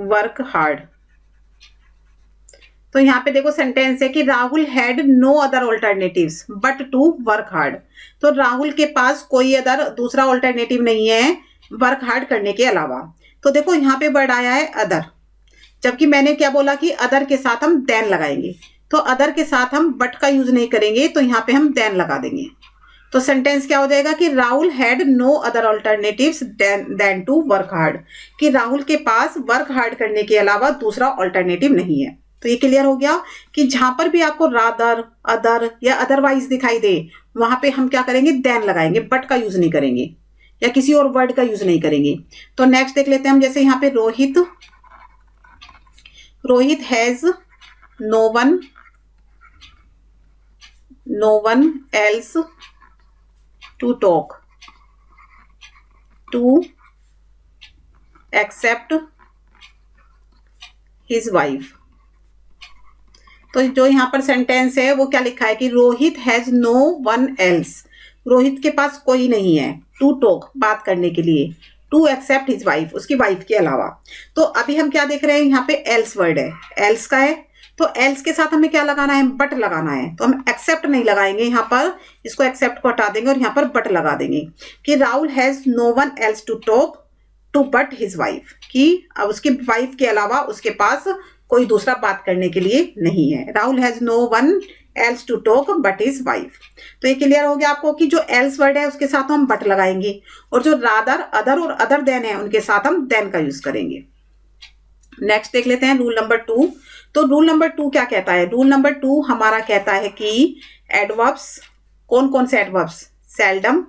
work hard। तो यहाँ पे देखो सेंटेंस है कि Rahul had no other alternatives but to work hard. तो राहुल के पास कोई अदर दूसरा ऑल्टरनेटिव नहीं है वर्क हार्ड करने के अलावा। तो देखो यहाँ पे वर्ड आया है अदर, जबकि मैंने क्या बोला कि अदर के साथ हम देन लगाएंगे, तो अदर के साथ हम बट का यूज नहीं करेंगे, तो यहाँ पे हम देन लगा देंगे। तो सेंटेंस क्या हो जाएगा कि Rahul had no other alternatives than to work hard, कि राहुल के पास वर्क हार्ड करने के अलावा दूसरा ऑल्टरनेटिव नहीं है। तो ये क्लियर हो गया कि जहां पर भी आपको रादर, अदर या अदरवाइज दिखाई दे वहां पे हम क्या करेंगे, देन लगाएंगे, बट का यूज नहीं करेंगे या किसी और वर्ड का यूज नहीं करेंगे। तो नेक्स्ट देख लेते हैं हम, जैसे यहाँ पे Rohit has no one else to talk to except his wife. तो जो यहाँ पर सेंटेंस है वो क्या लिखा है कि Rohit has no one else, Rohit के पास कोई नहीं है, टू टॉक बात करने के लिए, टू एक्सेप्ट हिज वाइफ उसकी वाइफ के अलावा। तो अभी हम क्या देख रहे हैं, यहाँ पे एल्स वर्ड है, एल्स का है, तो एल्स के साथ हमें क्या लगाना है, बट लगाना है। तो हम एक्सेप्ट नहीं लगाएंगे यहाँ पर, इसको एक्सेप्ट को हटा देंगे और यहाँ पर बट लगा देंगे कि Rahul has no one else to talk to but his wife, कि अब उसकी वाइफ के अलावा उसके पास कोई दूसरा बात करने के लिए नहीं है। Rahul has no one else to talk but his wife. तो ये क्लियर हो गया आपको कि जो एल्स वर्ड है उसके साथ हम बट लगाएंगे और जो रादर, अदर और अदर देन है उनके साथ हम देन का यूज करेंगे। नेक्स्ट देख लेते हैं रूल नंबर 2। तो रूल नंबर 2 क्या कहता है, रूल नंबर 2 हमारा कहता है कि एडवर्ब्स, कौन कौन से adverbs, seldom,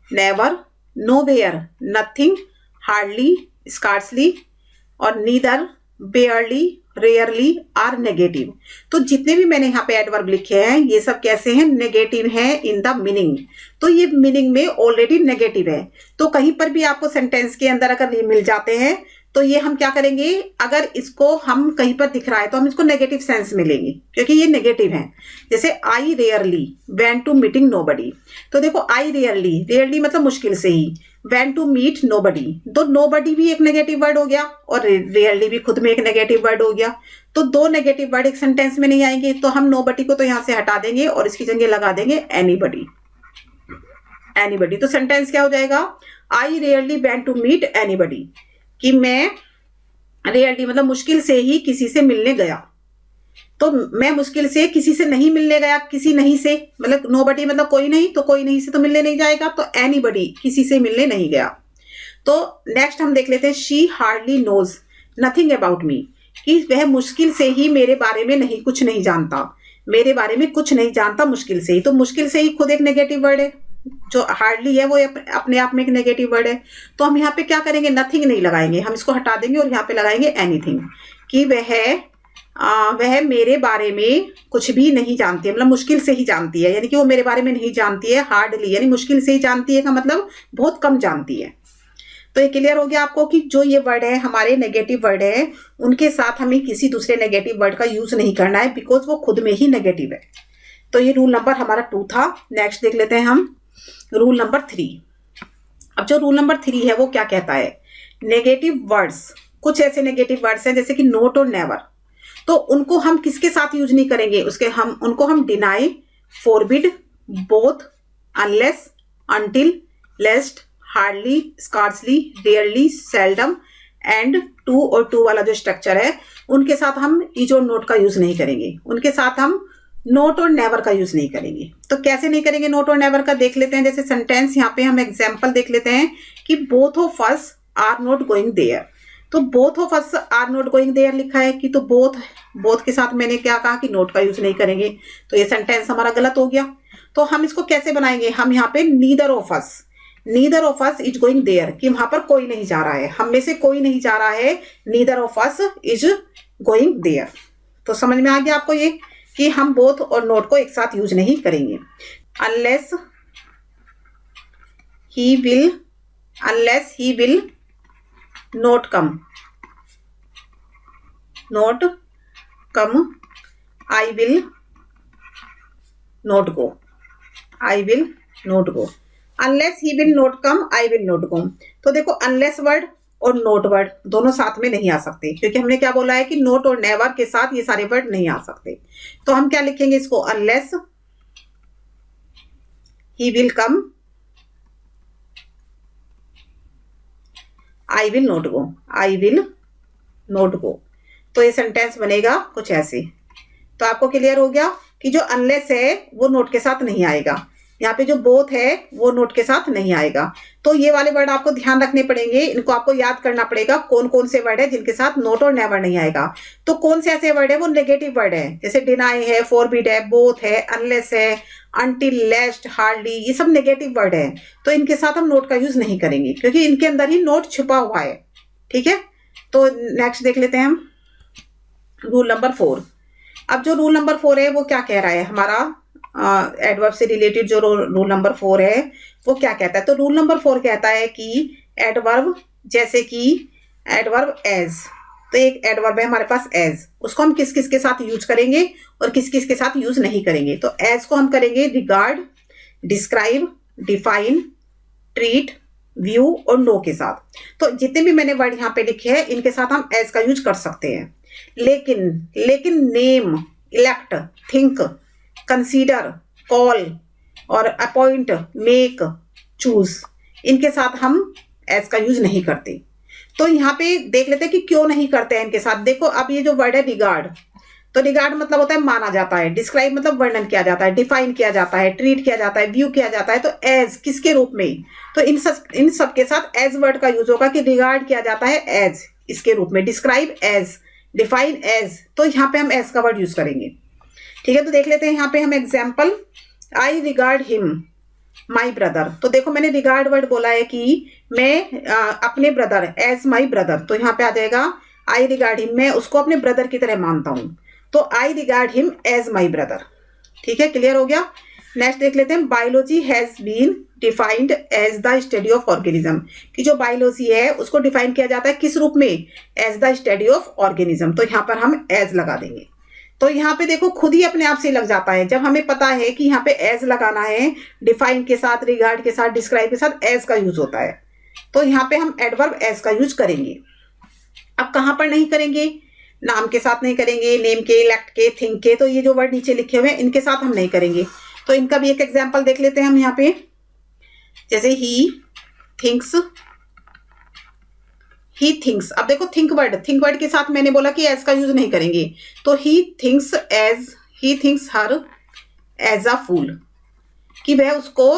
never, nowhere, nothing, hardly, scarcely और neither, barely, rarely are negative. तो जितने भी मैंने यहाँ पे एडवर्ब लिखे हैं ये सब कैसे हैं, नेगेटिव हैं इन द मीनिंग। तो ये मीनिंग में ऑलरेडी नेगेटिव है। तो कहीं पर भी आपको सेंटेंस के अंदर अगर ये मिल जाते हैं तो ये हम क्या करेंगे, अगर इसको हम कहीं पर दिख रहा है तो हम इसको नेगेटिव सेंस में लेंगे क्योंकि ये नेगेटिव है। जैसे I rarely went to meeting nobody. तो देखो आई रेयरली, रेयरली मतलब मुश्किल से ही, वेंट टू मीट नोबडी, तो नोबडी भी एक नेगेटिव वर्ड हो गया और रेयरली भी खुद में एक नेगेटिव वर्ड हो गया। तो दो नेगेटिव वर्ड एक सेंटेंस में नहीं आएंगे, तो हम नोबडी को तो यहां से हटा देंगे और इसकी जगह लगा देंगे एनीबडी, एनीबडी। तो सेंटेंस क्या हो जाएगा, I rarely went to meet anybody, कि मैं रेयरली मतलब मुश्किल से ही किसी से मिलने गया। तो मैं मुश्किल से किसी से नहीं मिलने गया, किसी नहीं से मतलब नोबडी मतलब कोई नहीं, तो कोई नहीं से तो मिलने नहीं जाएगा, तो एनीबडी किसी से मिलने नहीं गया। तो नेक्स्ट हम देख लेते हैं, she hardly knows nothing about me, कि वह मुश्किल से ही मेरे बारे में नहीं कुछ नहीं जानता, मेरे बारे में कुछ नहीं जानता मुश्किल से ही। तो मुश्किल से ही खुद एक नेगेटिव वर्ड है, जो हार्डली है वो अपने आप में एक नेगेटिव वर्ड है। तो हम यहाँ पे क्या करेंगे, नथिंग नहीं लगाएंगे, हम इसको हटा देंगे और यहाँ पे लगाएंगे एनीथिंग, कि वह मेरे बारे में कुछ भी नहीं जानती है, मतलब मुश्किल से ही जानती है, यानी कि वो मेरे बारे में नहीं जानती है। हार्डली यानी मुश्किल से ही जानती है का मतलब बहुत कम जानती है। तो ये क्लियर हो गया आपको कि जो ये वर्ड है हमारे नेगेटिव वर्ड है, उनके साथ हमें किसी दूसरे नेगेटिव वर्ड का यूज नहीं करना है, बिकॉज वो खुद में ही नेगेटिव है। तो ये रूल नंबर हमारा 2 था। नेक्स्ट देख लेते हैं हम रूल नंबर 3। अब जो रूल नंबर 3 है वो क्या कहता है, नेगेटिव वर्ड्स, कुछ ऐसे नेगेटिव वर्ड्स हैं जैसे कि नोट और नेवर, तो उनको हम किसके साथ यूज नहीं करेंगे, उनको हम deny, forbid, both, unless, until, lest, hardly, scarcely, rarely, seldom, and too और टू वाला जो स्ट्रक्चर है उनके साथ हम इज और नोट का यूज नहीं करेंगे, उनके साथ हम नोट और नेवर का यूज नहीं करेंगे। तो कैसे नहीं करेंगे नोट और नेवर का देख लेते हैं। जैसे सेंटेंस यहाँ पे हम एग्जाम्पल देख लेते हैं कि both of us are not going there. तो both of us are not going there लिखा है कि तो बोथ के साथ मैंने क्या कहा कि नोट का यूज नहीं करेंगे, तो ये सेंटेंस हमारा गलत हो गया। तो हम इसको कैसे बनाएंगे, हम यहाँ पे neither of us is going there कि वहां पर कोई नहीं जा रहा है, हम में से कोई नहीं जा रहा है, neither of us is going there. तो समझ में आ गया आपको ये कि हम बोथ और नोट को एक साथ यूज नहीं करेंगे। Unless he will note come I will note go, unless he will note come I will note गो। तो देखो अनलेस वर्ड और नोट वर्ड दोनों साथ में नहीं आ सकते, क्योंकि हमने क्या बोला है कि नोट और नेवर के साथ ये सारे वर्ड नहीं आ सकते। तो हम क्या लिखेंगे इसको, unless he will come I will note गो। तो ये सेंटेंस बनेगा कुछ ऐसे। तो आपको क्लियर हो गया कि जो अनलेस है वो नोट के साथ नहीं आएगा, यहाँ पे जो बोथ है वो नोट के साथ नहीं आएगा। तो ये वाले वर्ड आपको ध्यान रखने पड़ेंगे, इनको आपको याद करना पड़ेगा कौन कौन से वर्ड है जिनके साथ नोट और नेवर नहीं आएगा। तो कौन से ऐसे वर्ड है, वो नेगेटिव वर्ड है, जैसे डिनाई है, फॉरबिड है, बोथ है, अनलेस है, अनटिल, लेस्ट, हार्डली, ये सब नेगेटिव वर्ड है। तो इनके साथ हम नोट का यूज नहीं करेंगे क्योंकि इनके अंदर ही नोट छुपा हुआ है। ठीक है, तो नेक्स्ट देख लेते हैं हम रूल नंबर 4। अब जो रूल नंबर 4 है वो क्या कह रहा है, हमारा एडवर्ब से रिलेटेड जो रूल नंबर 4 है वो क्या कहता है। तो रूल नंबर 4 कहता है कि एडवर्ब, जैसे कि एडवर्ब एज, तो एक एडवर्ब है हमारे पास एज, उसको हम किस किस के साथ यूज करेंगे और किस किस के साथ यूज नहीं करेंगे। तो एज को हम करेंगे regard, describe, define, treat, view और नो के साथ। तो जितने भी मैंने वर्ड यहाँ पे लिखे हैं इनके साथ हम एज का यूज कर सकते हैं। लेकिन name, elect, think, consider, call और अपॉइंट, मेक, चूज, इनके साथ हम एज का यूज नहीं करते। तो यहाँ पे देख लेते हैं कि क्यों नहीं करते हैं इनके साथ। देखो अब ये जो वर्ड है रिगार्ड, तो रिगार्ड मतलब होता है माना जाता है, डिस्क्राइब मतलब वर्णन किया जाता है, डिफाइन किया जाता है, ट्रीट किया जाता है, व्यू किया जाता है। तो एज किसके रूप में, तो इन सब के साथ एज वर्ड का यूज होगा कि रिगार्ड किया जाता है एज इसके रूप में, डिस्क्राइब एज, डिफाइन एज, तो यहाँ पे हम एज का वर्ड यूज करेंगे। ठीक है, तो देख लेते हैं यहाँ पे हम example, I regard him my brother. तो देखो मैंने रिगार्ड वर्ड बोला है कि मैं अपने ब्रदर एज माई ब्रदर, तो यहाँ पे आ जाएगा आई रिगार्ड हिम, मैं उसको अपने ब्रदर की तरह मानता हूँ, तो I regard him as my brother. ठीक है, क्लियर हो गया। नेक्स्ट देख लेते हैं, biology has been defined as the study of organism, कि जो बायोलॉजी है उसको डिफाइन किया जाता है किस रूप में, as the study of organism. तो यहाँ पर हम एज लगा देंगे। तो यहाँ पे देखो खुद ही अपने आप से लग जाता है, जब हमें पता है कि यहाँ पे एज लगाना है, डिफाइन के साथ, रिगार्ड के साथ, डिस्क्राइब के साथ एज का यूज होता है। तो यहाँ पे हम एडवर्ब एज का यूज करेंगे। अब कहाँ पर नहीं करेंगे, नाम के साथ नहीं करेंगे, नेम के, इलेक्ट के, थिंक के, तो ये जो वर्ड नीचे लिखे हुए हैं इनके साथ हम नहीं करेंगे। तो इनका भी एक एग्जाम्पल देख लेते हैं हम यहाँ पे, जैसे ही थिंक्स। अब देखो थिंक वर्ड के साथ मैंने बोला कि एज का यूज नहीं करेंगे, तो he thinks her as a फूल, कि वह उसको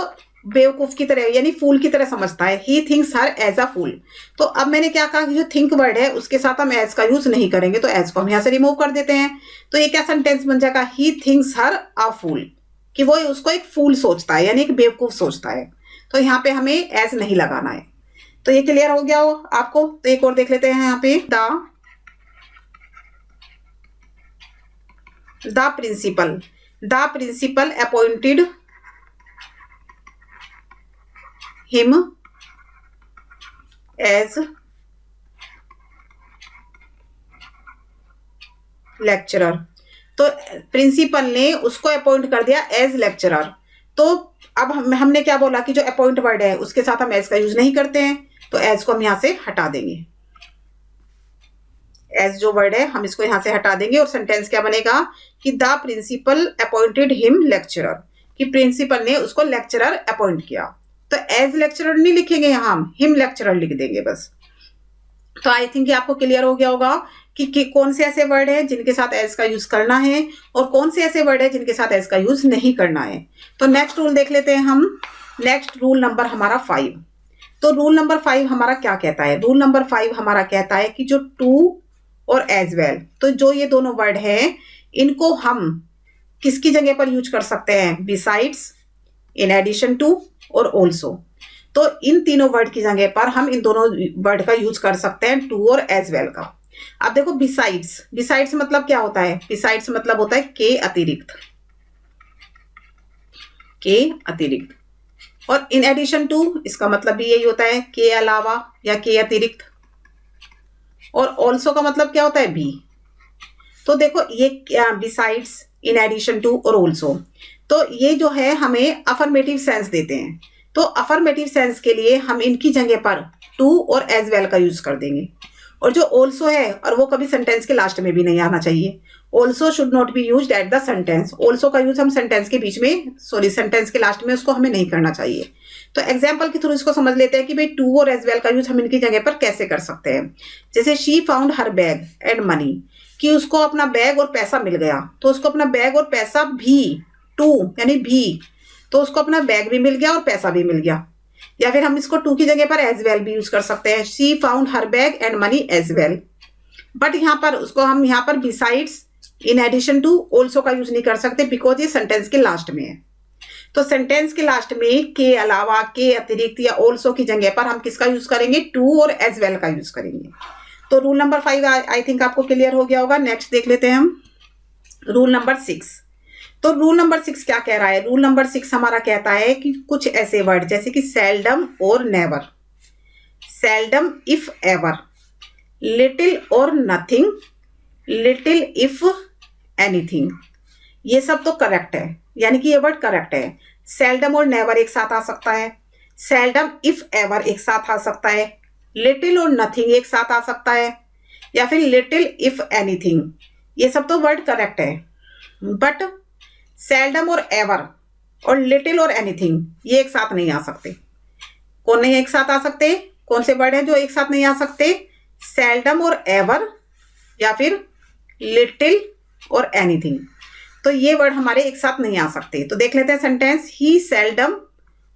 बेवकूफ की तरह यानी फूल की तरह समझता है, he thinks her as a फूल। तो अब मैंने क्या कहा कि जो थिंक वर्ड है उसके साथ हम एज का यूज नहीं करेंगे, तो एज को हम यहाँ से रिमूव कर देते हैं। तो ये क्या सेंटेंस बन जाएगा, ही थिंक्स हर अ फूल, कि वो उसको एक फूल सोचता है यानी एक बेवकूफ सोचता है। तो यहाँ पे हमें एज नहीं लगाना है। तो ये क्लियर हो गया हो आपको। तो एक और देख लेते हैं यहाँ पे, the principal appointed him as lecturer. तो प्रिंसिपल ने उसको अपॉइंट कर दिया एज लेक्चरर। तो अब हमने क्या बोला कि जो अपॉइंट वर्ड है उसके साथ हम एज का यूज नहीं करते हैं, तो एज को हम यहां से हटा देंगे। एज जो वर्ड है हम इसको यहां से हटा देंगे और सेंटेंस क्या बनेगा कि the principal appointed him lecturer, कि प्रिंसिपल ने उसको लेक्चरर अपॉइंट किया। तो एज लेक्चरर नहीं लिखेंगे यहां, हम हिम लेक्चरर लिख देंगे बस। तो आई थिंक ये आपको क्लियर हो गया होगा कि कौन से ऐसे वर्ड है जिनके साथ एज का यूज करना है और कौन से ऐसे वर्ड है जिनके साथ एज का यूज नहीं करना है। तो नेक्स्ट रूल देख लेते हैं हम। नेक्स्ट रूल नंबर हमारा 5। तो रूल नंबर 5 हमारा क्या कहता है? रूल नंबर 5 हमारा कहता है कि जो टू और एज वेल, तो जो ये दोनों वर्ड है इनको हम किसकी जगह पर यूज कर सकते हैं? बिसाइड्स, इन एडिशन टू और ऑल्सो। तो इन तीनों वर्ड की जगह पर हम इन दोनों वर्ड का यूज कर सकते हैं, टू और एज वेल का। अब देखो बिसाइड्स, बिसाइड्स मतलब क्या होता है? बिसाइड्स मतलब होता है के अतिरिक्त, के अतिरिक्त। और इन एडिशन टू इसका मतलब भी यही होता है, के अलावा या के अतिरिक्त। और ऑल्सो का मतलब क्या होता है? भी। तो देखो ये बिसाइड्स, इन एडिशन टू और ऑल्सो, तो ये जो है हमें अफर्मेटिव सेंस देते हैं। तो अफर्मेटिव सेंस के लिए हम इनकी जगह पर टू और एज वेल का यूज कर देंगे। और जो ऑल्सो है, और वो कभी सेंटेंस के लास्ट में भी नहीं आना चाहिए। Also should not be used at the sentence. Also का यूज हम सेंटेंस के बीच में, सेंटेंस के लास्ट में उसको हमें नहीं करना चाहिए। तो एग्जाम्पल के थ्रू इसको समझ लेते हैं कि भाई टू और एज वेल का यूज हम इनकी जगह पर कैसे कर सकते हैं। जैसे she found her bag and money, कि उसको अपना बैग और पैसा मिल गया, तो उसको अपना बैग और पैसा भी, टू यानी भी, तो उसको अपना बैग भी मिल गया और पैसा भी मिल गया। या फिर हम इसको टू की जगह पर एज वेल भी यूज कर सकते हैं, she found her bag and money as well. But यहाँ पर उसको हम यहाँ पर besides, in addition to, also का यूज नहीं कर सकते, बिकॉज ये सेंटेंस के लास्ट में है। तो सेंटेंस के लास्ट में के अलावा, के अतिरिक्त या ऑल्सो की जगह पर हम किसका यूज करेंगे? टू और एज वेल का यूज करेंगे। तो रूल नंबर 5 आई थिंक आपको क्लियर हो गया होगा। नेक्स्ट देख लेते हैं हम रूल नंबर 6। तो रूल नंबर 6 क्या कह रहा है? रूल नंबर 6 हमारा कहता है कि कुछ ऐसे वर्ड जैसे कि सेल्डम और never, seldom if ever, little और नथिंग, लिटिल इफ एनीथिंग, ये सब तो करेक्ट है, यानी कि ये वर्ड करेक्ट है। सेल्डम और नेवर एक साथ आ सकता है, सेल्डम इफ एवर एक साथ आ सकता है, लिटिल और नथिंग एक साथ आ सकता है, या फिर लिटिल इफ एनीथिंग, ये सब तो वर्ड करेक्ट है। बट सेल्डम और एवर और लिटिल और एनीथिंग ये एक साथ नहीं आ सकते। कौन नहीं एक साथ आ सकते? कौन से वर्ड हैं जो एक साथ नहीं आ सकते? सेल्डम और एवर या फिर लिटिल और एनीथिंग। तो ये वर्ड हमारे एक साथ नहीं आ सकते। तो देख लेते हैं सेंटेंस, ही सेल्डम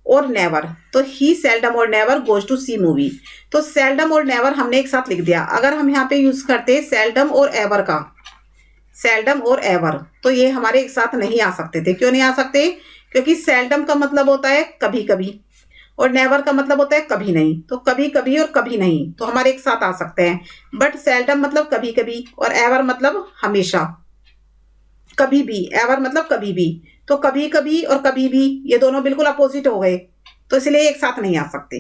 और नेवर। तो ही सेल्डम और never goes to see movie. तो सेल्डम और नेवर हमने एक साथ लिख दिया। अगर हम यहाँ पे यूज करते सेल्डम और एवर का, सेल्डम और एवर, तो ये हमारे एक साथ नहीं आ सकते थे। क्यों नहीं आ सकते? क्योंकि सेल्डम का मतलब होता है कभी कभी और नेवर का मतलब होता है कभी नहीं। तो कभी कभी और कभी नहीं तो हमारे एक साथ आ सकते हैं। बट सेल्डम मतलब कभी कभी और एवर मतलब हमेशा, कभी भी। एवर मतलब कभी भी। तो कभी कभी और कभी भी ये दोनों बिल्कुल अपोजिट हो गए, तो इसलिए एक साथ नहीं आ सकते।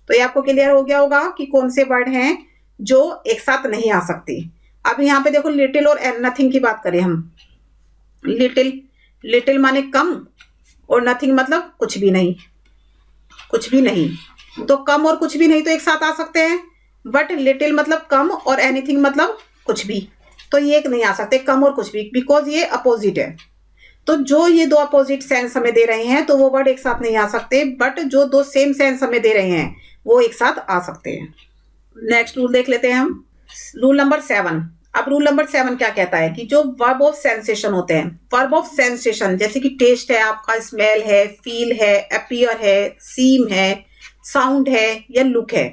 तो ये आपको क्लियर हो गया होगा कि कौन से वर्ड हैं जो एक साथ नहीं आ सकते। अब यहाँ पे देखो लिटिल और नथिंग की बात करें हम। लिटिल, लिटिल माने कम और नथिंग मतलब कुछ भी नहीं, कुछ भी नहीं। तो कम और कुछ भी नहीं तो एक साथ आ सकते हैं। बट लिटिल मतलब कम और एनीथिंग मतलब कुछ भी, तो ये एक नहीं आ सकते, कम और कुछ भी, बिकॉज ये अपोजिट है। तो जो ये दो अपोजिट सेंस हमें दे रहे हैं तो वो वर्ड एक साथ नहीं आ सकते। बट जो दो सेम सेंस हमें दे रहे हैं वो एक साथ आ सकते हैं। नेक्स्ट रूल देख लेते हैं हम, रूल नंबर 7। अब रूल नंबर 7 क्या कहता है कि जो वर्ब ऑफ सेंसेशन होते हैं, वर्ब ऑफ सेंसेशन जैसे कि टेस्ट है आपका, स्मेल है, फील है, अपीयर है, सीम है, साउंड है या लुक है,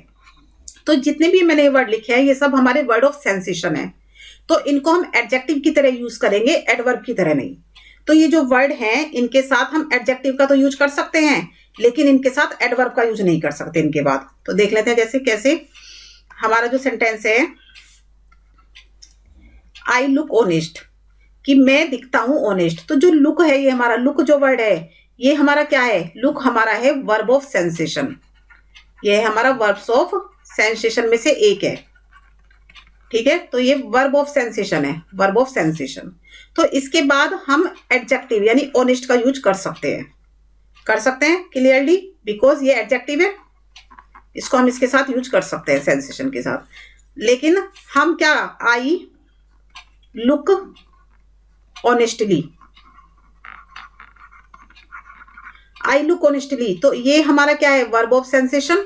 तो जितने भी मैंने वर्ड लिखे हैं ये सब हमारे वर्ड ऑफ सेंसेशन है। तो इनको हम एडजेक्टिव की तरह यूज करेंगे, एडवर्ब की तरह नहीं। तो ये जो वर्ड हैं इनके साथ हम एडजेक्टिव का तो यूज कर सकते हैं, लेकिन इनके साथ एडवर्ब का यूज नहीं कर सकते इनके बाद। तो देख लेते हैं जैसे कैसे। हमारा जो सेंटेंस है, आई लुक ऑनेस्ट, कि मैं दिखता हूं ऑनेस्ट। तो जो लुक है, ये हमारा लुक जो वर्ड है ये हमारा क्या है? लुक हमारा है वर्ब ऑफ सेंसेशन। ये हमारा वर्ब्स ऑफ सेंसेशन में से एक है, ठीक है। तो ये वर्ब ऑफ सेंसेशन है, वर्ब ऑफ सेंसेशन। तो इसके बाद हम एडजेक्टिव यानी ऑनेस्ट का यूज कर सकते हैं, कर सकते हैं क्लियरली, बिकॉज ये एडजेक्टिव है, इसको हम इसके साथ यूज कर सकते हैं सेंसेशन के साथ। लेकिन हम क्या, I look honestly, I look honestly, तो ये हमारा क्या है? Verb of sensation.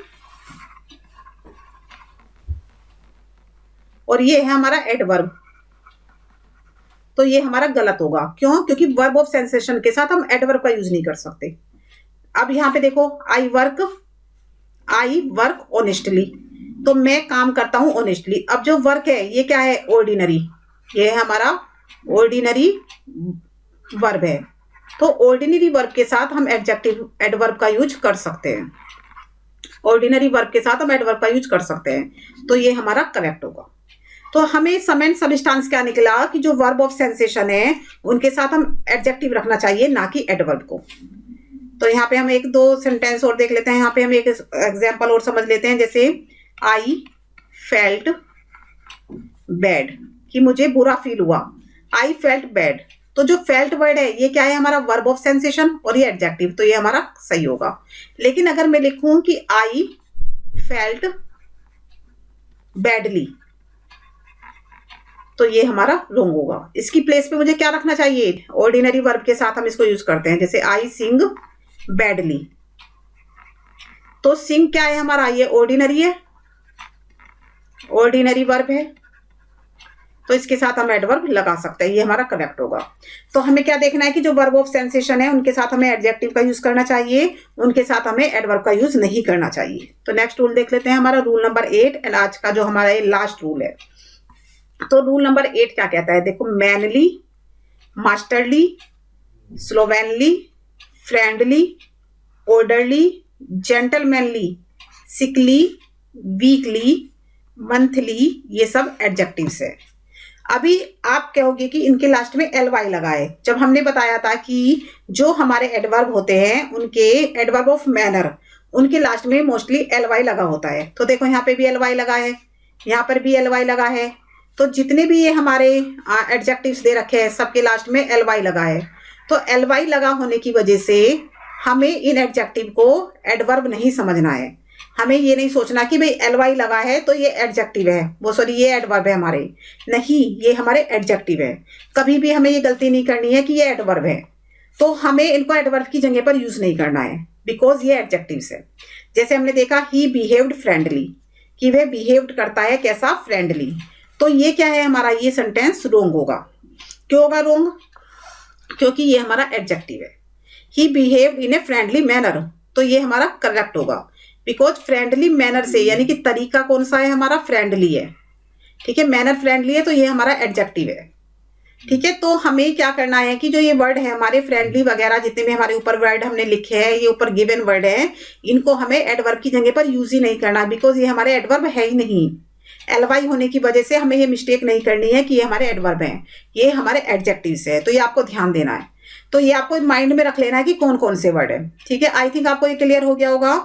और ये है हमारा एडवर्ब, तो ये हमारा गलत होगा। क्यों? क्योंकि वर्ब ऑफ सेंसेशन के साथ हम एडवर्ब का यूज नहीं कर सकते। अब यहाँ पे देखो, आई वर्क ऑनेस्टली, तो मैं काम करता हूं ऑनेस्टली। अब जो वर्क है ये क्या है? ऑर्डिनरी, ये है हमारा ऑर्डिनरी वर्ब है। तो ऑर्डिनरी वर्ब के साथ हम एडजेक्टिव एडवर्ब का यूज कर सकते हैं। ऑर्डिनरी वर्ब के साथ हम एडवर्ब का यूज कर सकते हैं, तो ये हमारा करेक्ट होगा। तो हमें सम एंड सबस्टांस क्या निकला कि जो वर्ब ऑफ सेंसेशन है उनके साथ हम एडजेक्टिव रखना चाहिए, ना कि एडवर्ब को। तो यहाँ पे हम एक दो सेंटेंस और देख लेते हैं। यहाँ पे हम एक एग्जाम्पल और समझ लेते हैं, जैसे आई फेल्ट बैड, कि मुझे बुरा फील हुआ। आई फेल्ट बैड, तो जो फेल्ट वर्ड है ये क्या है? हमारा वर्ब ऑफ सेंसेशन और ये एडजेक्टिव, तो ये हमारा सही होगा। लेकिन अगर मैं लिखूं कि आई फेल्ट बैडली, तो ये हमारा रॉन्ग होगा। इसकी प्लेस पे मुझे क्या रखना चाहिए? ऑर्डिनरी वर्ब के साथ हम इसको यूज करते हैं, जैसे आई सिंग बैडली। तो सिंग क्या है हमारा? ये ऑर्डिनरी है, ऑर्डिनरी वर्ब है, तो इसके साथ हम एडवर्ब लगा सकते हैं, ये हमारा करेक्ट होगा। तो हमें क्या देखना है कि जो वर्ब ऑफ सेंसेशन है उनके साथ हमें एडजेक्टिव का यूज करना चाहिए, उनके साथ हमें एडवर्ब का यूज नहीं करना चाहिए। तो नेक्स्ट रूल देख लेते हैं, हमारा रूल नंबर 8, एंड आज का जो हमारा ये लास्ट रूल है। तो रूल नंबर 8 क्या कहता है? देखो, manly, masterly, slovenly, friendly, orderly, gentlemanly, sickly, weekly, monthly, ये सब एडजेक्टिव्स है। अभी आप कहोगे कि इनके लास्ट में एल-वाई लगा है। जब हमने बताया था कि जो हमारे एडवर्ब होते हैं उनके एडवर्ब ऑफ मैनर, उनके लास्ट में मोस्टली एल-वाई लगा होता है। तो देखो, यहाँ पे भी एल-वाई लगा है, यहाँ पर भी एल-वाई लगा है। तो जितने भी ये हमारे एडजेक्टिव्स दे रखे हैं सबके लास्ट में एल-वाई लगा है। तो एल-वाई लगा होने की वजह से हमें इन एडजेक्टिव को एडवर्ब नहीं समझना है। हमें ये नहीं सोचना कि भाई एल-वाई लगा है तो ये एडजेक्टिव है, वो सॉरी ये एडवर्ब है हमारे, नहीं, ये हमारे एडजेक्टिव है। कभी भी हमें ये गलती नहीं करनी है कि ये एडवर्ब है, तो हमें इनको एडवर्ब की जगह पर यूज नहीं करना है, बिकॉज ये एडजेक्टिव्स है। जैसे हमने देखा, ही बिहेव्ड फ्रेंडली, कि वह बिहेव्ड करता है कैसा? फ्रेंडली। तो ये क्या है हमारा? ये सेंटेंस रोंग होगा। क्यों होगा रोंग? क्योंकि ये हमारा एडजेक्टिव है। He behaved in a friendly manner, तो ये हमारा करेक्ट होगा, बिकॉज फ्रेंडली मैनर से, यानी कि तरीका कौन सा है हमारा? फ्रेंडली है, ठीक है, मैनर फ्रेंडली है, तो ये हमारा एडजेक्टिव है, ठीक है। तो हमें क्या करना है कि जो ये वर्ड है हमारे फ्रेंडली वगैरह जितने भी हमारे ऊपर वर्ड हमने लिखे हैं, ये ऊपर गिवन वर्ड है, इनको हमें एडवर्ब की जगह पर यूज ही नहीं करना, बिकॉज ये हमारे एडवर्ब है ही नहीं। एल-वाई होने की वजह से हमें ये मिस्टेक नहीं करनी है कि ये हमारे एडवर्ब हैं, ये हमारे एडजेक्टिव्स है। तो ये आपको ध्यान देना है, तो ये आपको माइंड में रख लेना है कि कौन कौन से वर्ड है, ठीक है। आई थिंक आपको ये क्लियर हो गया होगा।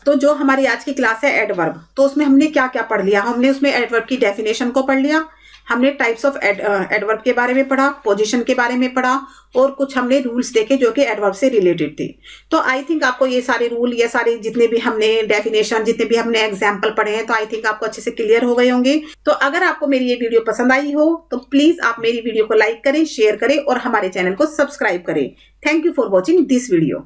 तो जो हमारी आज की क्लास है एडवर्ब, तो उसमें हमने क्या क्या पढ़ लिया? हमने उसमें एडवर्ब की डेफिनेशन को पढ़ लिया, हमने टाइप्स ऑफ एडवर्ब के बारे में पढ़ा, पोजीशन के बारे में पढ़ा, और कुछ हमने रूल्स देखे जो कि एडवर्ब से रिलेटेड थे। तो आई थिंक आपको ये सारे रूल, ये सारे जितने भी हमने डेफिनेशन, जितने भी हमने एग्जाम्पल पढ़े हैं, तो आई थिंक आपको अच्छे से क्लियर हो गए होंगे। तो अगर आपको मेरी ये वीडियो पसंद आई हो तो प्लीज आप मेरी वीडियो को लाइक करें, शेयर करें और हमारे चैनल को सब्सक्राइब करें। Thank you for watching this video.